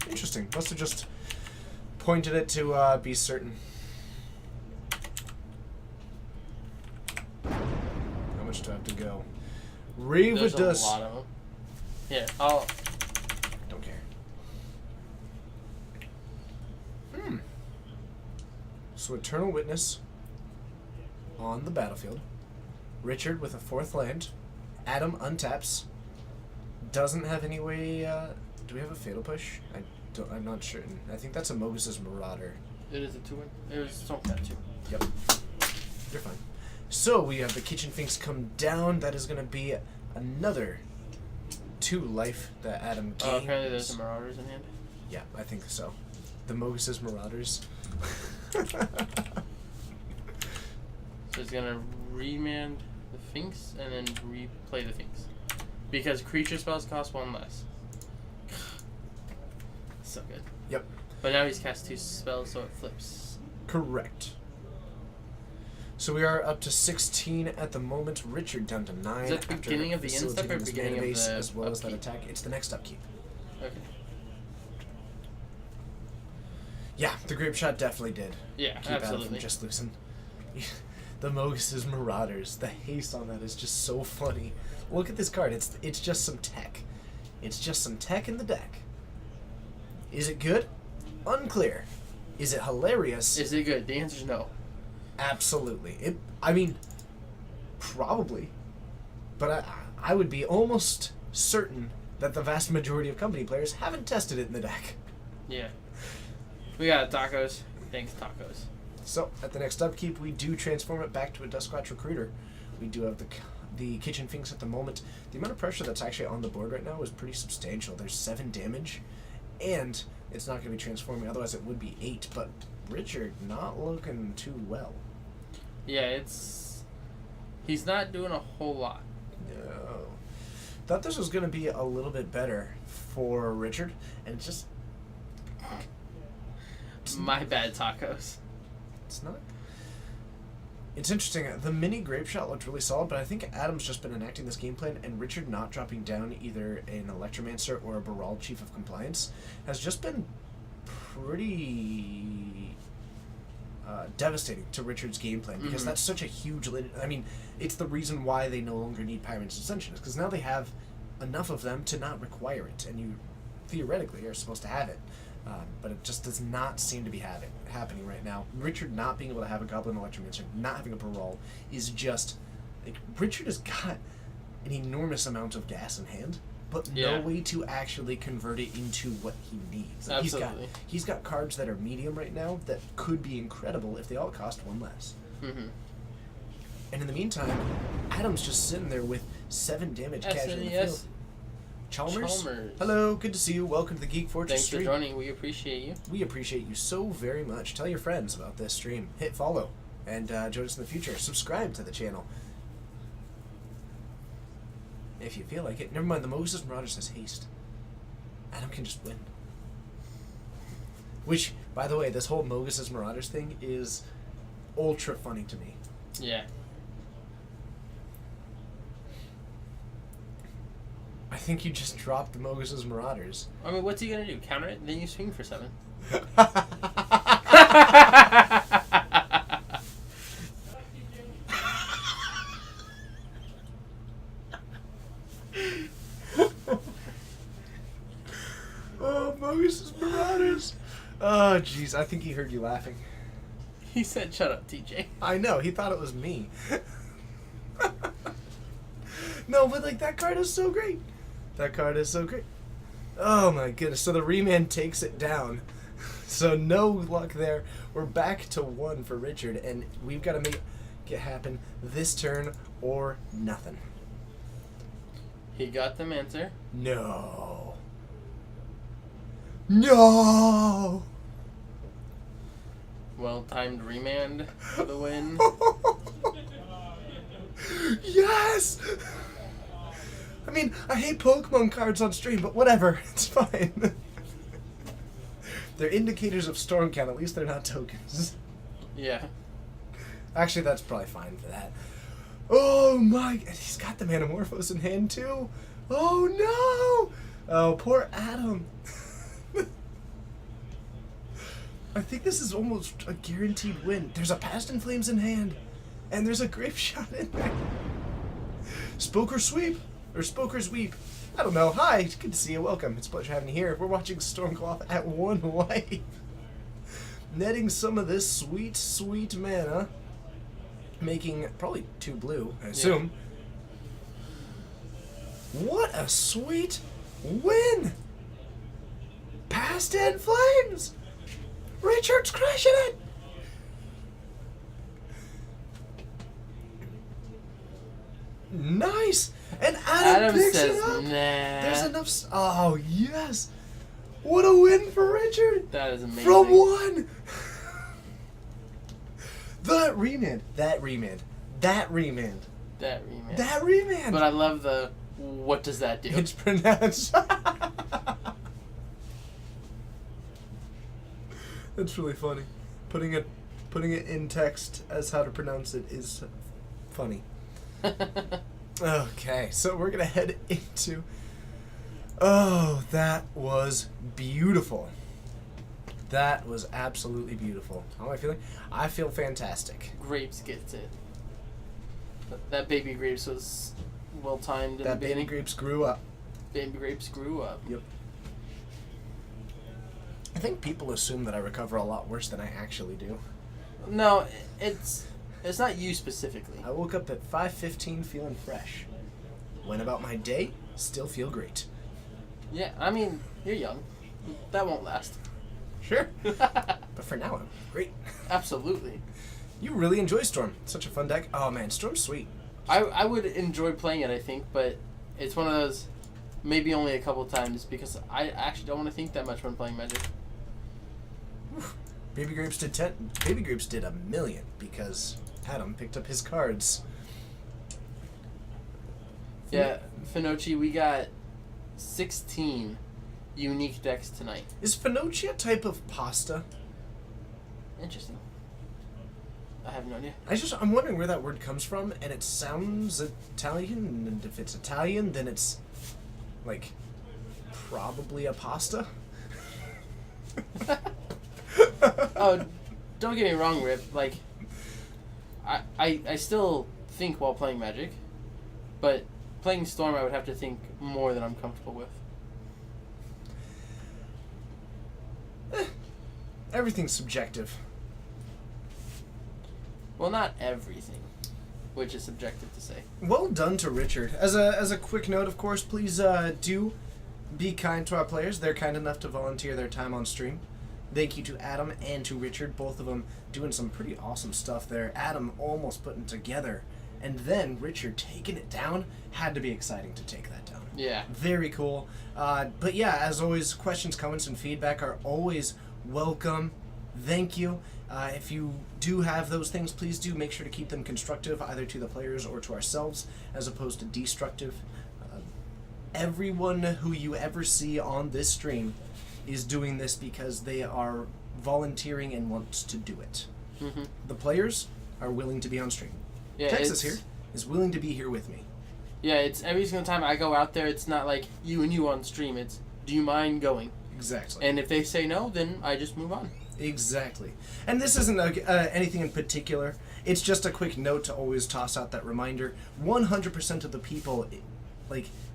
Interesting. Must have just pointed it to be certain. How much do I have to go? There's a Revidus. lot of them. Here, I'll... Don't care. So Eternal Witness on the battlefield. Richard with a 4th land. Adam untaps. Doesn't have any way. Do we have a Fatal Push? I'm not certain. I think that's a Mogus's Marauder. It is a 2-1. It was storm count 2. Yep. You're fine. So we have the Kitchen Finks come down. That is going to be another 2 life that Adam gains. Oh, apparently there's some Marauders in hand. Yeah, I think so. The Mogus's Marauders. So it's gonna remand the Finks and then replay the Finks. Because creature spells cost 1 less. So good. Yep. But now he's cast 2 spells, so it flips. Correct. So we are up to 16 at the moment. Richard down to 9. Is that the after beginning of the end step or facilitating this beginning mana of base the as well as that upkeep? attack. It's the next upkeep. Okay. Yeah, the grape shot definitely did. Yeah, Keep out absolutely. from just losing. The Mogus's Marauders. The haste on that is just so funny. Look at this card. It's just some tech. It's just some tech in the deck. Is it good? Unclear. Is it hilarious? Is it good? The answer's no. Absolutely. I mean, probably. But I would be almost certain that the vast majority of company players haven't tested it in the deck. Yeah. We got tacos. Thanks, tacos. So, at the next upkeep, we do transform it back to a Duskwatch Recruiter. We do have the Kitchen Finks at the moment. The amount of pressure that's actually on the board right now is pretty substantial. There's 7 damage, and it's not going to be transforming. Otherwise, it would be 8. But Richard not looking too well. Yeah, he's not doing a whole lot. No. Thought this was going to be a little bit better for Richard, and it's My bad, tacos. It's not. It's interesting. The mini grape shot looked really solid, but I think Adam's just been enacting this game plan, and Richard not dropping down either an Electromancer or a Baral Chief of Compliance has just been pretty devastating to Richard's game plan, because that's such a huge. I mean, it's the reason why they no longer need Pyramid's Ascension, is because now they have enough of them to not require it, and you theoretically are supposed to have it. But it just does not seem to be happening right now. Richard not being able to have a Goblin Electromancer, not having a Parole, is just... Like, Richard has got an enormous amount of gas in hand, but no way to actually convert it into what he needs. Like, Absolutely. He's got cards that are medium right now that could be incredible if they all cost 1 less. Mm-hmm. And in the meantime, Adam's just sitting there with 7 damage casually in the field. Chalmers? Hello, good to see you. Welcome to the Geek Fortress Thanks stream. for joining. We appreciate you. We appreciate you so very much. Tell your friends about this stream. Hit follow and join us in the future. Subscribe to the channel if you feel like it. Never mind, the Moses Marauders has haste. Adam can just win. Which, by the way, this whole Mogus's Marauders thing is ultra funny to me. Yeah. I think you just dropped the Mogus's Marauders. I mean, what's he gonna do? Counter it? Then you swing for 7. Oh, Mogus's Marauders. Oh, jeez. I think he heard you laughing. He said, "Shut up, TJ." I know. He thought it was me. No, but, like, that card is so great. That card is so great. Oh, my goodness. So the Remand takes it down. So no luck there. We're back to 1 for Richard, and we've got to make it happen this turn or nothing. He got the Mancer. No. No! Well-timed remand for the win. Yes! I mean, I hate Pokemon cards on stream, but whatever. It's fine. They're indicators of storm count. At least they're not tokens. Yeah. Actually, that's probably fine for that. Oh my... He's got the Manamorphose in hand, too. Oh, no! Oh, poor Adam. I think this is almost a guaranteed win. There's a Past in Flames in hand. And there's a Grape Shot in there. Spoke or Sweep? Or Spoke or Sweep? I don't know. Hi, good to see you. Welcome. It's a pleasure having you here. We're watching Stormcloth at 1 life. Netting some of this sweet, sweet mana. Making probably 2 blue, I assume. Yeah. What a sweet win! Past in Flames! Richard's crushing it! Nice! And Adam picks says, it up! nah. There's enough... Oh, yes! What a win for Richard! That is amazing. From 1! That remand. That remand. That remand. That remand. That remand! But I love the, what does that do? It's pronounced... That's really funny. Putting a putting it in text as how to pronounce it is funny. Okay, so we're gonna head into. Oh, that was beautiful. That was absolutely beautiful. How am I feeling? I feel fantastic. Grapes gets it. That baby grapes was well timed. That baby grapes grew up. Baby grapes grew up. Yep. I think people assume that I recover a lot worse than I actually do. No, it's not you specifically. I woke up at 5:15 feeling fresh. Went about my day, still feel great. Yeah, I mean, you're young. That won't last. Sure. But for now, I'm great. Absolutely. You really enjoy Storm. Such a fun deck. Oh man, Storm's sweet. I would enjoy playing it, I think, but it's one of those maybe only a couple times because I actually don't want to think that much when playing Magic. Baby Grapes did 10. Baby Grapes did 1,000,000 because Adam picked up his cards. Yeah, Finocchi, we got 16 unique decks tonight. Is Finocchi a type of pasta? Interesting. I have no idea. I'm wondering where that word comes from, and it sounds Italian, and if it's Italian, then it's like probably a pasta. Oh, don't get me wrong, Rip. Like, I still think while playing Magic, but playing Storm I would have to think more than I'm comfortable with. Everything's subjective. Well, not everything, which is subjective to say. Well done to Richard. As a quick note, of course, please do be kind to our players. They're kind enough to volunteer their time on stream. Thank you to Adam and to Richard, both of them doing some pretty awesome stuff there. Adam almost putting it together, and then Richard taking it down. Had to be exciting to take that down. Yeah. Very cool. But yeah, as always, questions, comments, and feedback are always welcome. Thank you. If you do have those things, please do make sure to keep them constructive, either to the players or to ourselves, as opposed to destructive. Everyone who you ever see on this stream is doing this because they are volunteering and wants to do it. Mm-hmm. The players are willing to be on stream. Yeah, Texas here is willing to be here with me. Yeah, it's every single time I go out there, it's not like you and you on stream. It's, do you mind going? Exactly. And if they say no, then I just move on. Exactly. And this isn't anything in particular. It's just a quick note to always toss out that reminder. 100% of the people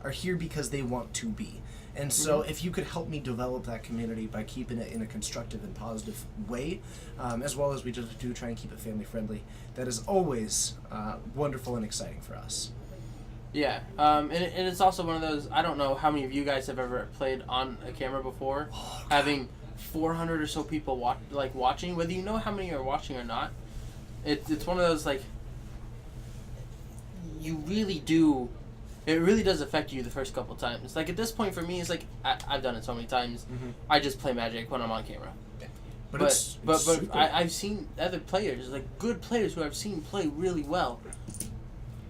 are here because they want to be. And so if you could help me develop that community by keeping it in a constructive and positive way, as well as we just do try and keep it family friendly, that is always wonderful and exciting for us. Yeah, and it's also one of those, I don't know how many of you guys have ever played on a camera before, having 400 or so people watching, whether you know how many are watching or not. It's one of those, like, you really do, it really does affect you the first couple times. Like, at this point for me, it's like, I've done it so many times, I just play Magic when I'm on camera. Yeah. But I've seen other players, like good players who I've seen play really well,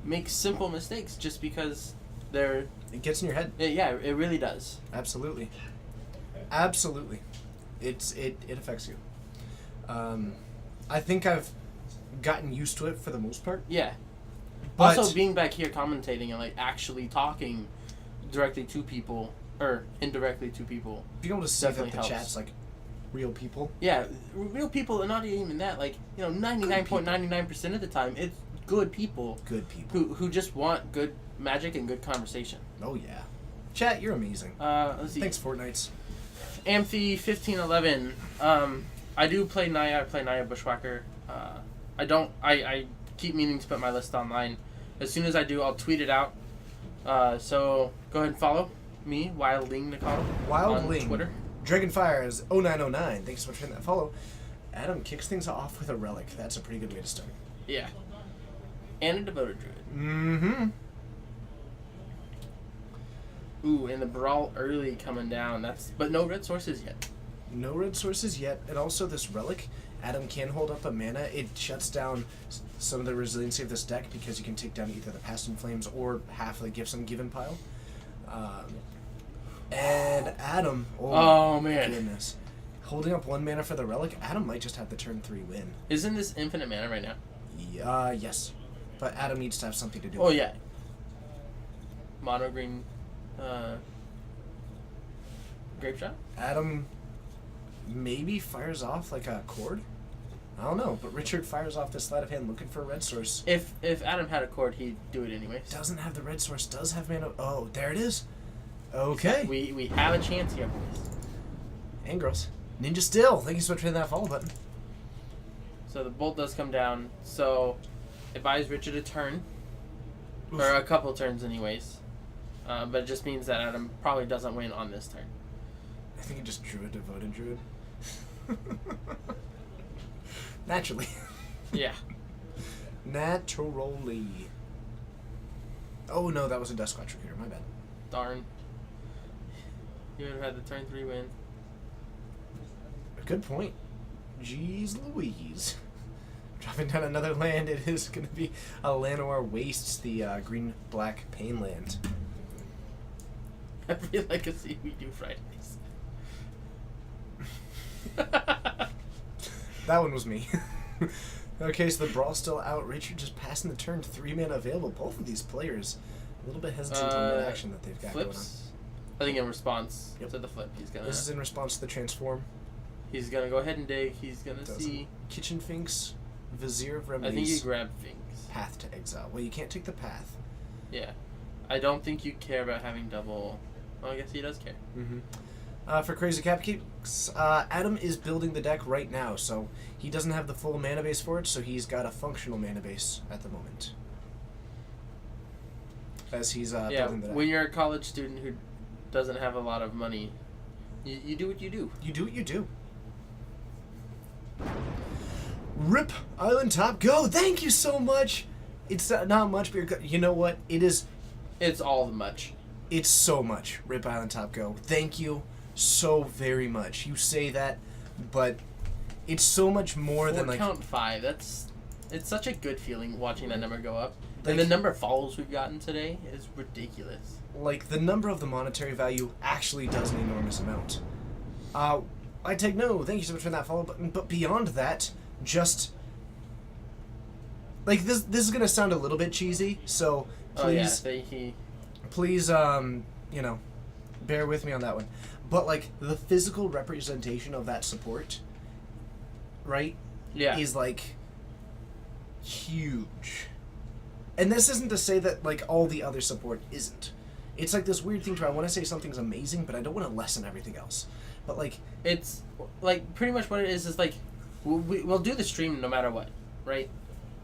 make simple mistakes just because they're... It gets in your head. Yeah, it really does. Absolutely. Absolutely. It affects you. I think I've gotten used to it for the most part. Yeah. But Also, being back here commentating and, like, actually talking directly to people, or indirectly to people. being able to see that definitely the helps. chat's like real people. Yeah, real people, and not even that. Like, 99.99% of the time, it's good people. Good people. Who just want good Magic and good conversation. Oh yeah. Chat, you're amazing. Let's see. Thanks, Fortnites. Amphi 1511. I do play Naya. I play Naya Bushwhacker. I keep meaning to put my list online. As soon as I do, I'll tweet it out. So go ahead and follow me, Wildling Nicole, on Wildling. Twitter. Dragonfire is 0909. Thanks so much for that follow. Adam kicks things off with a relic. That's a pretty good way to start. Yeah. And a Devoted Druid. Mm-hmm. Ooh, and the Brawl early coming down. But no red sources yet. No red sources yet. And also this relic, Adam can hold up a mana. It shuts down some of the resiliency of this deck because you can take down either the Past in Flames or half the Gifts Ungiven pile. And Adam, Oh, man. goodness. holding up 1 mana for the relic. Adam might just have the turn 3 win. Isn't this infinite mana right now? Yes. But Adam needs to have something to do Oh with it. yeah. Mono green, grape shot. Adam maybe fires off like a chord. I don't know, but Richard fires off this sleight of hand looking for a red source. If Adam had a chord, he'd do it anyways. Doesn't have the red source, does have mana. Oh, there it is. Okay. We have a chance here, boys. And girls. Ninja Still. Thank you so much for hitting that follow button. So the bolt does come down. So it buys Richard a turn, Oof. or a couple turns, anyways. But it just means that Adam probably doesn't win on this turn. I think he just drew a devoted druid. Naturally. Yeah. Naturally. Oh no, that was a Dust Squatch Recruiter. My bad. Darn. You would have had the turn 3 win. Good point. Jeez Louise. Dropping down another land, it is going to be a Llanowar Wastes, the green-black pain land. I feel like a see we do Fridays. That one was me. Okay, so the Brawl's still out. Richard just passing the turn, 3 mana available. Both of these players a little bit hesitant on the action that they've got Flips. I think in response Yep. to the flip, he's going on. gonna This is in response to the transform. go ahead and dig. He's gonna see. Kitchen Finks, Vizier of I think you Remedies, grab things. Path to Exile. Well, you can't take the path. Yeah, I don't think you care about having double. Oh, I guess he does care. Mm-hmm. For Crazy Cupcakes, Adam is building the deck right now, so he doesn't have the full mana base for it, so he's got a functional mana base at the moment. As he's Yeah, building the deck. when you're a college student who doesn't have a lot of money, you do what you do. You do what you do. Rip Island Top Go! Thank you so much! It's not much, but you know what? It is... It's all the much. It's so much, Rip Island Top Go. Thank you so very much. You say that, but it's so much more than like... count 5. It's such a good feeling watching that number go up. Like, And the number of follows we've gotten today is ridiculous. Like, the number of the monetary value actually does an enormous amount. I take no, thank you so much for that follow button, but beyond that, just... Like, this is gonna sound a little bit cheesy, so please... Oh, yeah, Please, you know, bear with me on that one. But, like, the physical representation of that support, right, yeah. is, like, huge. And this isn't to say that, like, all the other support isn't. It's, like, this weird thing where I want to say something's amazing, but I don't want to lessen everything else. But, like... It's, like, pretty much what it is, like, we'll do the stream no matter what, right?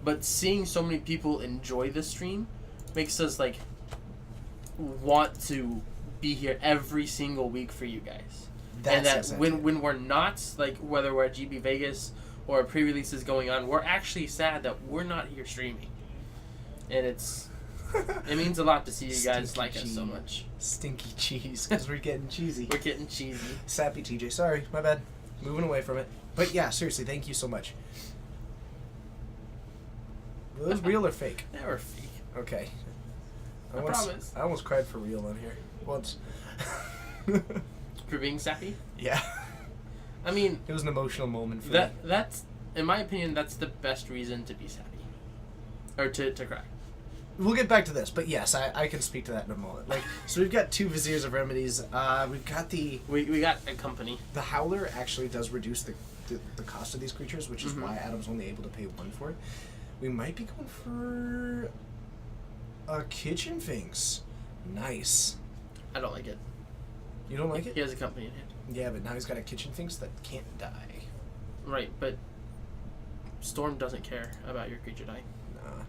But seeing so many people enjoy the stream makes us, like... want to be here every single week for you guys. And that when we're not, like, whether we're at GB Vegas or a pre-release is going on, we're actually sad that we're not here streaming. And it means a lot to see you guys Stinky like us so cheese. much. Stinky cheese, because we're getting cheesy. We're getting cheesy. Sappy TJ, sorry, my bad. Moving away from it. But yeah, seriously, thank you so much. Were those real or fake? They were fake. Okay. I promise. I almost cried for real on here. Once. For being sappy? Yeah. I mean... It was an emotional moment for me. That's, in my opinion, that's the best reason to be sappy. Or to cry. We'll get back to this, but yes, I can speak to that in a moment. Like, so we've got 2 Viziers of Remedies. We've got the... We got a company. The Howler actually does reduce the cost of these creatures, which is why Adam's only able to pay 1 for it. We might be going for... a Kitchen Finks. Nice. I don't like it. You don't like it? He has a company in hand. Yeah, but now he's got a Kitchen Finks that can't die. Right, but Storm doesn't care about your creature dying. Nah.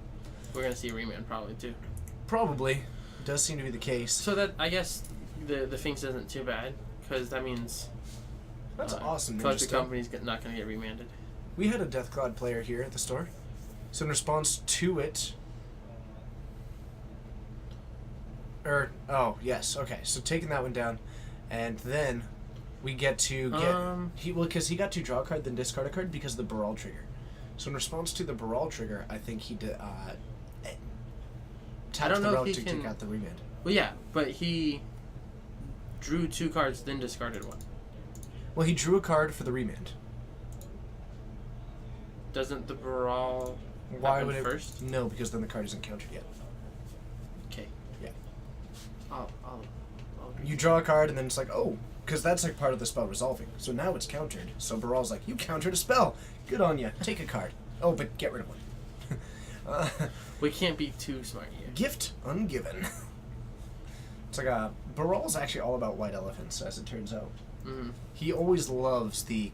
We're gonna see a remand probably too. Probably. Does seem to be the case. So that, I guess, the Finks isn't too bad, because that means That's awesome. Collector Company's not gonna get remanded. We had a Deathclaw player here at the store. So in response to it... yes, okay. So taking that one down, and then we get to get... because he got to draw a card, then discard a card because of the Baral trigger. So in response to the Baral trigger, I think he did... tapped the relic to take out the remand. Well, yeah, but he drew 2 cards, then discarded 1. Well, he drew a card for the remand. Doesn't the brawl Why happen would it first? No, because then the card isn't countered yet. Okay. Yeah. I'll You draw a card and then it's like, oh, because that's like part of the spell resolving. So now it's countered. So Baral's like, you countered a spell. Good on you. Take a card. Oh, but get rid of one. We can't be too smart here. Gift ungiven. It's like Baral's actually all about white elephants, as it turns out. Mm-hmm. He always loves the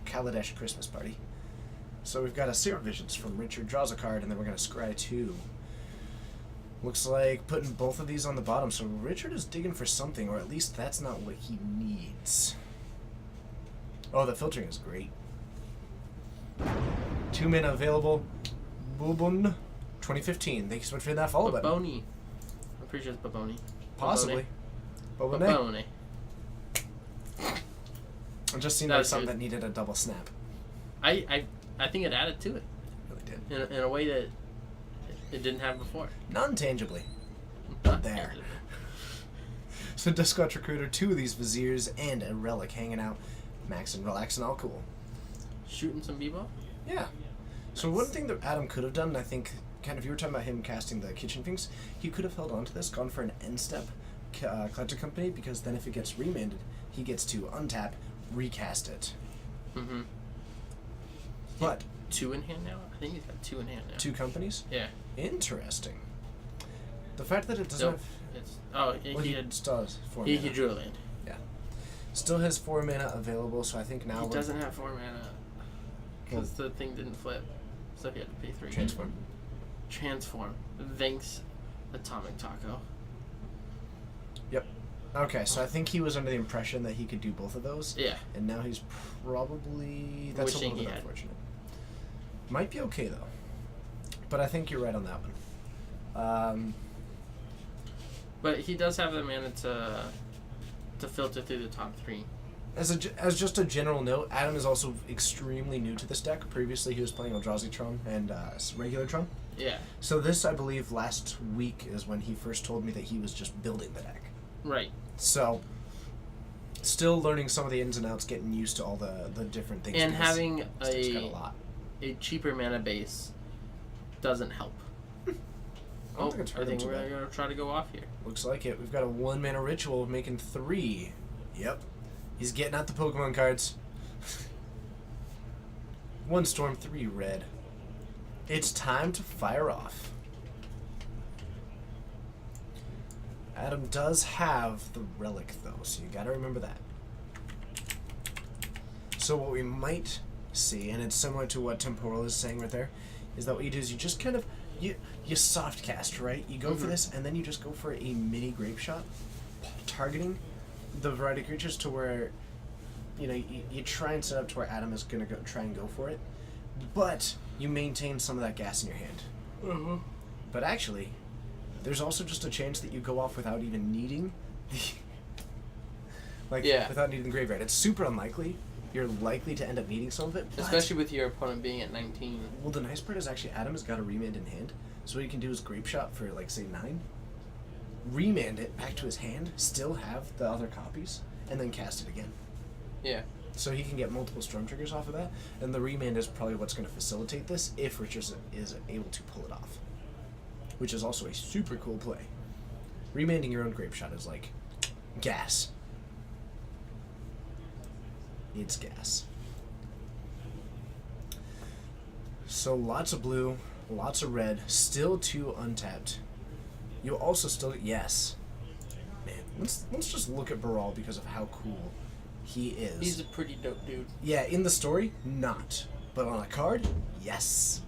Kaladesh Christmas party. So we've got a Serum Visions from Richard draws a card, and then we're going to scry 2. Looks like putting both of these on the bottom, so Richard is digging for something, or at least that's not what he needs. Oh, the filtering is great. 2 mana available. Bubun 2015. Thank you so much for that follow button. Baboni. I'm pretty sure it's Baboni. Possibly. Bobone. Baboni. It just seemed That like was something good. that needed a double snap. I think it added to it It really did. in a way that it didn't have before. Non-tangibly. Not There. tangibly. So Duskwatch Recruiter, 2 of these Viziers, and a Relic hanging out. Max and relax and all cool. Shooting some b-ball? Yeah. So one thing that Adam could have done, and I think, kind of, you were talking about him casting the Kitchen Finks, he could have held on to this, gone for an end step Collector Company, because then if it gets remanded, he gets to untap, recast it. Mm-hmm. But 2 in hand now? I think he's got 2 in hand now. 2 companies? Yeah. Interesting. The fact that it doesn't Nope. have... He Well, he had still has 4 he mana. drew a land. Yeah. Still has 4 mana available, so I think now He we're... doesn't have 4 mana because the thing didn't flip, so he had to pay 3. Transform. Transform. Thanks, Atomic Taco. Yep. Okay, so I think he was under the impression that he could do both of those. Yeah. And now he's probably... That's Wishing a he little bit had. unfortunate. Might be okay, though. But I think you're right on that one. But he does have the mana to filter through the top 3. As just a general note, Adam is also extremely new to this deck. Previously, he was playing Eldrazi Tron and regular Tron. Yeah. So this, I believe, last week is when he first told me that he was just building the deck. Right. So, still learning some of the ins and outs, getting used to all the different things. And because having this deck's got a lot. a cheaper mana base doesn't help. I don't think it's I hurt him think too we're bad. going to try to go off here. Looks like it. We've got a 1 mana ritual making 3. Yep. He's getting out the Pokemon cards. 1 storm, 3 red. It's time to fire off. Adam does have the relic though, so you gotta remember that. So what we might see, and it's similar to what Temporal is saying right there, is that what you do is you just kind of you soft cast, right? You go for this, and then you just go for a mini grape shot, targeting the variety of creatures to where, you know, you try and set up to where Adam is gonna try and go for it, but you maintain some of that gas in your hand. But actually, there's also just a chance that you go off without even needing the, without needing the graveyard. It's super unlikely. You're likely to end up needing some of it, but Especially with your opponent being at 19. well, the nice part is actually Adam has got a remand in hand, so what he can do is grape shot for like say 9, remand it back to his hand, still have the other copies, and then cast it again. Yeah. So he can get multiple storm triggers off of that, and the remand is probably what's going to facilitate this if Richard is able to pull it off, which is also a super cool play. Remanding your own grape shot is like gas. It's gas. So lots of blue, lots of red, still 2 untapped. You also still yes. Man, let's just look at Baral because of how cool he is. He's a pretty dope dude. Yeah, in the story, not. But on a card, yes.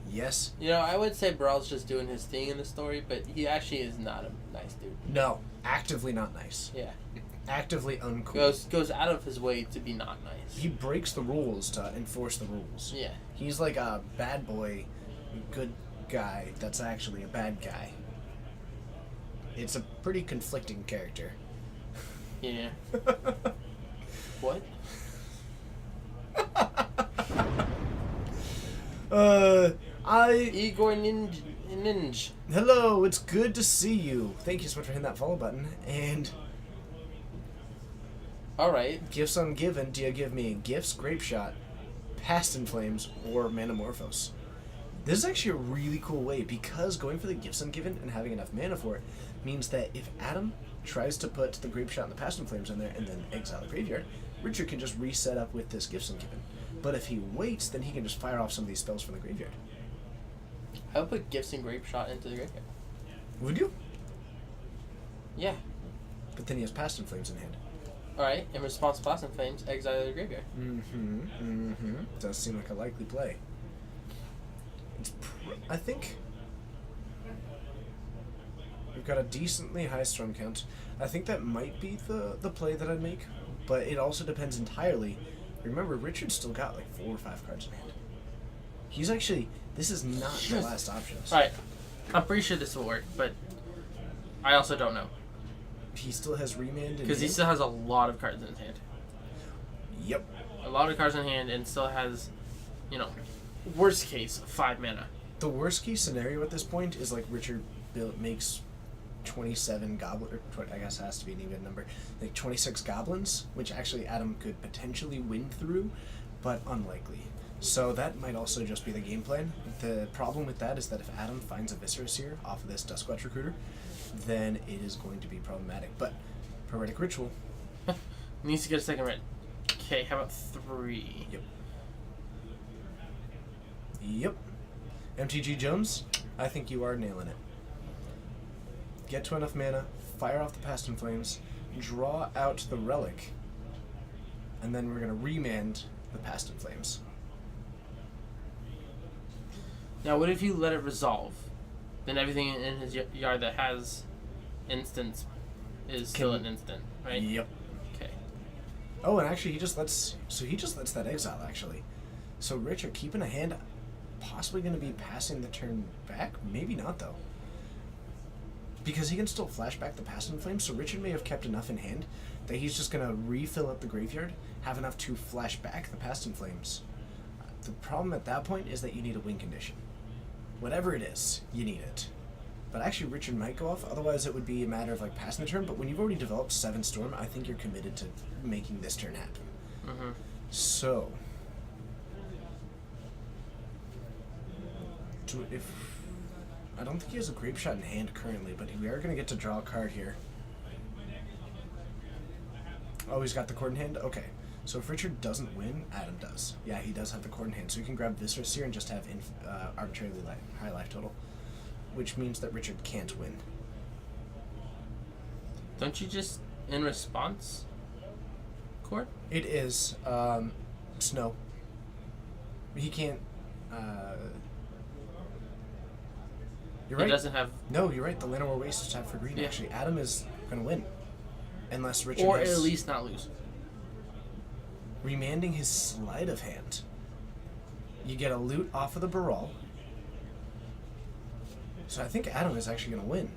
Yes. You know, I would say Brawl's just doing his thing in the story, but he actually is not a nice dude. No, actively not nice. Yeah. Actively uncool. Goes out of his way to be not nice. He breaks the rules to enforce the rules. Yeah. He's like a bad boy, good guy that's actually a bad guy. It's a pretty conflicting character. Yeah. What? Igor Ninja. Hello, it's good to see you. Thank you so much for hitting that follow button. And All right. Gifts Ungiven, do you give me Gifts, Grape Shot, Past in Flames, or Manamorphose? This is actually a really cool way, because going for the Gifts Ungiven and having enough mana for it means that if Adam tries to put the Grape Shot and the Past in Flames in there and then exile the graveyard, Richard can just reset up with this Gifts Ungiven. But if he waits, then he can just fire off some of these spells from the graveyard. I would put Gifts and Grape Shot into the graveyard. Would you? Yeah. But then he has Past in Flames in hand. All right. In response to Past in Flames, exile the graveyard. Does seem like a likely play. I think we've got a decently high storm count. I think that might be the play that I'd make, but it also depends entirely. Remember, Richard's still got like 4 or 5 cards in hand. He's actually, this is not the last options. All right. I'm pretty sure this will work, but I also don't know. He still has Remand in Because he hand? still has a lot of cards in his hand. Yep. A lot of cards in hand and still has, worst case, 5 mana. The worst case scenario at this point is like Richard makes 27 goblin, or I guess it has to be an even number, like 26 goblins, which actually Adam could potentially win through, but unlikely. So that might also just be the game plan. The problem with that is that if Adam finds a Viscera Seer off of this Duskwatch Recruiter, then it is going to be problematic. But Poetic Ritual. Needs to get a second red. Okay, how about 3? Yep. MTG Jones, I think you are nailing it. Get to enough mana, fire off the Past in Flames, draw out the Relic, and then we're going to remand the Past in Flames. Now, what if you let it resolve? Then everything in his yard that has instants is still an instant, right? Yep. Okay. Oh, and actually he just lets that exile, actually. So Richard, keeping a hand, possibly going to be passing the turn back? Maybe not, though. Because he can still flash back the Past in Flames, so Richard may have kept enough in hand that he's just going to refill up the graveyard, have enough to flash back the Past in Flames. The problem at that point is that you need a win condition. Whatever it is, you need it. But actually, Richard might go off, otherwise it would be a matter of like passing the turn, but when you've already developed 7 Storm, I think you're committed to making this turn happen. Mm-hmm. So, I don't think he has a Grape Shot in hand currently, but we are going to get to draw a card here. Oh, he's got the Cord in hand? Okay. So if Richard doesn't win, Adam does. Yeah, he does have the Cord in hand, so he can grab Viscera Seer and just have arbitrarily high life total, which means that Richard can't win. Don't you just, in response, Cord? It is Snow. He can't. You're right. He doesn't have... No, you're right. The Llanowar Waste is tapped for green. Yeah. Actually, Adam is going to win. Unless Richard Or has... at least not lose. Remanding his Sleight of Hand. You get a loot off of the Baral. So I think Adam is actually going to win.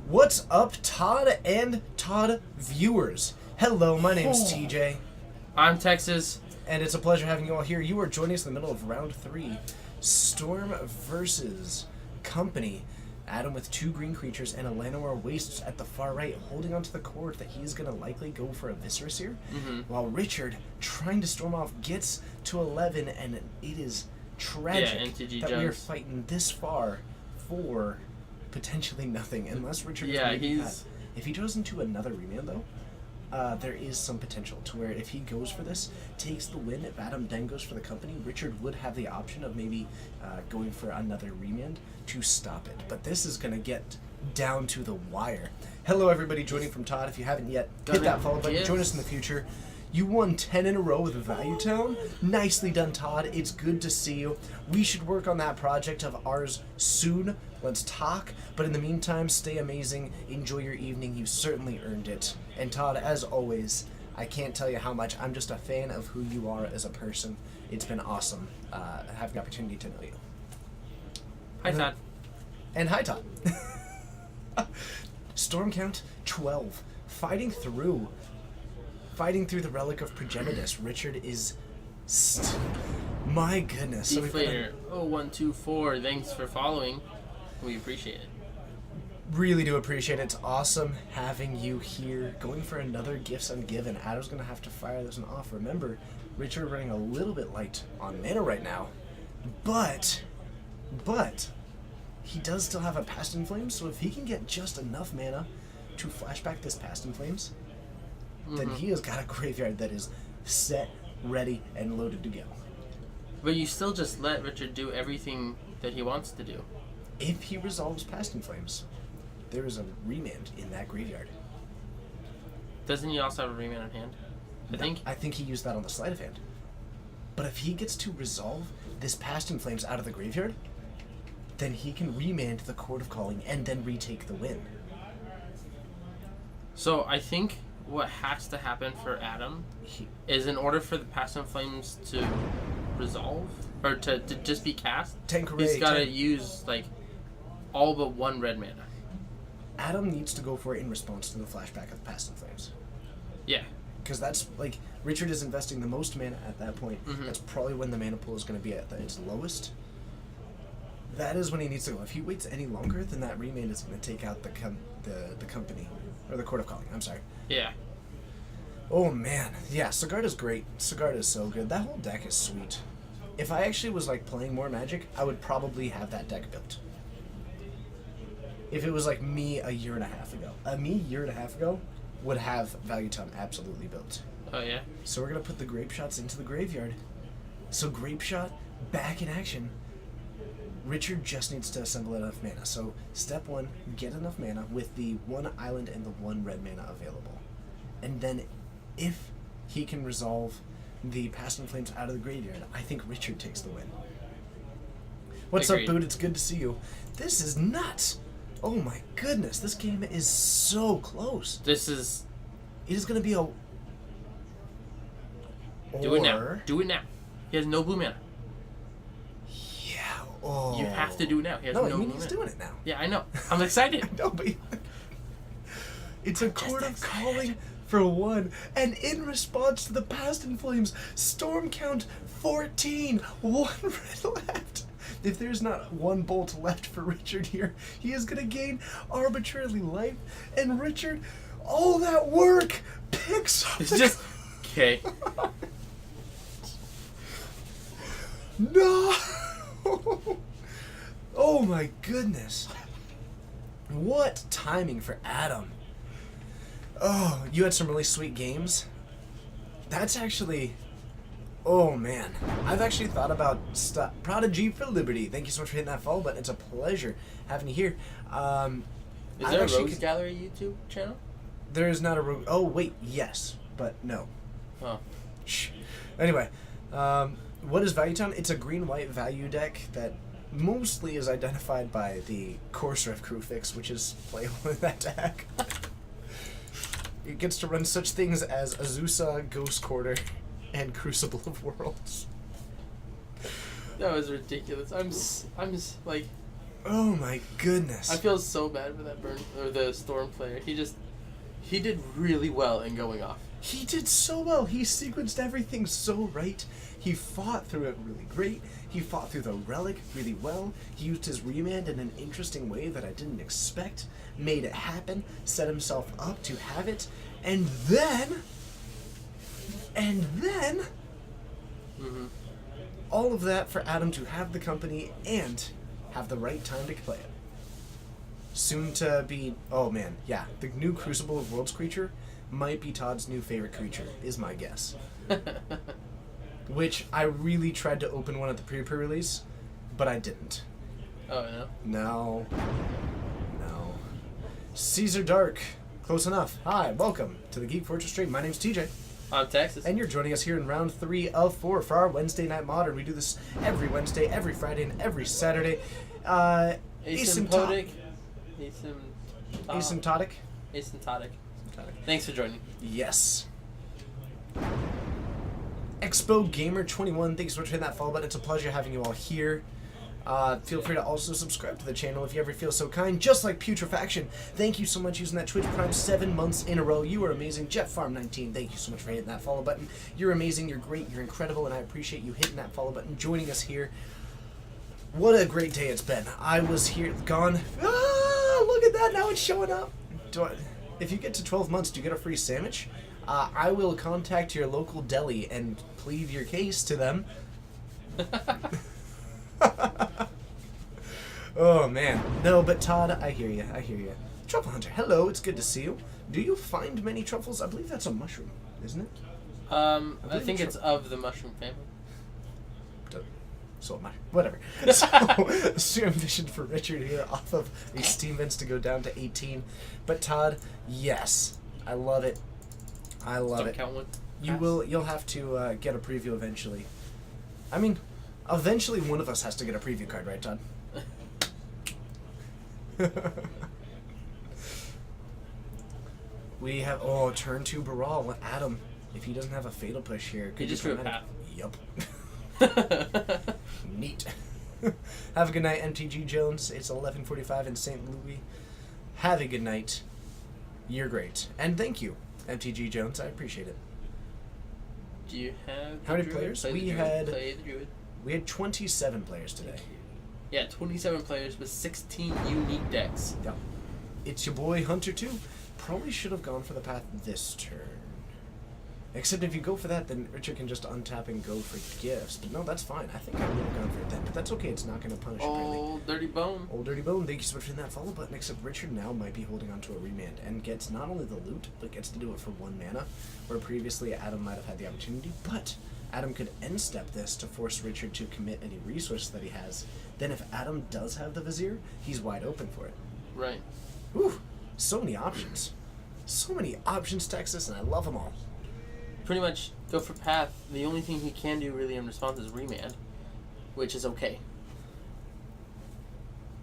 What's up, Todd and Todd viewers? Hello, my name's TJ. I'm Texas. And it's a pleasure having you all here. You are joining us in the middle of round 3. Storm versus Company. Adam with 2 green creatures and a Llanowar Waste at the far right, holding onto the cord that he's going to likely go for a Viscera Seer. While Richard, trying to storm off, gets to 11, and it is tragic that we are fighting this far for potentially nothing, unless Richard if he goes into another remand, though, there is some potential to where if he goes for this, takes the win, if Adam then goes for the Company, Richard would have the option of maybe going for another remand to stop it. But this is going to get down to the wire. Hello, everybody joining from Todd. If you haven't yet, hit that follow button. Join us in the future. You won 10 in a row with Value Town. Nicely done, Todd. It's good to see you. We should work on that project of ours soon. Let's talk. But in the meantime, stay amazing. Enjoy your evening. You certainly earned it. And Todd, as always, I can't tell you how much I'm just a fan of who you are as a person. It's been awesome having the opportunity to know you. Hi, Todd. And hi, Todd. Storm count 12. Fighting through the Relic of Progenitus. Richard is... my goodness. Deflator 0124, thanks for following. We appreciate it. Really do appreciate it. It's awesome having you here. Going for another Gifts Ungiven. Adam's going to have to fire this one off. Remember, Richard running a little bit light on mana right now. But, he does still have a Past in Flames, so if he can get just enough mana to flashback this Past in Flames, then he has got a graveyard that is set, ready, and loaded to go. But you still just let Richard do everything that he wants to do. If he resolves Past in Flames, there is a remand in that graveyard. Doesn't he also have a remand on hand? I think he used that on the sleight of hand. But if he gets to resolve this Past in Flames out of the graveyard, then he can remand the Court of Calling and then retake the win. So I think what has to happen for Adam is in order for the Past in Flames to resolve, or to just be cast, he's got to use, like, all but one red mana. Adam needs to go for it in response to the flashback of Past in Flames. Yeah. Because that's, like, Richard is investing the most mana at that point. Mm-hmm. That's probably when the mana pool is going to be at its lowest. That is when he needs to go. If he waits any longer, then that remand is going to take out the company, or the Court of Calling, I'm sorry. Yeah. Oh, man. Yeah, Sigarda's great. Sigarda's so good. That whole deck is sweet. If I actually was, like, playing more Magic, I would probably have that deck built. If it was, like, me a year and a half ago. Me a year and a half ago would have Value Town absolutely built. Oh, yeah? So we're going to put the Grape Shots into the graveyard. So Grape Shot, back in action. Richard just needs to assemble enough mana. So step one, get enough mana with the 1 island and the 1 red mana available. And then if he can resolve the Past in Flames out of the graveyard, I think Richard takes the win. What's Agreed. up, Boot? It's good to see you. This is nuts. Oh my goodness, this game is so close. It is going to be a... Do it now. Do it now. He has no blue mana. Yeah. Oh. You have to do it now. He has no blue mana. He's doing it now. Yeah, I know. I'm excited. No, but it's a Court of Calling for 1, and in response to the Past in Flames, Storm count 14. 1 red left. If there's not 1 bolt left for Richard here, he is going to gain arbitrarily life, and Richard, all that work, picks up It's just... Okay. No! Oh my goodness. What timing for Adam. Oh, you had some really sweet games. That's actually... Oh man. I've actually thought about Prodigy for Liberty. Thank you so much for hitting that follow button. It's a pleasure having you here. Is there a Rogues Gallery YouTube channel? There is not a Rogue... Oh, wait. Yes. But no. Oh. Shh. Anyway. What is Value Town? It's a green-white value deck that mostly is identified by the Corsair Crewfix, which is playable in that deck. It gets to run such things as Azusa, Ghost Quarter, and Crucible of Worlds. That was ridiculous. I'm like... Oh my goodness. I feel so bad for that the Storm player. He did really well in going off. He did so well. He sequenced everything so right. He fought through it really great. He fought through the Relic really well. He used his remand in an interesting way that I didn't expect. Made it happen. Set himself up to have it. And then... Mm-hmm. all of that for Adam to have the company and have the right time to play it. Soon to be... Oh man, yeah. The new Crucible of Worlds creature might be Todd's new favorite creature, is my guess. Which I really tried to open one at the pre-release, but I didn't. Oh, no? No. Caesar Dark. Close enough. Hi, welcome to the Geek Fortress stream. My name's TJ. I'm Texas. And you're joining us here in round 3 of 4 for our Wednesday Night Modern. We do this every Wednesday, every Friday, and every Saturday. Asymptotic. Asymptotic. Thanks for joining. Yes. Expo Gamer 21. Thanks so much for hitting that follow button. It's a pleasure having you all here. Feel free to also subscribe to the channel if you ever feel so kind, just like Putrefaction. Thank you so much using that Twitch Prime 7 months in a row. You are amazing. JetFarm19, thank you so much for hitting that follow button. You're amazing, you're great, you're incredible, and I appreciate you hitting that follow button, joining us here. What a great day it's been. I was here, gone. Ah, look at that? Now it's showing up. If you get to 12 months, do you get a free sandwich? I will contact your local deli and plead your case to them. Oh, man. No, but Todd, I hear you. I hear you. Truffle Hunter, hello. It's good to see you. Do you find many truffles? I believe that's a mushroom, isn't it? I think it's of the mushroom family. So am I. Whatever. So, ambition for Richard here off of a Steam Vents to go down to 18. But Todd, yes. I love it. I love Don't it. count one. You'll have to get a preview eventually. I mean, eventually one of us has to get a preview card, right, Todd? We have turn 2 Baral. Adam, if he doesn't have a fatal push here, He just drew a path. Yup. Neat. Have a good night, MTG Jones. It's 11:45 in St. Louis. Have a good night. You're great, and thank you, MTG Jones. I appreciate it. Do you have How many players? Play the Druid. We had 27 players today. Yeah, 27 players with 16 unique decks. Yep. It's your boy Hunter 2. Probably should have gone for the path this turn. Except if you go for that, then Richard can just untap and go for gifts. But no, that's fine. I think I would have gone for it then. But that's okay. It's not going to punish apparently. Old Dirty Bone. Old Dirty Bone. Thank you so much for hitting that follow button. Except Richard now might be holding on to a remand and gets not only the loot, but gets to do it for 1 mana, where previously Adam might have had the opportunity. But Adam could end step this to force Richard to commit any resource that he has. Then if Adam does have the Vizier, he's wide open for it. Right. Whew. So many options. So many options, Texas, and I love them all. Pretty much go for path. The only thing he can do really in response is remand, which is okay.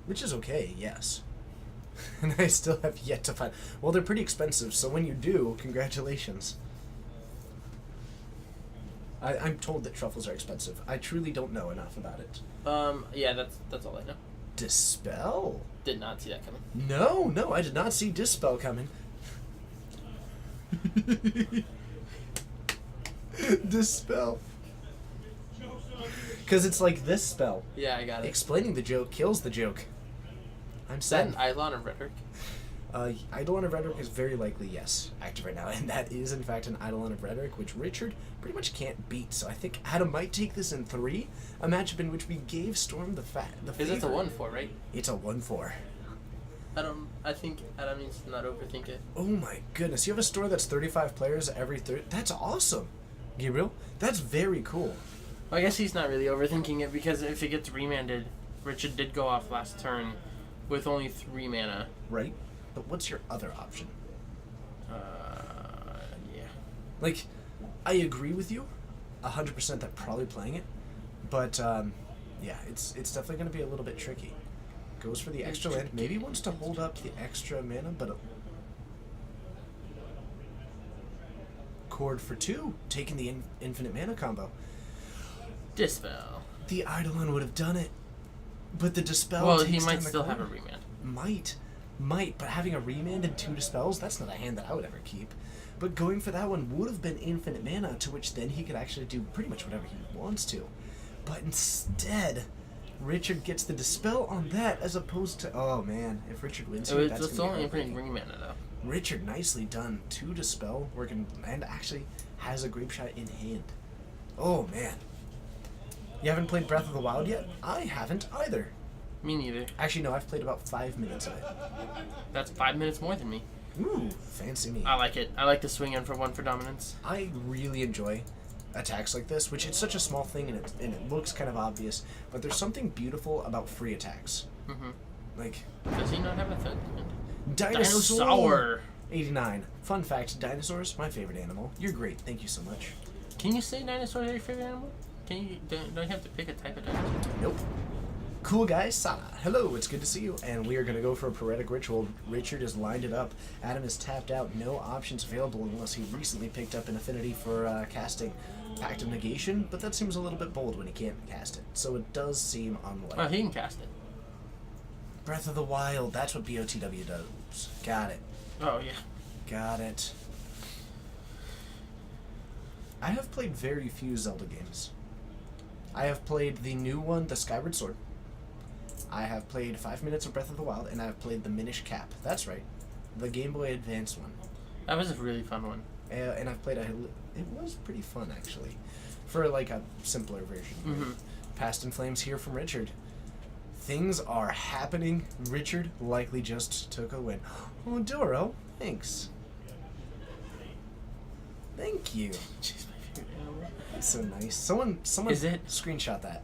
Which is okay, yes. And I still have yet to find... Well, they're pretty expensive, so when you do, congratulations. I'm told that truffles are expensive. I truly don't know enough about it. Yeah, that's all I know. Dispel? Did not see that coming. No, I did not see Dispel coming. Dispel. Because it's like this spell. Yeah, I got it. Explaining the joke kills the joke. I'm Is that sad. an Eidolon of Rhetoric? Eidolon of Rhetoric is very likely, yes, active right now. And that is, in fact, an Eidolon of Rhetoric, which Richard pretty much can't beat. So I think Adam might take this in 3. A matchup in which we gave Storm the Is it a favor. 1/4, right? It's a 1/4. I think Adam needs to not overthink it. Oh my goodness. You have a store that's 35 players every third. That's awesome. Gabriel, that's very cool. Well, I guess he's not really overthinking it because if it gets remanded, Richard did go off last turn with only 3 mana. Right? But what's your other option? Yeah. Like, I agree with you 100% that probably playing it. But, yeah, it's definitely going to be a little bit tricky. Goes for the extra land. Maybe wants to hold up the extra mana, but... Chord for 2. Taking the infinite mana combo. Dispel. The Eidolon would have done it. But the Dispel Well, takes he down might the still have a card. remand. Might, but having a remand and 2 Dispels, that's not a hand that I would ever keep. But going for that one would have been infinite mana, to which then he could actually do pretty much whatever he wants to. But instead, Richard gets the Dispel on that, as opposed to... Oh, man, if Richard wins here, that's It's going to only be infinite heartbreaking. ring mana, though. Richard, nicely done. 2 Dispel, working, and actually has a Grape Shot in hand. Oh, man. You haven't played Breath of the Wild yet? I haven't either. Me neither. Actually, no, I've played about 5 minutes of it. That's 5 minutes more than me. Ooh, fancy me. I like it. I like to swing in for 1 for dominance. I really enjoy attacks like this, which it's such a small thing and it looks kind of obvious, but there's something beautiful about free attacks. Mm-hmm. Like, Does he not have a third? Dinosaur! 89. Fun fact, dinosaurs, my favorite animal. You're great, thank you so much. Can you say dinosaur is your favorite animal? Can you? Don't you have to pick a type of dinosaur? Nope. Cool guy, Sana. Hello, it's good to see you. And we are going to go for a Poetic Ritual. Richard has lined it up. Adam is tapped out. No options available unless he recently picked up an affinity for casting Pact of Negation, but that seems a little bit bold when he can't cast it. So it does seem unlikely. Oh, he can cast it. Breath of the Wild, that's what BOTW does. Got it. Oh, yeah. Got it. I have played very few Zelda games. I have played the new one, the Skyward Sword. I have played 5 minutes of Breath of the Wild, and I have played the Minish Cap. That's right, the Game Boy Advance one. That was a really fun one. And I've played it was pretty fun, actually, for like a simpler version. Mm-hmm. Past in Flames here from Richard. Things are happening. Richard likely just took a win. Oh, Doro, thanks. Thank you. She's my favorite animal. That's so nice. Someone Is it? screenshot that.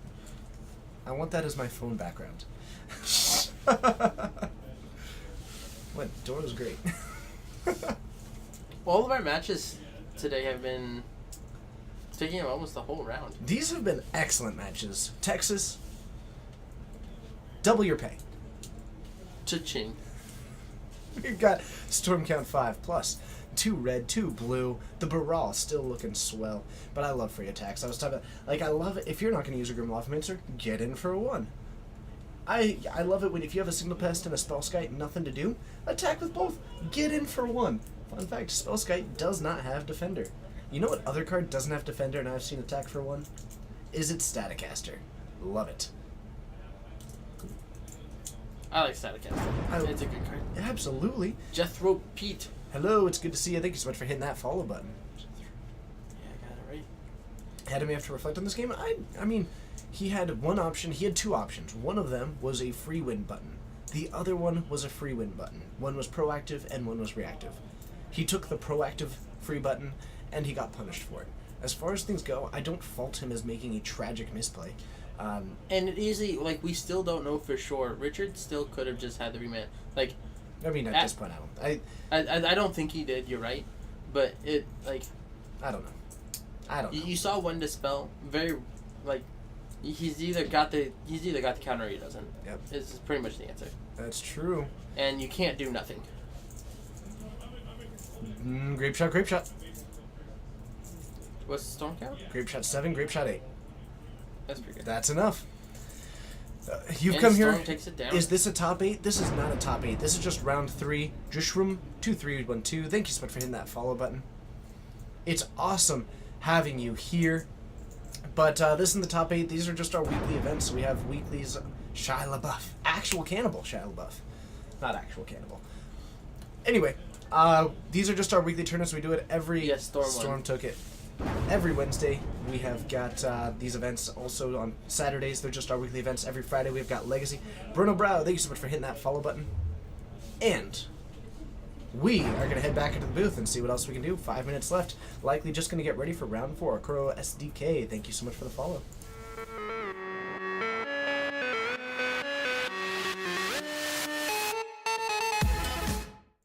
I want that as my phone background. What? Doro's great. All of our matches today have been taking almost the whole round. These have been excellent matches. Texas, double your pay. Cha-ching. We've got Storm Count 5 plus 2 red, 2 blue. The Baral still looking swell, but I love free attacks. I was talking about, like, I love it. If you're not going to use a Grimlofminster, get in for a 1. I love it when if you have a Signal Pest and a Spellskite, nothing to do, attack with both. Get in for 1. Fun fact, Spellskite does not have Defender. You know what other card doesn't have Defender and I've seen attack for 1? Is it Staticaster. Love it. I like Staticaster. It's a good card. Absolutely. Jethro Pete. Hello, it's good to see you. Thank you so much for hitting that follow button. Yeah, I got it right. Had him have to reflect on this game. I mean, he had one option. He had 2 options. One of them was a free win button. The other one was a free win button. One was proactive and one was reactive. He took the proactive free button and he got punished for it. As far as things go, I don't fault him as making a tragic misplay. And it easily, like, we still don't know for sure. Richard still could have just had the rematch. Like, I mean, at this point, I don't think he did. You're right, but it like I don't know. I don't know. You saw one dispel very, like, he's either got the counter or he doesn't. Yep. It's pretty much the answer. That's true. And you can't do nothing. Grape shot, grape shot. What's the storm count? Grape shot 7, grape shot 8. That's pretty good. That's enough. You've And come Storm here. takes it down. Is this a top 8? This is not a top 8. This is just round 3. Jushroom 2312. Thank you so much for hitting that follow button. It's awesome having you here. But this is the top 8. These are just our weekly events. So we have weeklies. Shia LaBeouf. Actual cannibal Shia LaBeouf. Not actual cannibal. Anyway, these are just our weekly tournaments. We do it every... Yes, Storm took it. Every Wednesday, we have got these events. Also on Saturdays, they're just our weekly events. Every Friday, we've got Legacy. Bruno Brow, thank you so much for hitting that follow button. And we are going to head back into the booth and see what else we can do. 5 minutes left. Likely just going to get ready for round 4. Kuro SDK, thank you so much for the follow.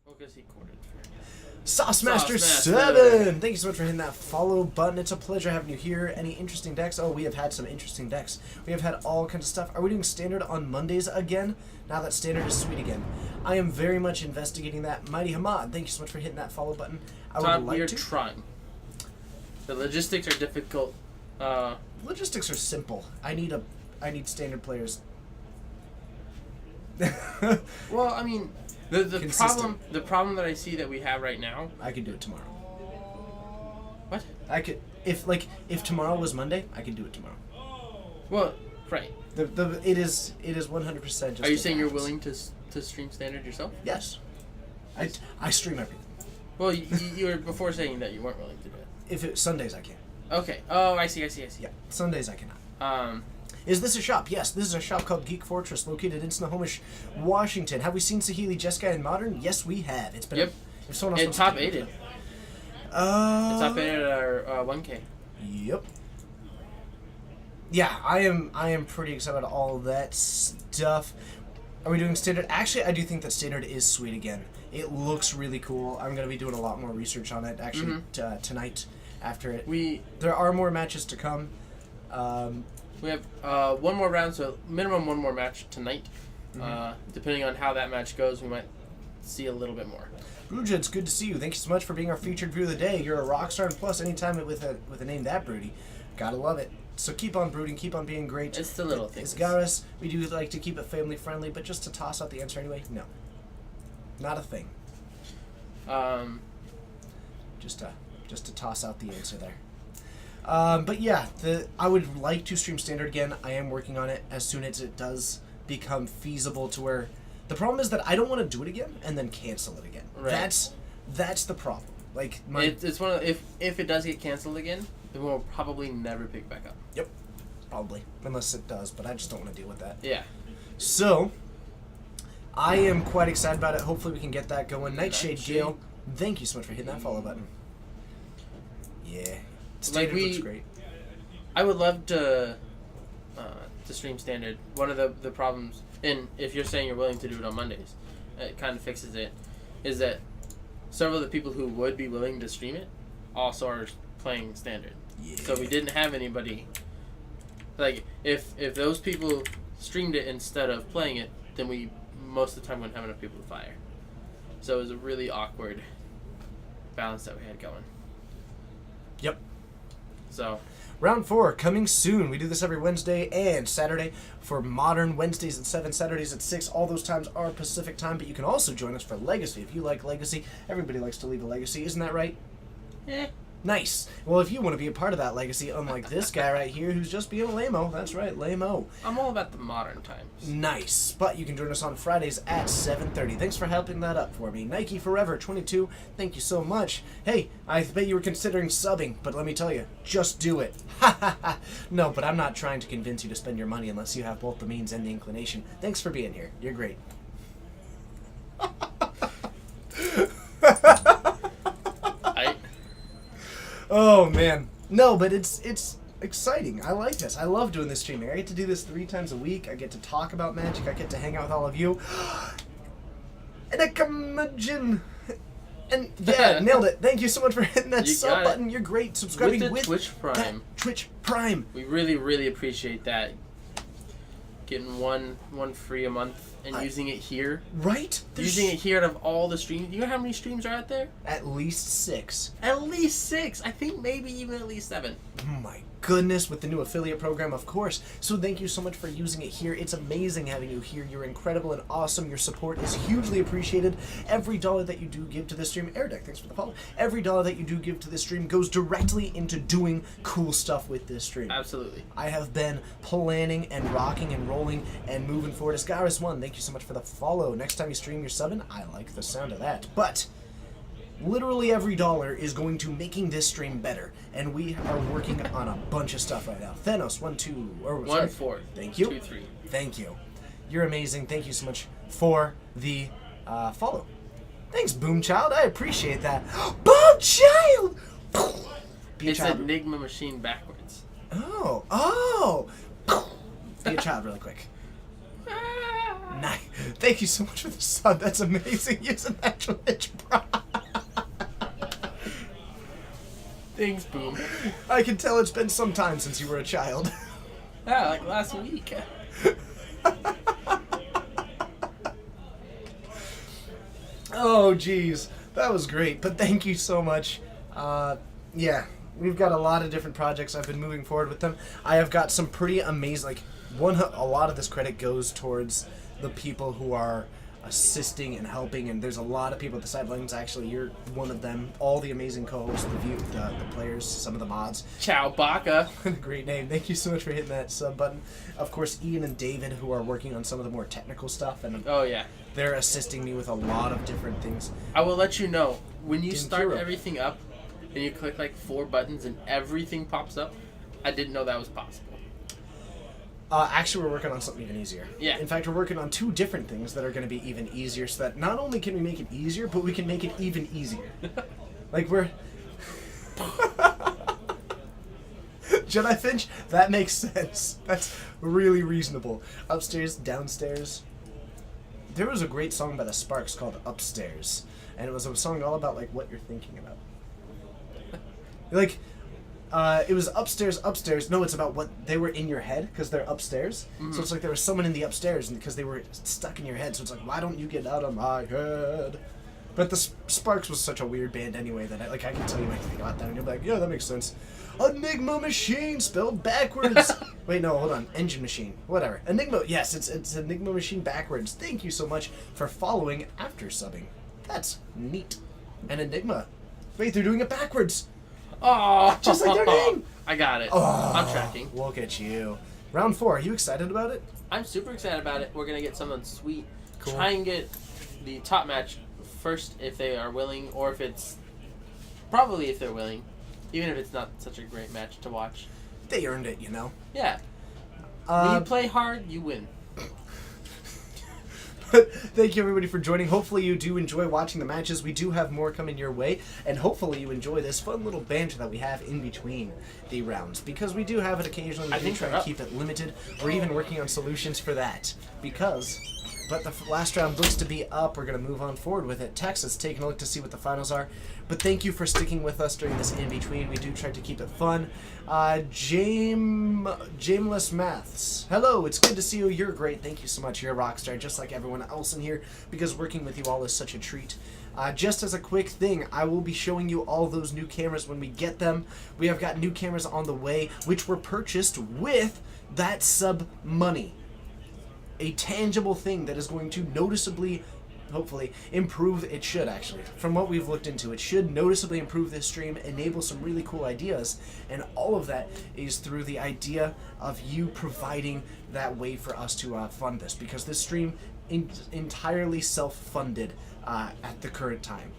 Focus he quartered for. Saucemaster Saucemaster. 7! Thank you so much for hitting that follow button. It's a pleasure having you here. Any interesting decks? Oh, we have had some interesting decks. We have had all kinds of stuff. Are we doing Standard on Mondays again? Now that Standard is sweet again. I am very much investigating that. Mighty Hamad, thank you so much for hitting that follow button. I would Todd, like we are to. trying. The logistics are difficult. Logistics are simple. I need Standard players. Well, I mean, the Consistent. problem that I see that we have right now. I could do it tomorrow. What? I could if tomorrow was Monday, I could do it tomorrow. Well, right. It is 100% just. Are you as saying you're happens. willing to stream Standard yourself? Yes. I stream everything. Well, you were before saying that you weren't willing to do it. If it Sundays I can. Okay. Oh, I see. Yeah. Sundays I cannot. Is this a shop? Yes, this is a shop called Geek Fortress, located in Snohomish, Washington. Have we seen Sahili, Jeskai, and Modern? Yes, we have. It's been. Yep. If someone else It wants top to do 8'd. it. It's top 8 at our 1K. Yep. Yeah, I am pretty excited about all that stuff. Are we doing Standard? Actually, I do think that Standard is sweet again. It looks really cool. I'm going to be doing a lot more research on it, actually, tonight after it. There are more matches to come. We have one more round, so minimum one more match tonight. Depending on how that match goes, we might see a little bit more. Bruja, it's good to see you. Thank you so much for being our featured view of the day. You're a rock star, and plus, anytime with a name that broody, gotta love it. So keep on brooding, keep on being great. It's the little things. It's Garrus. We do like to keep it family friendly, but just to toss out the answer anyway, no, not a thing. Just to toss out the answer there. But yeah, I would like to stream Standard again. I am working on it. As soon as it does become feasible to where the problem is that I don't want to do it again and then cancel it again. Right. That's the problem. Like it's one of if it does get canceled again, then we'll probably never pick back up. Yep. Probably. Unless it does, but I just don't want to deal with that. Yeah. So I am quite excited about it. Hopefully we can get that going. Nightshade Gale, thank you so much for hitting that follow button. Yeah. Standard looks great. I would love to stream standard. One of the problems, and if you're saying you're willing to do it on Mondays, it kind of fixes it, is that several of the people who would be willing to stream it also are playing standard. Yeah. So we didn't have anybody. Like, if those people streamed it instead of playing it, then we most of the time wouldn't have enough people to fire. So it was a really awkward balance that we had going. Yep. So Round 4 coming soon. We do this every Wednesday and Saturday for Modern. Wednesdays at 7, Saturdays at 6. All those times are Pacific time, but you can also join us for Legacy. If you like Legacy, everybody likes to leave a legacy. Isn't that right? eh. Nice. Well, if you want to be a part of that legacy, unlike this guy right here who's just being a lame-o, that's right, lame-o. I'm all about the modern times. Nice. But you can join us on Fridays at 7:30. Thanks for helping that up for me. Nike Forever 22, thank you so much. Hey, I bet you were considering subbing, but let me tell you, just do it. Ha ha ha. No, but I'm not trying to convince you to spend your money unless you have both the means and the inclination. Thanks for being here. You're great. Oh man, no, but it's exciting. I like this. I love doing this streaming. I get to do this 3 times a week. I get to talk about Magic. I get to hang out with all of you. And a curmudgeon. And yeah, nailed it. Thank you so much for hitting that sub button. You're great. Subscribing with the Twitch Prime. That Twitch Prime. We really, really appreciate that. Getting one free a month and using it here. Right? Using it here out of all the streams. You know how many streams are out there? At least 6. At least 6. I think maybe even at least 7. Oh my goodness, with the new affiliate program, of course. So thank you so much for using it here. It's amazing having you here. You're incredible and awesome. Your support is hugely appreciated. Every dollar that you do give to this stream, Airdeck, thanks for the follow. Every dollar that you do give to this stream goes directly into doing cool stuff with this stream. Absolutely. I have been planning and rocking and rolling and moving forward. Ascaris1, thank you so much for the follow. Next time you stream your subbing, I like the sound of that. But literally every dollar is going to making this stream better, and we are working on a bunch of stuff right now. Thanos, 1, 2, or 1, 4. Thank you. 2, 3. Thank you. You're amazing. Thank you so much for the follow. Thanks, Boomchild. I appreciate that. Boomchild! Be a It's child. Enigma Machine backwards. Oh! Be a child really quick. Nice. Thank you so much for the sub. That's amazing. Use an actual itch prime. Thanks, Boom. I can tell it's been some time since you were a child. Yeah, like last week. Oh, jeez. That was great. But thank you so much. Yeah, we've got a lot of different projects. I've been moving forward with them. I have got some pretty amazing, a lot of this credit goes towards the people who are assisting and helping, and there's a lot of people at the sidelines. Actually, you're one of them. All the amazing co-hosts, the players, some of the mods. Ciao, Baka. Great name. Thank you so much for hitting that sub button. Of course, Ian and David, who are working on some of the more technical stuff, and Oh, yeah. they're assisting me with a lot of different things. I will let you know, when you start Hero. everything up, and you click like 4 buttons and everything pops up, I didn't know that was possible. Actually, we're working on something even easier. Yeah. In fact, we're working on 2 different things that are going to be even easier, so that not only can we make it easier, but we can make it even easier. Like, we're... Jedi Finch? That makes sense. That's really reasonable. Upstairs, downstairs. There was a great song by the Sparks called Upstairs, and it was a song all about, like, what you're thinking about. Like... it was upstairs. No, it's about what they were in your head because they're upstairs. Mm-hmm. So it's like there was someone in the upstairs and because they were stuck in your head. So it's like, why don't you get out of my head? But the Sparks was such a weird band anyway that I can tell you anything about that and you'll be like, yeah, that makes sense. Enigma Machine spelled backwards. Wait, no, hold on. Engine Machine. Whatever. Enigma. Yes, it's Enigma Machine backwards. Thank you so much for following after subbing. That's neat. And Enigma. Wait, they're doing it backwards. Oh, Just like their name. I got it. Oh, I'm tracking. Look at you. Round 4. Are you excited about it? I'm super excited about it. We're gonna get someone sweet. Cool. Try and get the top match first if they are willing, or if it's probably if they're willing, even if it's not such a great match to watch. They earned it, you know. Yeah. When you play hard, you win. Thank you everybody for joining. Hopefully you do enjoy watching the matches. We do have more coming your way, and hopefully you enjoy this fun little banter that we have in between the rounds, because we do have it occasionally. We do try to keep it limited. We're even working on solutions for that, but the last round looks to be up. We're going to move on forward with it. Texas taking a look to see what the finals are. But thank you for sticking with us during this in-between. We do try to keep it fun. Jameless Maths. Hello, it's good to see you. You're great. Thank you so much. You're a rock star, just like everyone else in here, because working with you all is such a treat. Just as a quick thing, I will be showing you all those new cameras when we get them. We have got new cameras on the way, which were purchased with that sub money. A tangible thing that is going to noticeably, hopefully, improve. It should actually, from what we've looked into, it should noticeably improve this stream, enable some really cool ideas, and all of that is through the idea of you providing that way for us to fund this, because this stream is entirely self-funded at the current time.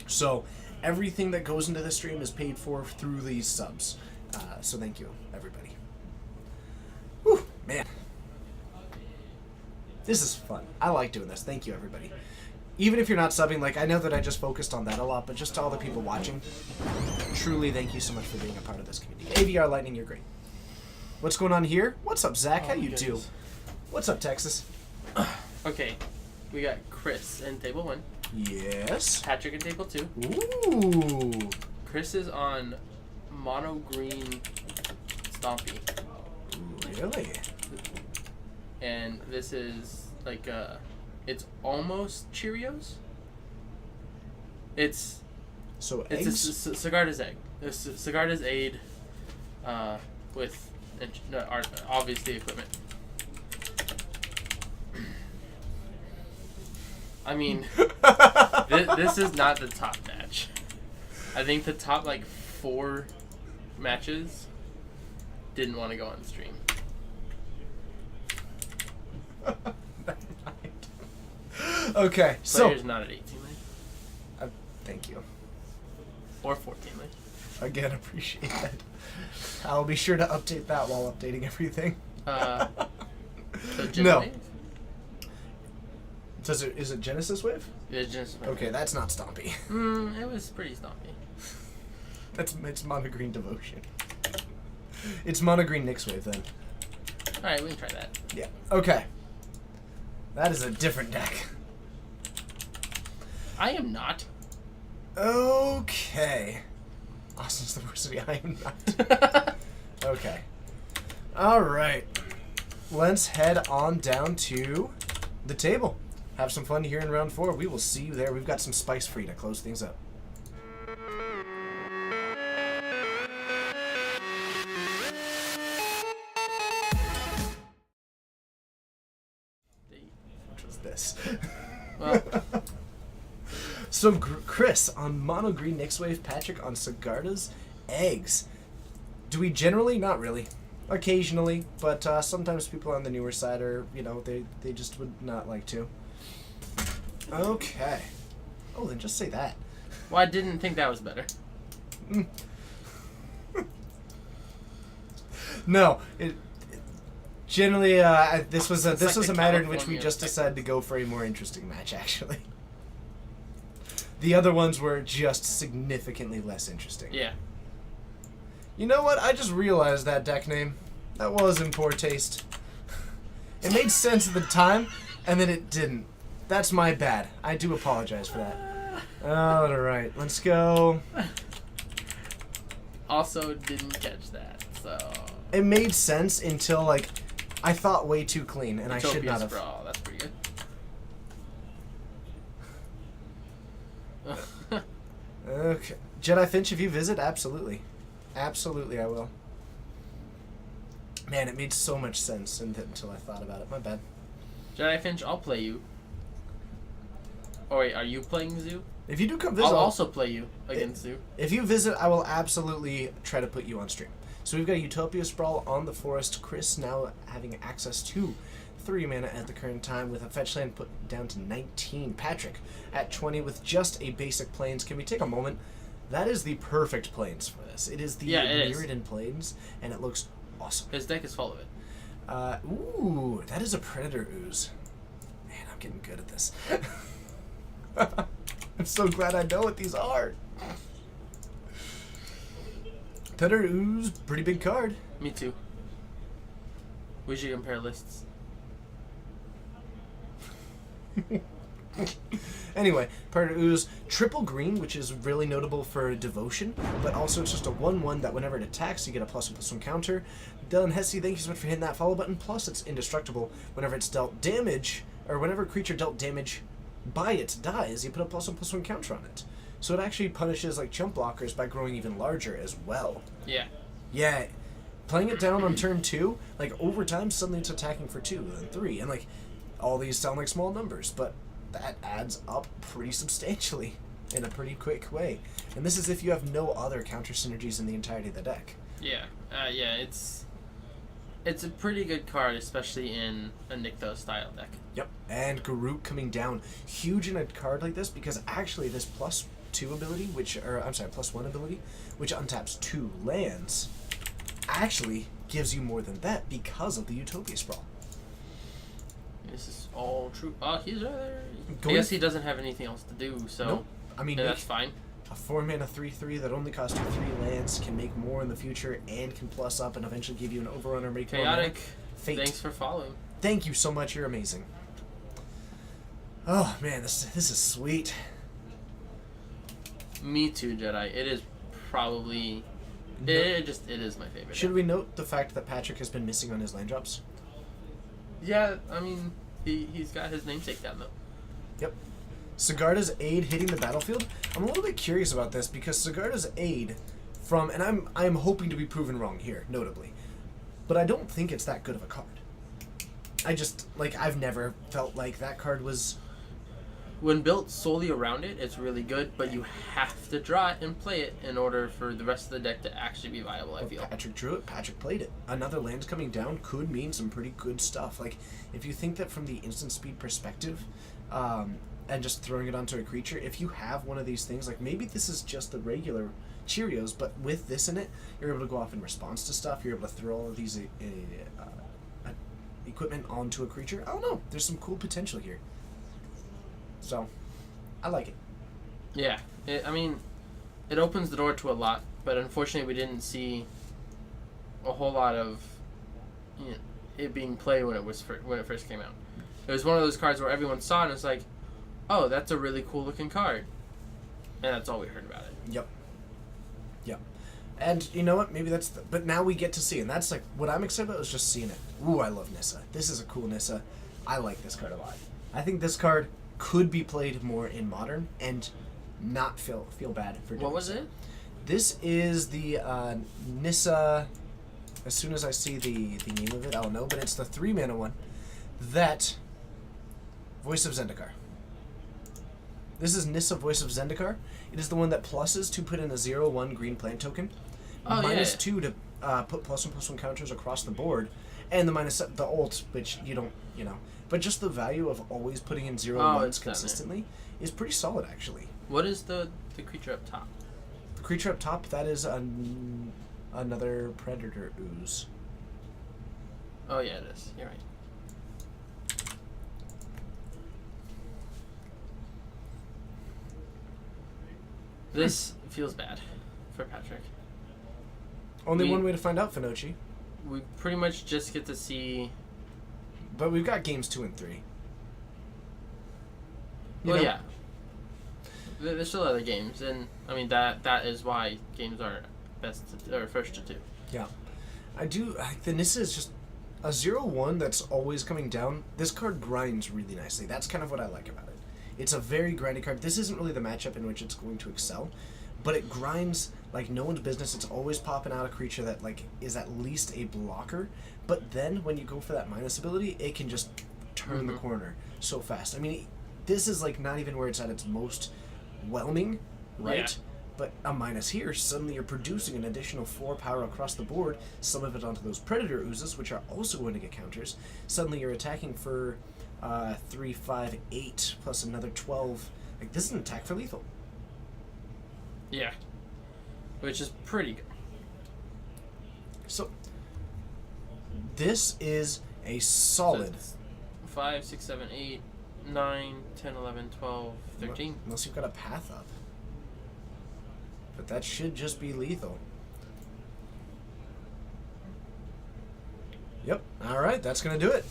So everything that goes into the stream is paid for through these subs. So thank you, everybody. Whew, man. This is fun. I like doing this. Thank you, everybody. Even if you're not subbing, like, I know that I just focused on that a lot, but just to all the people watching, truly thank you so much for being a part of this community. AVR Lightning, you're great. What's going on here? What's up, Zach? How you do? What's up, Texas? Okay, we got Chris in table 1. Yes. Patrick in table 2. Ooh. Chris is on mono green Stompy. Really? And this is like it's almost Cheerios. It's eggs? a Sigarda's egg. It's Sigarda's aid with obviously equipment. I mean, this is not the top match. I think the top 4 matches didn't want to go on stream. Okay, Player's not at 18, thank you. or 14, Again, appreciate that. I'll be sure to update that while updating everything. So No. Genesis? Is it Genesis Wave? Yeah, Genesis. Okay, that's not Stompy. It was pretty stompy. It's Mono Green Devotion. It's Mono Green Nyx Wave then. Alright, we can try that. Yeah. Okay. That is a different deck. I am not. Okay. Austin's the Varsity. I am not. Okay. Alright. Let's head on down to the table. Have some fun here in round 4. We will see you there. We've got some spice free to close things up. Which was this. Well, So Chris on Mono Green Nyx Wave, Patrick on Sigarda's eggs. Do we generally? Not really. Occasionally, but sometimes people on the newer side are, they just would not like to. Okay. Oh, then just say that. well, I didn't think that was better. No, generally this was It's like a the matter in which we California just decided to go for a more interesting match. Actually, the other ones were just significantly less interesting. Yeah. You know what? I just realized that deck name. That was in poor taste. It made sense at the time, and then it didn't. That's my bad. I do apologize for that. Alright, let's go. Also didn't catch that, so... It made sense until, I thought way too clean, and I should not have. Brawl, that's pretty good. Okay. Jedi Finch, if you visit, absolutely. Absolutely, I will. Man, it made so much sense until I thought about it. My bad. Jedi Finch, I'll play you. Oh wait, are you playing Zoo? If you do come visit, I'll also play you against Zoo. If you visit, I will absolutely try to put you on stream. So we've got a Utopia Sprawl on the Forest. Chris now having access to 3 mana at the current time with a fetch land put down to 19. Patrick at 20 with just a basic Plains. Can we take a moment? That is the perfect Plains for this. It is the Mirrodin Plains, and it looks awesome. His deck is full of it. Ooh, that is a Predator Ooze. Man, I'm getting good at this. I'm so glad I know what these are. Predator Ooze, pretty big card. Me too. We should compare lists. Anyway, Predator Ooze, triple green, which is really notable for Devotion, but also it's just a 1/1 that whenever it attacks, you get a +1/+1 counter. Dylan Hesse, thank you so much for hitting that follow button. Plus, it's indestructible. Whenever it's dealt damage, or whenever a creature dealt damage by it dies, you put a +1/+1 counter on it. So it actually punishes like jump blockers by growing even larger as well. Yeah. Yeah, playing it down on turn 2, like over time, suddenly it's attacking for 2 and 3, and like all these sound like small numbers, but that adds up pretty substantially in a pretty quick way. And this is if you have no other counter synergies in the entirety of the deck. Yeah. It's a pretty good card, especially in a Nykthos style deck. Yep. And Garuk coming down huge in a card like this because actually this +2 ability, +1 ability, which untaps 2 lands, actually gives you more than that because of the Utopia Sprawl. This is all true. Oh, he's right there. I Going guess he doesn't have anything else to do, so Nope. I mean, that's fine. a 4-mana 3/3 that only costs you 3 lands can make more in the future and can plus up and eventually give you an overrun or make more mana. Chaotic. Fate. Thanks for following. Thank you so much. You're amazing. Oh man, this is sweet. Me too, Jedi. It is probably No- it is my favorite. Should we note the fact that Patrick has been missing on his land drops? Yeah, I mean he's got his namesake down though. Yep. Sigarda's Aid hitting the battlefield. I'm a little bit curious about this because Sigarda's Aid and I'm hoping to be proven wrong here, notably, but I don't think it's that good of a card. I just I've never felt like that card was. When built solely around it, it's really good, but you have to draw it and play it in order for the rest of the deck to actually be viable, I feel. Patrick drew it, Patrick played it. Another land coming down could mean some pretty good stuff. Like, if you think that from the instant speed perspective, and just throwing it onto a creature, if you have one of these things, like maybe this is just the regular Cheerios, but with this in it, you're able to go off in response to stuff, you're able to throw all of these equipment onto a creature. I don't know, there's some cool potential here. So, I like it. Yeah, it opens the door to a lot, but unfortunately we didn't see a whole lot of it being played when it first came out. It was one of those cards where everyone saw it and was like, oh, that's a really cool looking card, and that's all we heard about it. Yep. And you know what? Maybe but now we get to see, and that's what I'm excited about is just seeing it. Ooh, I love Nissa. This is a cool Nissa. I like this card a lot. I think this card could be played more in Modern and not feel bad for doing What was so. it? This is the Nissa. As soon as I see the name of it, I'll know. But it's the 3-mana one. That Voice of Zendikar. This is Nissa Voice of Zendikar. It is the one that pluses to put in a 0/1 green plant token, Oh, -2 to put +1/+1 counters across the board, and the ult, which you don't, but just the value of always putting in 0/1s consistently is pretty solid actually. What is the creature up top? The creature up top, that is another Predator Ooze. Oh yeah, it is. You're right. This feels bad for Patrick. Only one way to find out, Finochi. We pretty much just get to see. But we've got games 2 and 3. Well, yeah. There's still other games, and I mean that is why games are first to 2. Yeah, I do. The Nissa is just a 0/1 that's always coming down. This card grinds really nicely. That's kind of what I like about it. It's a very grindy card. This isn't really the matchup in which it's going to excel, but it grinds like no one's business. It's always popping out a creature that is at least a blocker, but then when you go for that minus ability, it can just turn the corner so fast. I mean, this is not even where it's at its most whelming, right? But a minus here, suddenly you're producing an additional 4 power across the board, some of it onto those Predator Oozes, which are also going to get counters. Suddenly you're attacking for 3, 5, 8, plus another 12. Like, this is an attack for lethal. Yeah. Which is pretty good. So, this is a solid... So 5, 6, 7, 8, 9, 10, 11, 12, 13. Unless you've got a path up. But that should just be lethal. Yep. Alright, that's going to do it.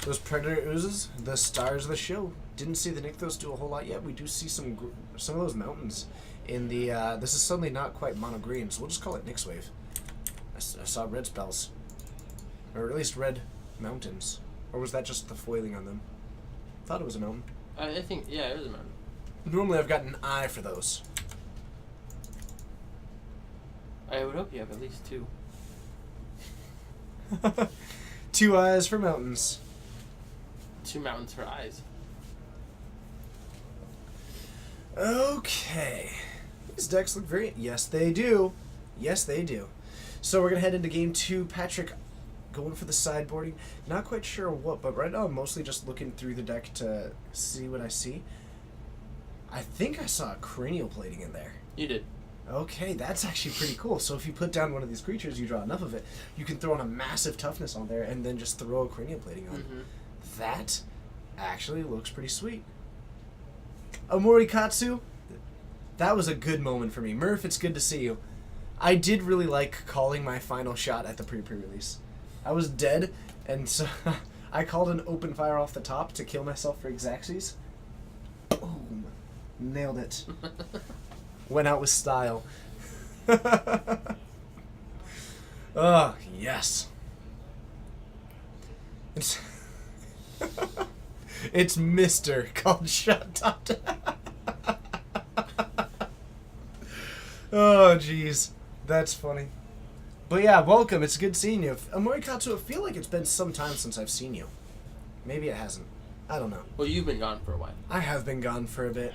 Those Predator Oozes, the stars of the show. Didn't see the Nykthos do a whole lot yet. We do see some of those mountains in the... this is suddenly not quite mono-green, so we'll just call it Nyx Wave. I saw red spells. Or at least red mountains. Or was that just the foiling on them? Thought it was a mountain. I think, yeah, it was a mountain. Normally I've got an eye for those. I would hope you have at least 2. 2 eyes for mountains. 2 mountains for eyes. Okay. These decks look very... Yes, they do. Yes, they do. So we're going to head into game 2. Patrick going for the sideboarding. Not quite sure what, but right now I'm mostly just looking through the deck to see what I see. I think I saw a cranial plating in there. You did. Okay, that's actually pretty cool. So if you put down one of these creatures, you draw enough of it, you can throw on a massive toughness on there and then just throw a cranial plating on. Mm-hmm. That actually looks pretty sweet. Omorikatsu, that was a good moment for me. Murph, it's good to see you. I did really like calling my final shot at the pre-release. I was dead, and so I called an open fire off the top to kill myself for Xaxes. Boom. Nailed it. Went out with style. Oh, yes. It's Mr. called Shut Top. Oh, jeez. That's funny. But yeah, welcome. It's good seeing you. Amorikatsu, I feel like it's been some time since I've seen you. Maybe it hasn't. I don't know. Well, you've been gone for a while. I have been gone for a bit.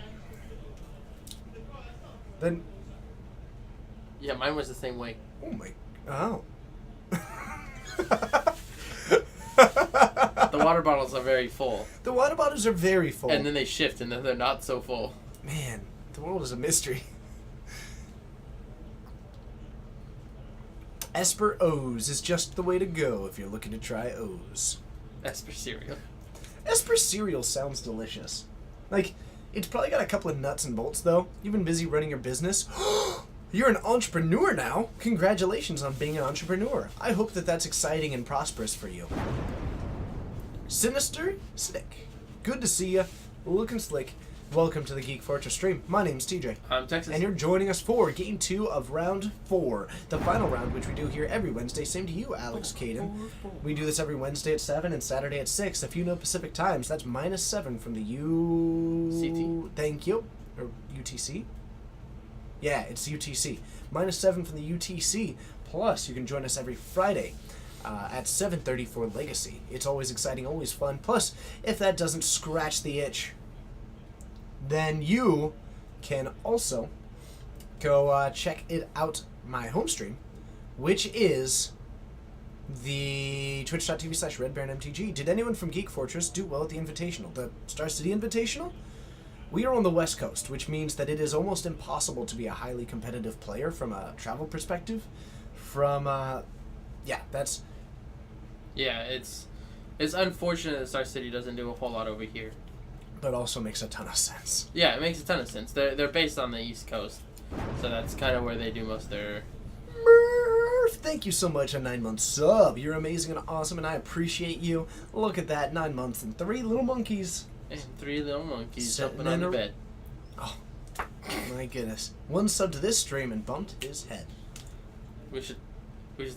Then... Yeah, mine was the same way. Oh my... Oh. The water bottles are very full. The water bottles are very full. And then they shift, and then they're not so full. Man, the world is a mystery. Esper O's is just the way to go if you're looking to try O's. Esper cereal. Esper cereal sounds delicious. Like, it's probably got a couple of nuts and bolts, though. You've been busy running your business. You're an entrepreneur now. Congratulations on being an entrepreneur. I hope that that's exciting and prosperous for you. Sinister Slick. Good to see you. Looking slick. Welcome to the Geek Fortress stream. My name's TJ. I'm Texas. And you're joining us for Game 2 of Round 4. The final round, which we do here every Wednesday. Same to you, Alex Caden. We do this every Wednesday at 7 and Saturday at 6. If you know Pacific times, that's -7 from the CT. Thank you. Or UTC? Yeah, it's UTC. -7 from the UTC. Plus, you can join us every Friday at 7:30 for Legacy. It's always exciting, always fun. Plus, if that doesn't scratch the itch, then you can also go check it out, my home stream, which is the twitch.tv/RedBaronMTG. Did anyone from Geek Fortress do well at the Invitational? The Star City Invitational? We are on the West Coast, which means that it is almost impossible to be a highly competitive player from a travel perspective. Yeah, it's unfortunate that Star City doesn't do a whole lot over here. But also makes a ton of sense. Yeah, it makes a ton of sense. They're based on the East Coast, so that's kind of where they do most of their... Murph, thank you so much, a 9-month sub. You're amazing and awesome, and I appreciate you. Look at that, 9 months and 3 little monkeys. And 3 little monkeys Sitting jumping on in the a- bed. Oh, my goodness. 1 sub to this stream and bumped his head. We should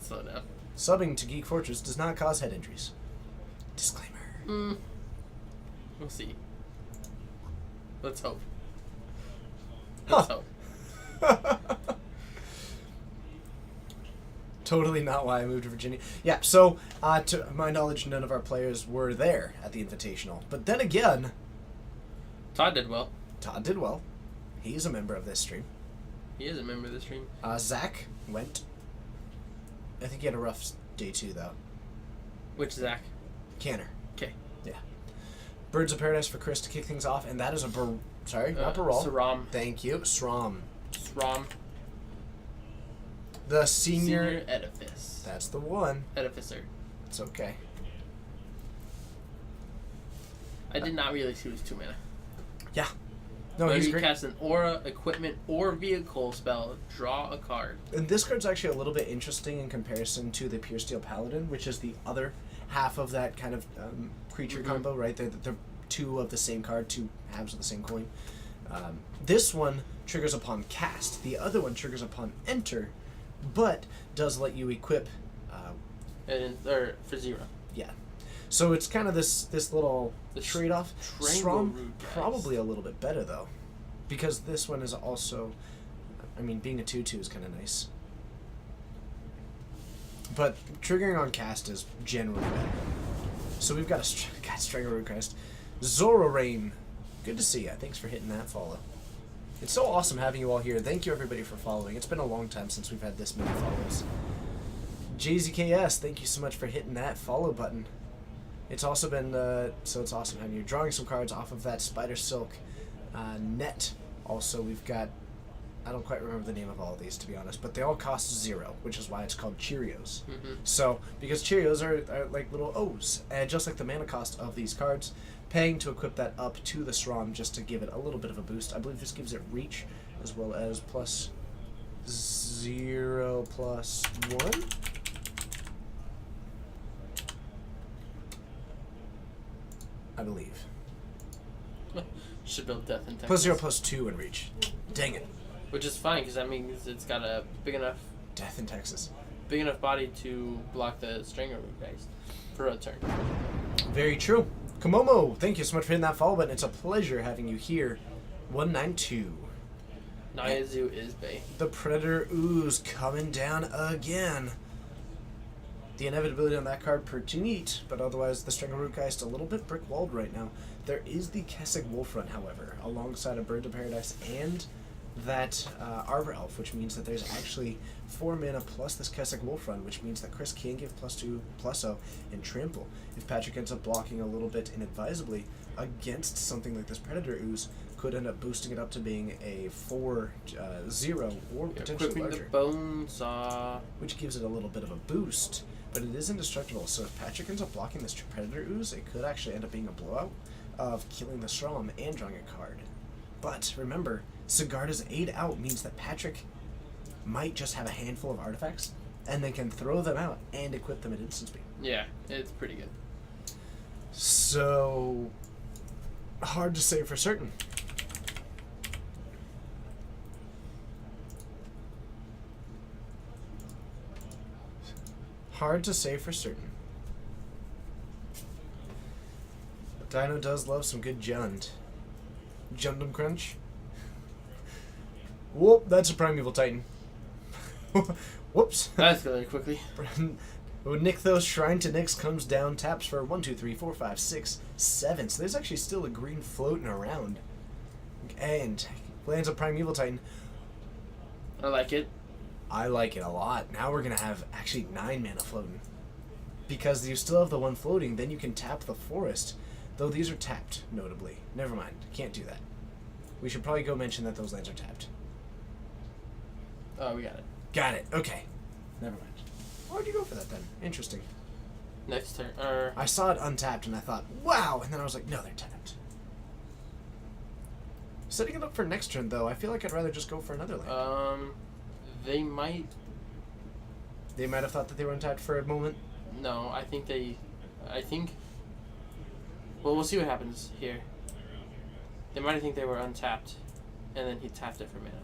slow down. Subbing to Geek Fortress does not cause head injuries. Disclaimer. We'll see. Let's hope. Huh. Let's hope. Totally not why I moved to Virginia. Yeah, so, to my knowledge, none of our players were there at the Invitational. But then again, Todd did well. Todd did well. He's a member of this stream. He is a member of the stream. Zach went. I think he had a rough day too, though. Which Zach? Canner. Okay. Yeah. Birds of Paradise for Chris to kick things off, and that is a sorry, not Baral. Saram. Thank you, Srom. Sram. The senior edifice. That's the one. Edificer. It's okay. I did not realize he was 2 mana. Yeah. No, Whenever he's you great. cast an aura, equipment, or vehicle spell, draw a card. And this card's actually a little bit interesting in comparison to the Pure Steel Paladin, which is the other half of that kind of creature combo, right? They're two of the same card, two halves of the same coin. This one triggers upon cast. The other one triggers upon enter, but does let you equip. Or for 0. Yeah. So it's kind of this little trade-off. Strangle Strom Root, guys. probably a little bit better, though. Because this one is also... I mean, being a 2/2 is kind of nice. But triggering on cast is generally better. So we've got a Strangle Root Crest. Zora Rain. Good to see you. Thanks for hitting that follow. It's so awesome having you all here. Thank you, everybody, for following. It's been a long time since we've had this many follows. JZKS, thank you so much for hitting that follow button. It's also been, so it's awesome having you. Drawing some cards off of that Spider Silk net. Also, we've got, I don't quite remember the name of all of these, to be honest, but they all cost 0, which is why it's called Cheerios. So, because Cheerios are like little O's, and just like the mana cost of these cards, paying to equip that up to the Strom just to give it a little bit of a boost. I believe this gives it reach, as well as plus 0 plus 1. I believe. Should build Death in Texas. Plus 0 plus 2 in reach. Dang it. Which is fine, because that means it's got a big enough Death in Texas. body to block the Stringer Root guys for a turn. Very true. Komomo, thank you so much for hitting that follow button. It's a pleasure having you here. 192. Nyazu is Bay. The Predator Ooze coming down again. The inevitability on that card pretty neat, but otherwise the Strangleroot Geist a little bit brick-walled right now. There is the Kessig Wolfrun, however, alongside a Bird of Paradise and that Arbor Elf, which means that there's actually 4 mana plus this Kessig Wolfrun, which means that Chris can give +2/+0 and Trample. If Patrick ends up blocking a little bit inadvisably against something like this Predator Ooze, could end up boosting it up to being a 4/0 or potentially Equipping larger. the Bone Saw. Which gives it a little bit of a boost, but it is indestructible. So if Patrick ends up blocking this Predator Ooze, it could actually end up being a blowout of killing the Strom and drawing a card. But remember, Sigarda's 8 out means that Patrick might just have a handful of artifacts, and they can throw them out and equip them at instant speed. Yeah, it's pretty good. So, hard to say for certain. Hard to say for certain. Dino does love some good Jund. Jundum Crunch. Whoop, that's a Primeval Titan. Whoops. That's going quickly. Nykthos Shrine to Nyx comes down, taps for 1, 2, 3, 4, 5, 6, 7. So there's actually still a green floating around. And lands a Primeval Titan. I like it. I like it a lot. Now we're going to have actually 9 mana floating. Because you still have the one floating, then you can tap the forest. Though these are tapped, notably. Never mind. Can't do that. We should probably go mention that those lands are tapped. Oh, we got it. Got it. Okay. Never mind. Why would you go for that then? Interesting. Next turn. I saw it untapped and I thought, wow! And then I was like, no, they're tapped. Setting it up for next turn, though, I feel like I'd rather just go for another land. They might... They might have thought that they were untapped for a moment. No, I think they... Well, we'll see what happens here. They might think they were untapped, and then he tapped it for mana.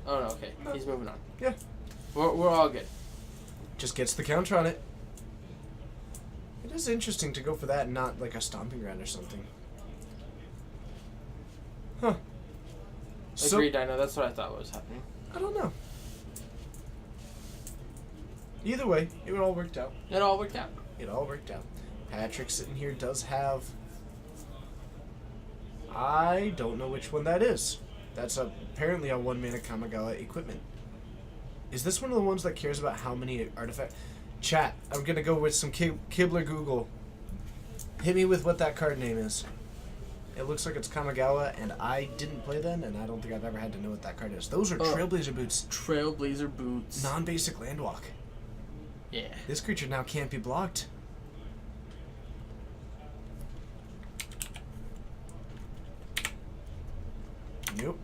Oh, no, okay. He's moving on. Yeah. We're all good. Just gets the counter on it. It is interesting to go for that and not like a stomping ground or something. Huh. Agreed, Dino. That's what I thought was happening. I don't know. Either way, it all worked out. It all worked out. It all worked out. Patrick sitting here does have... I don't know which one that is. That's apparently a 1-mana Kamigawa equipment. Is this one of the ones that cares about how many artifacts? Chat, I'm going to go with some Kibler Google. Hit me with what that card name is. It looks like it's Kamigawa, and I didn't play then, and I don't think I've ever had to know what that card is. Those are Trailblazer Boots. Trailblazer Boots. Non-basic Landwalk. Yeah. This creature now can't be blocked. Nope.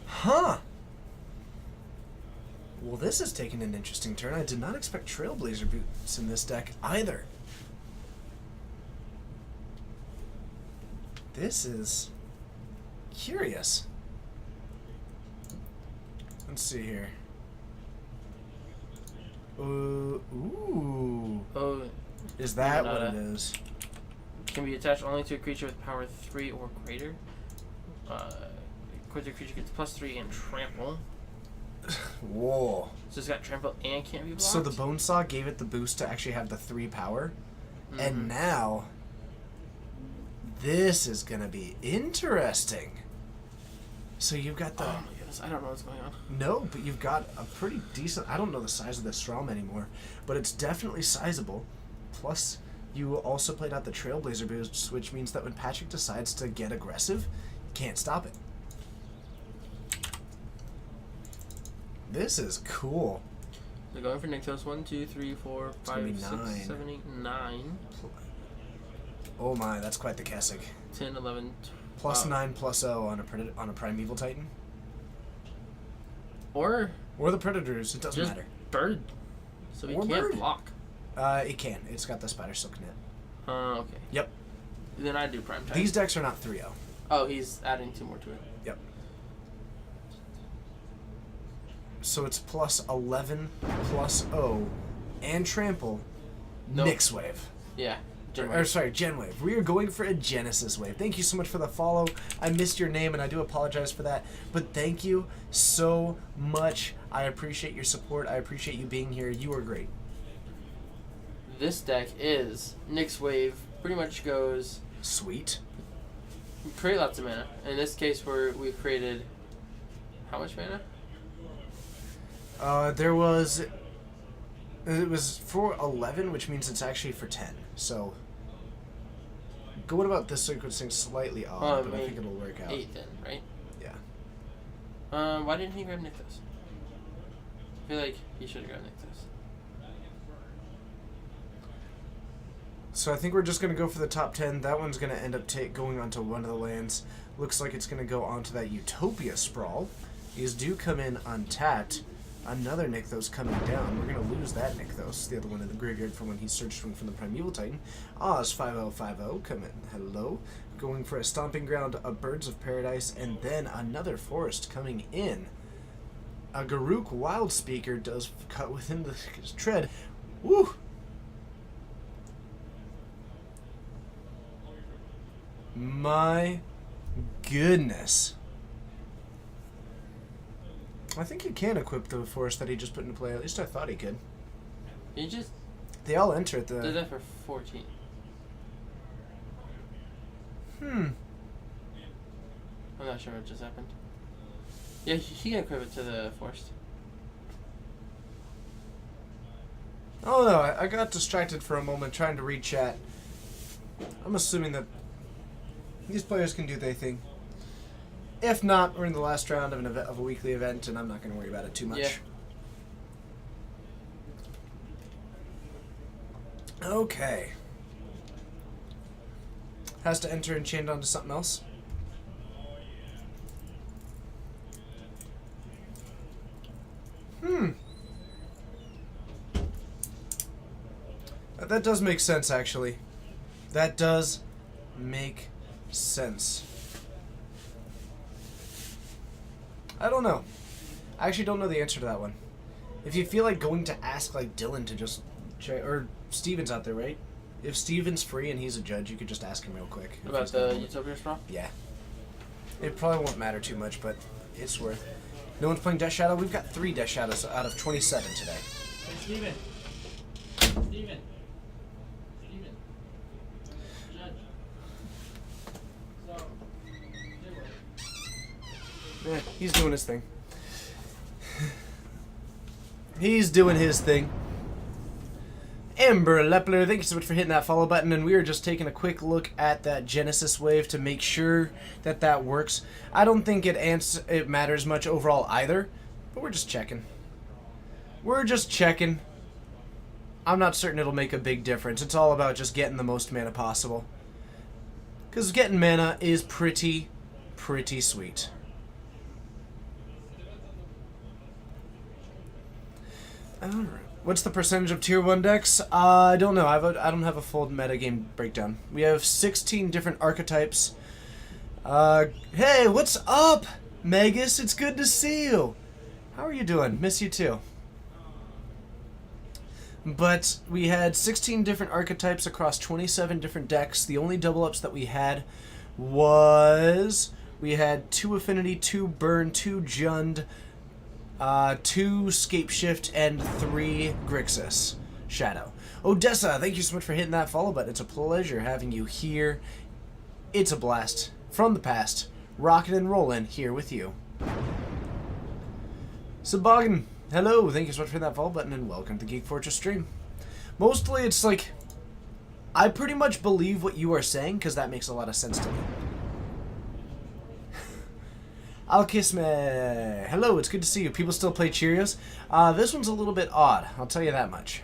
Huh. Well, this is taking an interesting turn. I did not expect Trailblazer Boots in this deck either. This is curious. Let's see here. Ooh. Oh. Is that what it is? Can be attached only to a creature with power 3 or greater. Creature gets +3 and trample. Whoa. So it's got trample and can't be blocked? So the Bonesaw gave it the boost to actually have the 3 power. Mm-hmm. And now, this is going to be interesting. So you've got the... Oh my goodness, I don't know what's going on. No, but you've got a pretty decent... I don't know the size of this realm anymore, but it's definitely sizable. Plus, you also played out the Trailblazer boosts, which means that when Patrick decides to get aggressive, you can't stop it. This is cool. They're going for Nykthos. 1, 2, 3, 4, 5, 6, 7, 8, 9. Oh my, that's quite the Kessig. 10, 11, Plus 9, plus 0 on a Primeval Titan. Or the Predators, it doesn't just matter. bird. So we Or can't bird. block. It can. It's got the Spider Silk Net. Okay. Yep. Then I do prime time. These decks are not 3-0. Oh, he's adding 2 more to it. Yep. So it's plus 11, plus 0, and trample. Nope. Nyx Wave. Yeah. Gen Wave. We are going for a Genesis Wave. Thank you so much for the follow. I missed your name, and I do apologize for that. But thank you so much. I appreciate your support. I appreciate you being here. You are great. This deck is Nyx Wave. Pretty much goes... Sweet. Create lots of mana. In this case, we created... How much mana? There was... It was for 11, which means it's actually for 10. So, going about this sequencing slightly odd, but I think it'll work out. 8 then, right? Yeah. Why didn't he grab Nykthos? I feel like he should have grabbed Nykthos. So I think we're just going to go for the top 10. That one's going to end up going onto one of the lands. Looks like it's going to go onto that Utopia Sprawl. These do come in untapped. Another Nykthos coming down. We're going to lose that Nykthos, the other one in the graveyard from when he searched one from the Primeval Titan. Oz 5050 coming. Hello. Going for a Stomping Ground, a Birds of Paradise, and then another Forest coming in. A Garruk Wild Speaker does cut within the tread. Woo! My goodness. I think he can equip the forest that he just put into play. At least I thought he could. He just They all enter at the... did that for 14. I'm not sure what just happened. Yeah, he can equip it to the forest. Oh no, I got distracted for a moment trying to read chat. I'm assuming that these players can do their thing. If not, we're in the last round of a weekly event, and I'm not going to worry about it too much. Yeah. Okay. Has to enter enchained onto something else. That does make sense, actually. That does make sense. I don't know. I actually don't know the answer to that one. If you feel like going to ask, like, Dylan to just... or Steven's out there, right? If Steven's free and he's a judge, you could just ask him real quick. What about the Utopia Sprawl? Yeah. It probably won't matter too much, but it's worth. No one's playing Death Shadow? We've got 3 Death Shadows out of 27 today. Hey, Steven. Steven. Judge. Yeah, he's doing his thing. He's doing his thing. Amber Lepler, thank you so much for hitting that follow button, and we are just taking a quick look at that Genesis wave to make sure that that works. I don't think it matters much overall either, but we're just checking. We're just checking. I'm not certain it'll make a big difference. It's all about just getting the most mana possible. Because getting mana is pretty sweet. Alright. What's the percentage of Tier 1 decks? I don't know. I don't have a full metagame breakdown. We have 16 different archetypes. Hey, what's up, Magus? It's good to see you. How are you doing? Miss you too. But we had 16 different archetypes across 27 different decks. The only double ups that we had was... we had 2 Affinity, 2 Burn, 2 Jund, 2 Scape Shift, and 3 Grixis Shadow. Odessa, thank you so much for hitting that follow button. It's a pleasure having you here. It's a blast from the past. Rockin' and rollin' here with you. Saboggin, hello, thank you so much for that follow button and welcome to Geek Fortress stream. Mostly it's like, I pretty much believe what you are saying because that makes a lot of sense to me. Alkisme, hello, it's good to see you. People still play Cheerios. This one's a little bit odd, I'll tell you that much.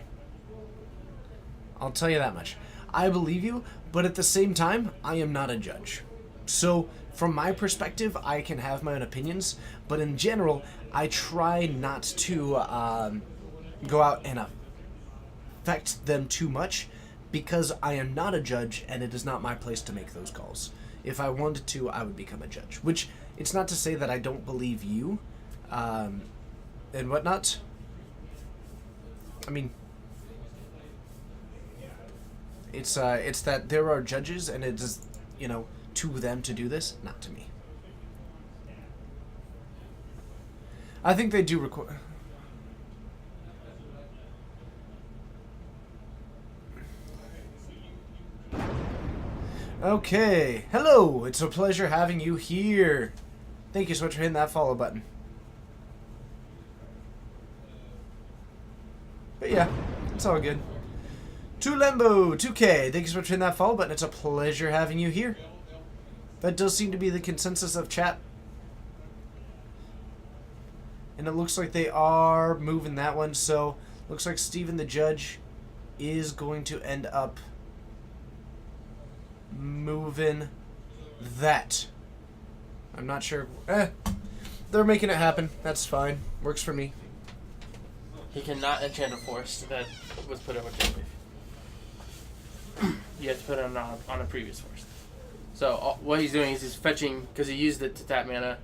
I believe you, but at the same time, I am not a judge. So, from my perspective, I can have my own opinions, but in general, I try not to go out and affect them too much because I am not a judge and it is not my place to make those calls. If I wanted to, I would become a judge, which it's not to say that I don't believe you and whatnot. I mean, it's that there are judges and it is, you know, to them to do this, not to me. I think they do require... Okay, hello, it's a pleasure having you here. Thank you so much for hitting that follow button. But yeah, it's all good. Tulembo, 2K, thank you so much for hitting that follow button. It's a pleasure having you here. That does seem to be the consensus of chat. And it looks like they are moving that one, so looks like Steven the Judge is going to end up moving that. I'm not sure. They're making it happen. That's fine. Works for me. He cannot enchant a forest that was put on a wave. You have to put it on a previous forest. So what he's doing is he's fetching, because he used it to tap mana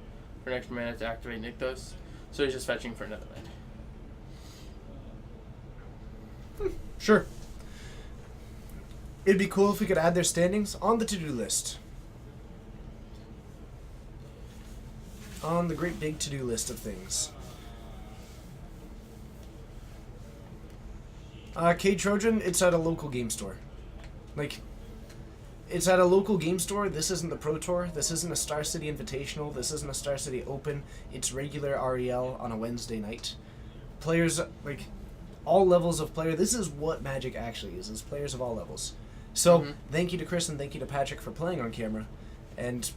for an extra mana to activate Nykthos. So he's just fetching for another land. Sure. It'd be cool if we could add their standings on the to-do list. On the great big to-do list of things. K Trojan, it's at a local game store. Like, it's at a local game store. This isn't the Pro Tour. This isn't a Star City Invitational. This isn't a Star City Open. It's regular REL on a Wednesday night. Players, like, all levels of player. This is what Magic actually is players of all levels. So, thank you to Chris and thank you to Patrick for playing on camera. And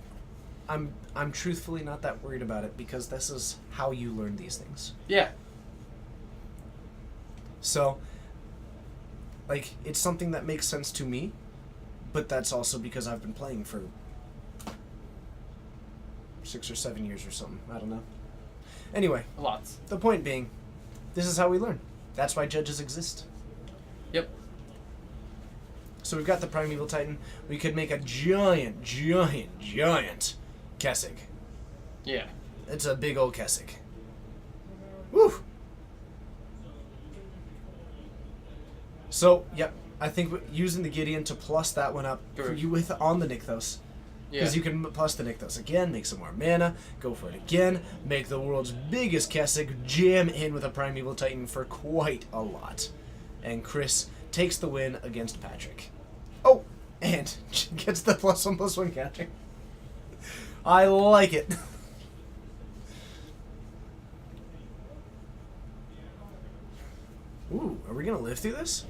I'm truthfully not that worried about it because this is how you learn these things. Yeah. So, like, it's something that makes sense to me, but that's also because I've been playing for 6 or 7 years or something. I don't know. Anyway. Lots. The point being, this is how we learn. That's why judges exist. Yep. So we've got the Primeval Titan. We could make a giant Kessig. Yeah. It's a big old Kessig. Woo! So, yep, I think using the Gideon to plus that one up with on the Nykthos. Because you can plus the Nykthos again, make some more mana, go for it again, make the world's biggest Kessig, jam in with a Primeval Titan for quite a lot. And Chris takes the win against Patrick. Oh, and gets the +1/+1 counter. I like it. we gonna live through this?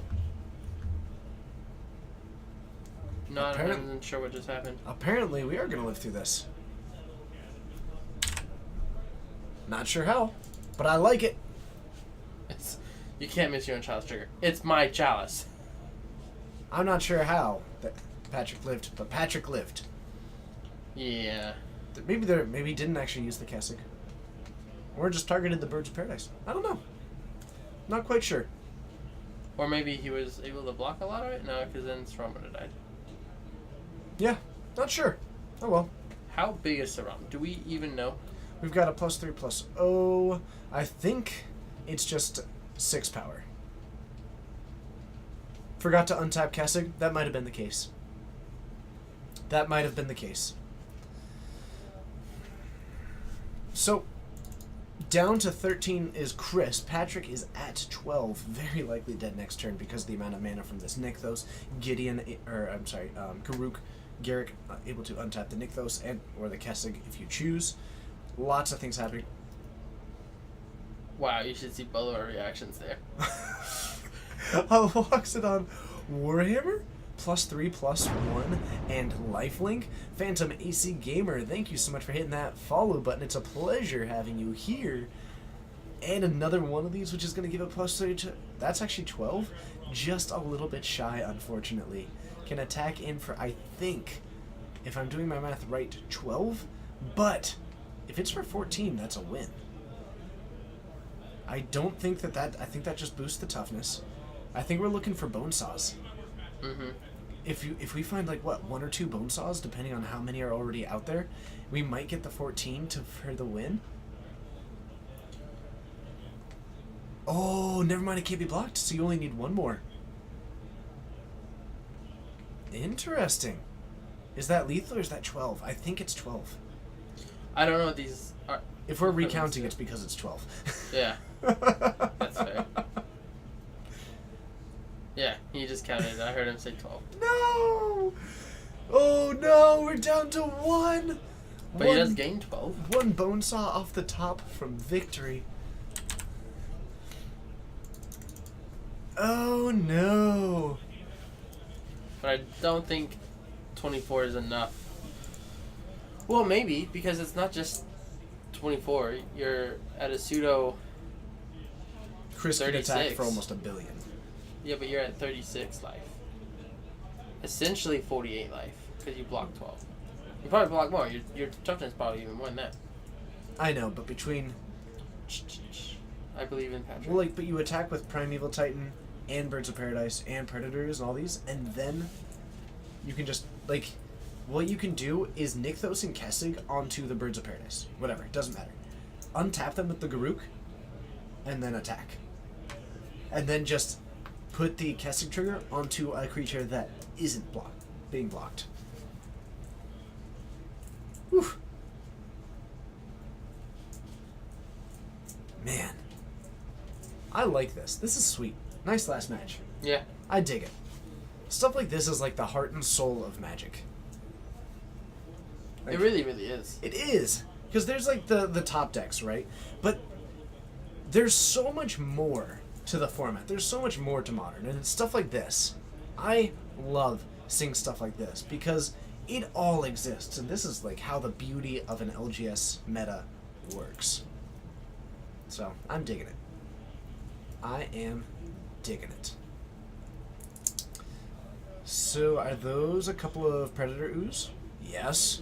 Not Apparent- even sure what just happened. Apparently, we are gonna live through this. Not sure how, but I like it. You can't miss your own chalice trigger. It's my chalice. I'm not sure how that Patrick lived, but Patrick lived. Yeah. Maybe he didn't actually use the Kessig. Or just targeted the Birds of Paradise. I don't know. Not quite sure. Or maybe he was able to block a lot of it? No, because then Saram would have died. Yeah, not sure. Oh well. How big is Saram? Do we even know? We've got a +3/+0. I think it's just 6 power. Forgot to untap Kessig. That might have been the case. That might have been the case. So, down to 13 is Chris. Patrick is at 12. Very likely dead next turn because of the amount of mana from this Nykthos. Karuk, Garrick able to untap the Nykthos and or the Kessig if you choose. Lots of things happening. Wow, you should see both of our reactions there. Loxodon Warhammer, +3/+1, and Lifelink. Phantom AC Gamer, thank you so much for hitting that follow button. It's a pleasure having you here. And another one of these, which is going to give a +3 to... That's actually 12. Just a little bit shy, unfortunately. Can attack in for, I think, if I'm doing my math right, 12. But if it's for 14, that's a win. I don't think that... I think that just boosts the toughness. I think we're looking for bone saws. Mm-hmm. If we find like what 1 or 2 bone saws, depending on how many are already out there, we might get the 14 for the win. Oh, never mind. It can't be blocked, so you only need 1 more. Interesting. Is that lethal or is that 12? I think it's 12. I don't know what these are. If we're recounting, it's because it's 12. Yeah. That's fair. Yeah, he just counted. I heard him say 12. No! Oh no, we're down to 1! But he does gain 12. 1 bone saw off the top from victory. Oh no! But I don't think 24 is enough. Well, maybe, because it's not just 24. You're at a pseudo... Chris can attack 36. for almost $1 billion. Yeah, but you're at 36 life. Essentially 48 life, because you block 12. You probably block more. Your toughness is probably even more than that. I know, but between... I believe in Patrick. Well, like, but you attack with Primeval Titan and Birds of Paradise and Predators and all these, and then you can just, like, what you can do is Nykthos and Kessig onto the Birds of Paradise. Whatever, it doesn't matter. Untap them with the Garuk, and then attack. And then just put the Kessig trigger onto a creature that isn't being blocked. Whew. Man. I like this. This is sweet. Nice last match. Yeah. I dig it. Stuff like this is like the heart and soul of Magic. Like, It really, really is. it is. Because there's like the top decks, right? But there's so much more to the format. There's so much more to Modern. And it's stuff like this. I love seeing stuff like this because it all exists. And this is like how the beauty of an LGS meta works. So, I'm digging it. I am digging it. So, are those a couple of Predator Ooze? Yes.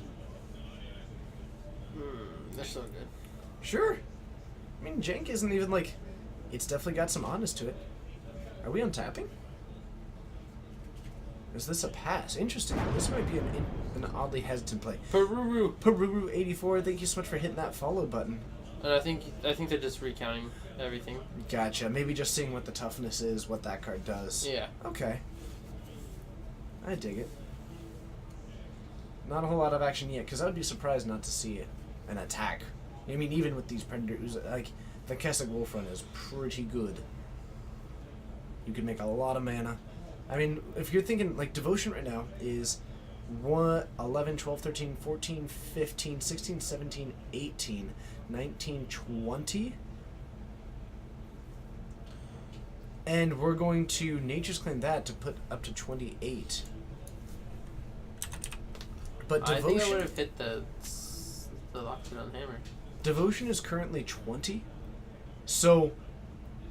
They're so good. Sure. I mean, Jank isn't even like... It's definitely got some oddness to it. Are we untapping? Is this a pass? Interesting. This might be an oddly hesitant play. Peruru. Peruru84, thank you so much for hitting that follow button. And I think they're just recounting everything. Gotcha. Maybe just seeing what the toughness is, what that card does. Yeah. Okay. I dig it. Not a whole lot of action yet, because I would be surprised not to see an attack. I mean, even with these Predators, like, the Kessig Wolf Run is pretty good. You can make a lot of mana. I mean, if you're thinking, like, Devotion right now is 11, 12, 13, 14, 15, 16, 17, 18, 19, 20. And we're going to Nature's Claim that to put up to 28. But I think I Devotion, would have hit the lockdown hammer. Devotion is currently 20. So,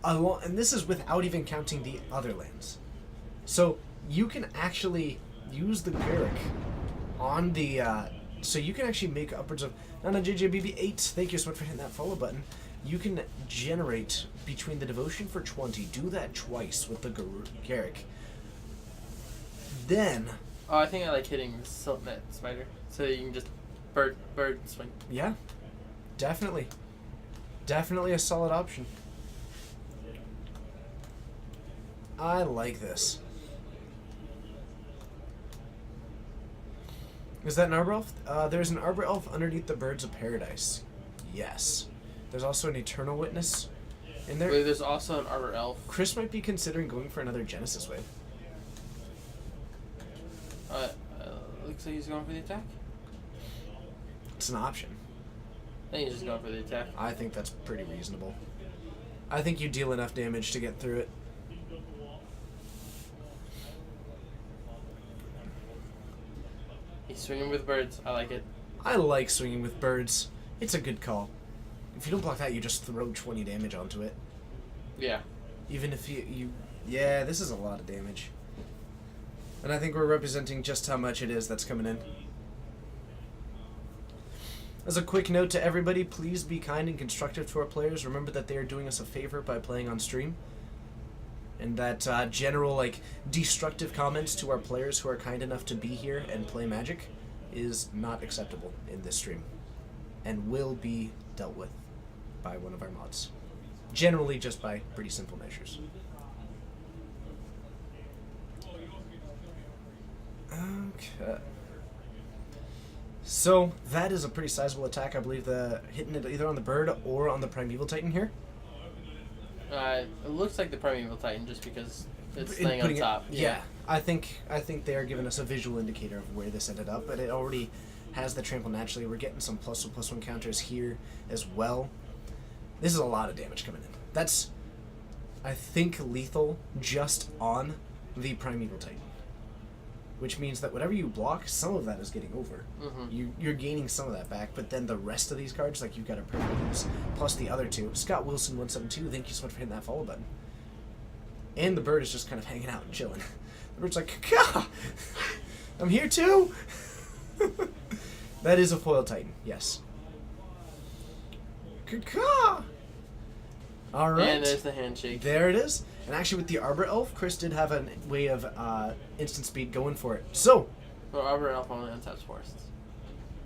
and this is without even counting the other lands. So, you can actually use the Garrick on the... so you can actually make upwards of... Nana JJBB8, thank you so much for hitting that follow button. You can generate between the Devotion for 20. Do that twice with the Garrick. Then... Oh, I think I like hitting the Silk Net Spider. So you can just bird swing. Yeah, definitely. Definitely a solid option. I like this. Is that an Arbor Elf? There's an Arbor Elf underneath the Birds of Paradise. Yes. There's also an Eternal Witness in there. Wait, there's also an Arbor Elf. Chris might be considering going for another Genesis wave. Looks like he's going for the attack. It's an option. I think he's just going for the attack. I think that's pretty reasonable. I think you deal enough damage to get through it. He's swinging with birds. I like it. I like swinging with birds. It's a good call. If you don't block that, you just throw 20 damage onto it. Yeah. Even if you... Yeah, this is a lot of damage. And I think we're representing just how much it is that's coming in. As a quick note to everybody, please be kind and constructive to our players. Remember that they are doing us a favor by playing on stream. And that general, like, destructive comments to our players who are kind enough to be here and play Magic is not acceptable in this stream. And will be dealt with by one of our mods. Generally just by pretty simple measures. Okay. So, that is a pretty sizable attack. I believe hitting it either on the bird or on the Primeval Titan here. It looks like the Primeval Titan just because it's laying on top. Yeah. I think they are giving us a visual indicator of where this ended up, but it already has the trample naturally. We're getting some +1/+1 counters here as well. This is a lot of damage coming in. That's, I think, lethal just on the Primeval Titan. Which means that whatever you block, some of that is getting over. Mm-hmm. You're gaining some of that back, but then the rest of these cards, like, you've got to produce, plus the other two. Scott Wilson 172, thank you so much for hitting that follow button. And the bird is just kind of hanging out and chilling. The bird's like, Caw! I'm here too! That is a foil Titan, yes. Caw! Alright. And there's the handshake. There it is. And actually with the Arbor Elf, Chris did have a way of instant speed going for it. So... Well, Arbor Elf only untaps forests.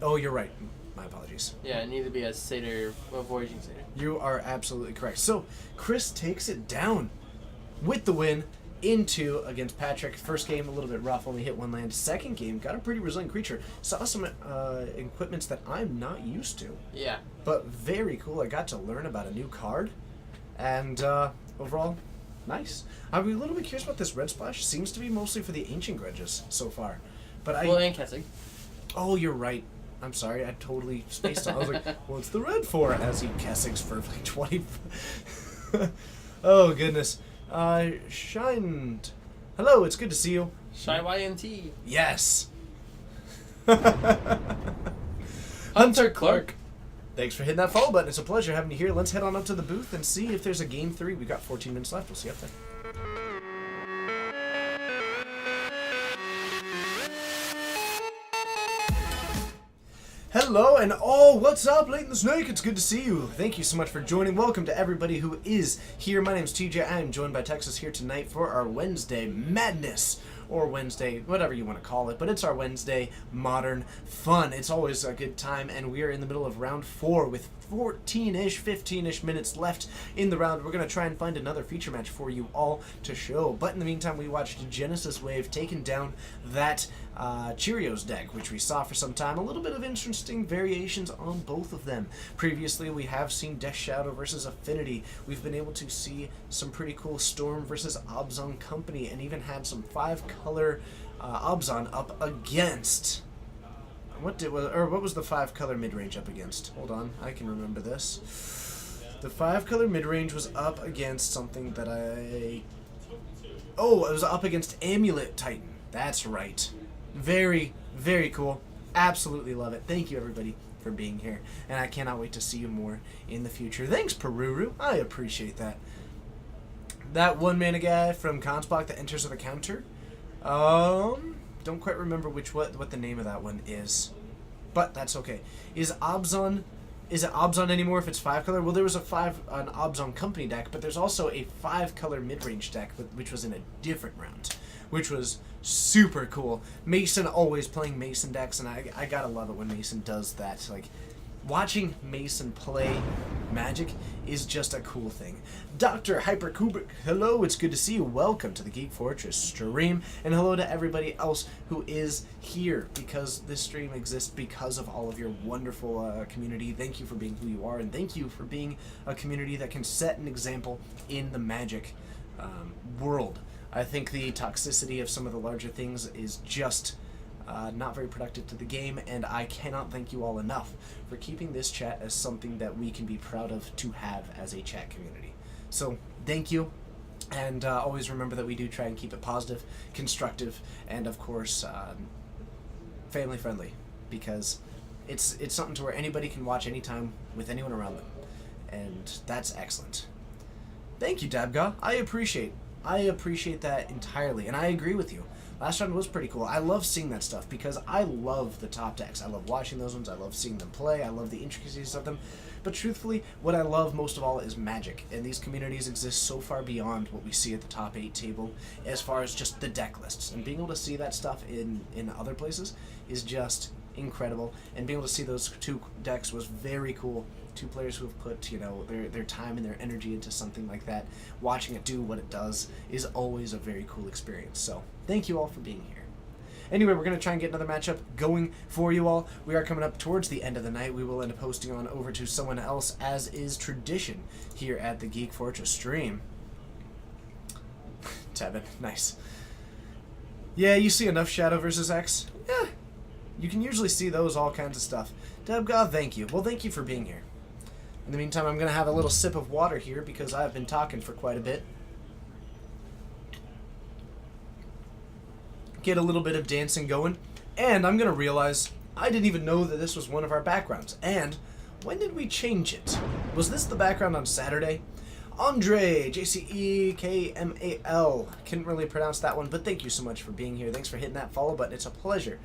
Oh, you're right. My apologies. Yeah, it needs to be a Satyr, a Voyaging Satyr. You are absolutely correct. So, Chris takes it down with the win into against Patrick. First game, a little bit rough, only hit one land. Second game, got a pretty resilient creature. Saw some equipments that I'm not used to. Yeah. But very cool. I got to learn about a new card. And overall... nice. I'm a little bit curious about this red splash. Seems to be mostly for the ancient grudges so far. But Well, and Kessig. Oh, you're right. I'm sorry. I totally spaced on. I was like, what's the red for? As he Kessigs for like 20. Oh, goodness. Shined. Hello, it's good to see you. Shy YNT. Yes. Hunter Clark. Thanks for hitting that follow button. It's a pleasure having you here. Let's head on up to the booth and see if there's a game 3. We've got 14 minutes left. We'll see you up there. Hello and what's up, Leighton the Snake? It's good to see you. Thank you so much for joining. Welcome to everybody who is here. My name's TJ. I am joined by Texas here tonight for our Wednesday Madness. Or Wednesday, whatever you want to call it, but it's our Wednesday Modern Fun. It's always a good time, and we are in the middle of round 4 with 14-ish, 15-ish minutes left in the round. We're going to try and find another feature match for you all to show. But in the meantime, we watched Genesis Wave taking down that Cheerios deck, which we saw for some time. A little bit of interesting variations on both of them. Previously, we have seen Death Shadow versus Affinity. We've been able to see some pretty cool Storm versus Obzon Company, and even had some 5-color Obzon up against... What was the 5-color mid-range up against? Hold on, I can remember this. The 5-color mid-range was up against something that I Oh, it was up against Amulet Titan. That's right. Very, very cool. Absolutely love it. Thank you, everybody, for being here. And I cannot wait to see you more in the future. Thanks, Peruru. I appreciate that. That one-mana guy from Consblock that enters with a counter. Don't quite remember what the name of that one is. But that's okay. Is it Obzon anymore if it's 5-color? Well, there was an Obzon company deck, but there's also a 5-color mid-range deck, which was in a different round, which was super cool. Mason always playing Mason decks, and I gotta love it when Mason does that. Like, watching Mason play Magic is just a cool thing. Dr. Hyperkubrick, hello, it's good to see you. Welcome to the Geek Fortress stream, and hello to everybody else who is here, because this stream exists because of all of your wonderful community. Thank you for being who you are, and thank you for being a community that can set an example in the Magic world. I think the toxicity of some of the larger things is just not very productive to the game, and I cannot thank you all enough for keeping this chat as something that we can be proud of to have as a chat community. So, thank you, and always remember that we do try and keep it positive, constructive, and of course, family friendly, because it's something to where anybody can watch anytime with anyone around them, and that's excellent. Thank you, Dabga. I appreciate that entirely, and I agree with you. Last round was pretty cool. I love seeing that stuff because I love the top decks. I love watching those ones. I love seeing them play. I love the intricacies of them. But truthfully, what I love most of all is Magic. And these communities exist so far beyond what we see at the top 8 table as far as just the deck lists. And being able to see that stuff in other places is just incredible. And being able to see those 2 decks was very cool. 2 players who have put, their time and their energy into something like that. Watching it do what it does is always a very cool experience. So, thank you all for being here. Anyway, we're going to try and get another matchup going for you all. We are coming up towards the end of the night. We will end up posting on over to someone else, as is tradition here at the Geek Fortress stream. Tevin, nice. Yeah, you see enough Shadow versus X? Yeah, you can usually see those, all kinds of stuff. Debgoth, thank you. Well, thank you for being here. In the meantime, I'm going to have a little sip of water here because I've been talking for quite a bit. Get a little bit of dancing going. And I'm going to realize I didn't even know that this was one of our backgrounds. And when did we change it? Was this the background on Saturday? Andre, JCEKMAL. Couldn't really pronounce that one, but thank you so much for being here. Thanks for hitting that follow button. It's a pleasure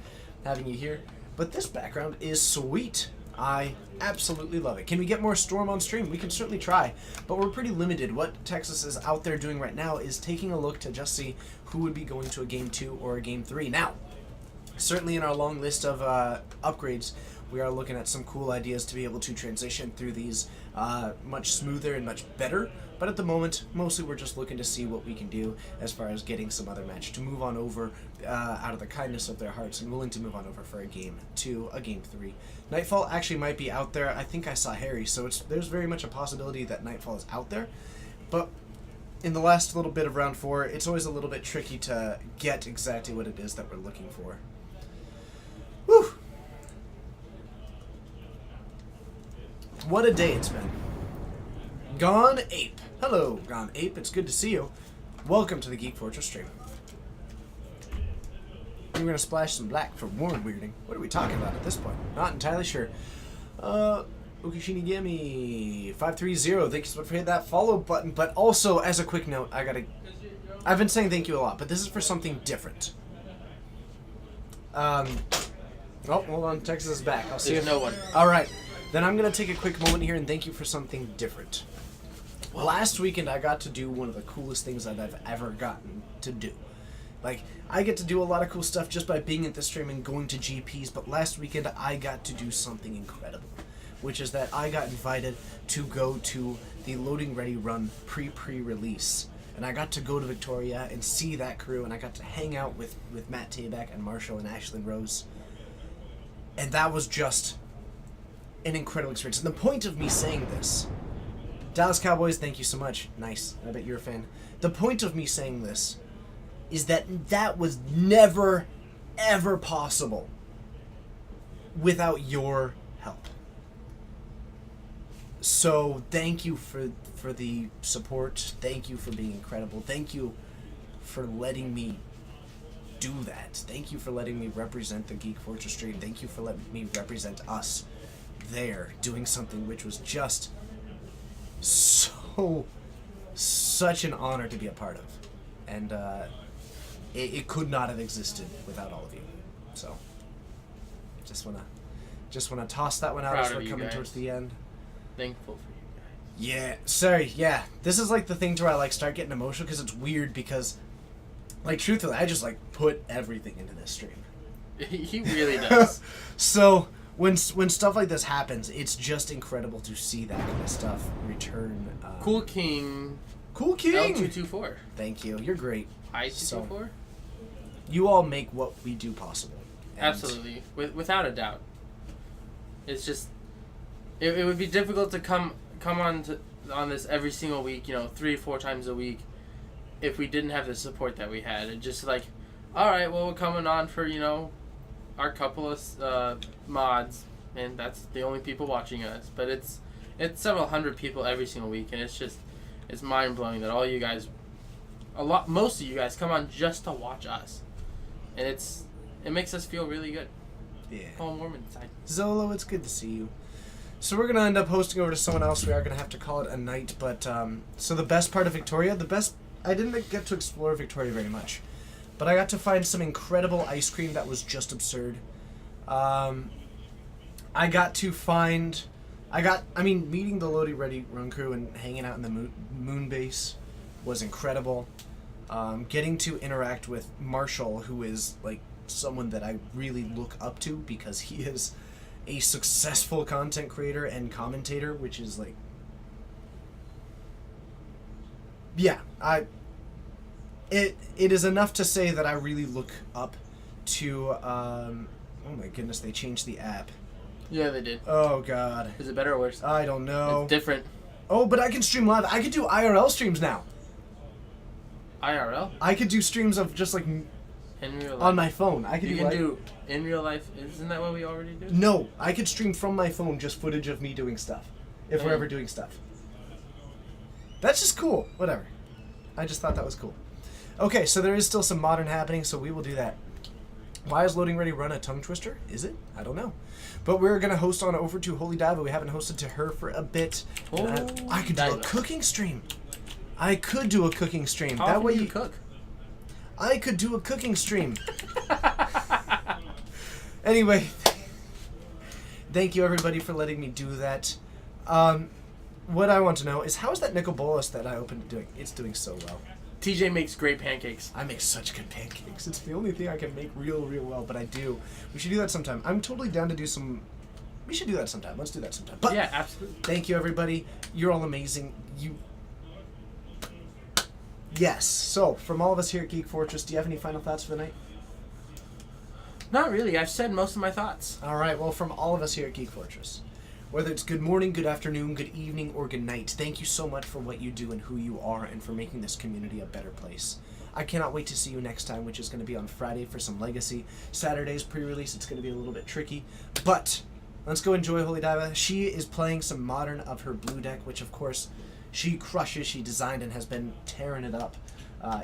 having you here. But this background is sweet. I absolutely love it. Can we get more Storm on stream? We can certainly try, but we're pretty limited. What Texas is out there doing right now is taking a look to just see who would be going to a Game 2 or a Game 3. Now, certainly in our long list of upgrades, we are looking at some cool ideas to be able to transition through these much smoother and much better. But at the moment, mostly we're just looking to see what we can do as far as getting some other match to move on over out of the kindness of their hearts and willing to move on over for a Game 2, a Game 3. Nightfall actually might be out there. I think I saw Harry, so there's very much a possibility that Nightfall is out there. But in the last little bit of round 4, it's always a little bit tricky to get exactly what it is that we're looking for. Whew! What a day it's been. Gone Ape. Hello, Gone Ape. It's good to see you. Welcome to the Geek Fortress stream. We're going to splash some black for Warren Weirding. What are we talking about at this point? Not entirely sure. Ukishinigami 530. Thank you so much for hitting that follow button. But also, as a quick note, I've been saying thank you a lot, but this is for something different. Oh, hold on. Texas is back. I'll see you. No one. All right. Then I'm going to take a quick moment here and thank you for something different. Last weekend, I got to do one of the coolest things that I've ever gotten to do. Like, I get to do a lot of cool stuff just by being at the stream and going to GPs, but last weekend, I got to do something incredible, which is that I got invited to go to the Loading Ready Run pre-release. And I got to go to Victoria and see that crew, and I got to hang out with Matt Tabak and Marshall and Ashlyn Rose. And that was just an incredible experience. And the point of me saying this, Dallas Cowboys, thank you so much. Nice. I bet you're a fan. The point of me saying this is that was never, ever possible without your help. So thank you for the support. Thank you for being incredible. Thank you for letting me do that. Thank you for letting me represent the Geek Fortress stream. Thank you for letting me represent us there, doing something which was just such an honor to be a part of. And it could not have existed without all of you. So, just wanna toss that one out Proud as of we're you coming guys. towards the end. Thankful for you guys. Yeah, sorry, yeah. This is like the thing to where I like start getting emotional because it's weird because, like, truthfully, I just like put everything into this stream. He really does. So when stuff like this happens, it's just incredible to see that kind of stuff return. Cool King. Cool King. L224. Thank you. You're great. I224. You all make what we do possible. And Absolutely, without a doubt. It's just, it would be difficult to come on this every single week, 3 or 4 times a week, if we didn't have the support that we had. And just like, all right, well, we're coming on for our couple of mods, and that's the only people watching us. But it's several hundred people every single week, and it's mind blowing that all you guys, most of you guys come on just to watch us, and it makes us feel really good. Yeah. All warm inside. Zolo, it's good to see you. So we're gonna end up hosting over to someone else. We are gonna have to call it a night. But so the best part of Victoria, I didn't get to explore Victoria very much, but I got to find some incredible ice cream that was just absurd. I got to find, meeting the Lodi Ready Run crew and hanging out in the moon base was incredible. Getting to interact with Marshall, who is like someone that I really look up to because he is a successful content creator and commentator, which is like, yeah, it is enough to say that I really look up to, oh my goodness, they changed the app. Yeah, they did. Oh god. Is it better or worse? I don't know. It's different. Oh, but I can stream live. I could do IRL streams now. IRL? I could do streams of just like In real life? on my phone. I could You do can like, do in real life. Isn't that what we already do? No, I could stream from my phone just footage of me doing stuff. If we're Mm. ever doing stuff. That's just cool. Whatever. I just thought that was cool. Okay, so there is still some modern happening, so we will do that. Why is Loading Ready Run a tongue twister? Is it? I don't know. But we're going to host on over to Holy Diva. We haven't hosted to her for a bit. And I could do a Diva. cooking stream. I could do a cooking stream. How that often way do you cook? I could do a cooking stream. Anyway, thank you everybody for letting me do that. What I want to know is how is that nickel bolus that I opened doing? It's doing so well. TJ makes great pancakes. I make such good pancakes. It's the only thing I can make real well, but I do. We should do that sometime. I'm totally down to do some... We should do that sometime. Let's do that sometime. But Yeah, absolutely. thank you everybody. You're all amazing. Yes. So, from all of us here at Geek Fortress, do you have any final thoughts for the night? Not really. I've said most of my thoughts. All right. Well, from all of us here at Geek Fortress, whether it's good morning, good afternoon, good evening, or good night, thank you so much for what you do and who you are and for making this community a better place. I cannot wait to see you next time, which is going to be on Friday for some Legacy. Saturday's pre-release, it's going to be a little bit tricky. But let's go enjoy Holy Diva. She is playing some Modern of her blue deck, which, of course, she crushes. She designed and has been tearing it up.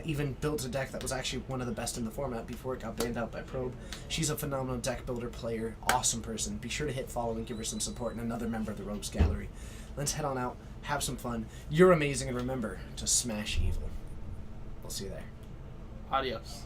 Even built a deck that was actually one of the best in the format before it got banned out by Probe. She's a phenomenal deck builder, player, awesome person. Be sure to hit follow and give her some support, and another member of the Rogues Gallery. Let's head on out, have some fun. You're amazing, and remember to smash evil. We'll see you there. Adios.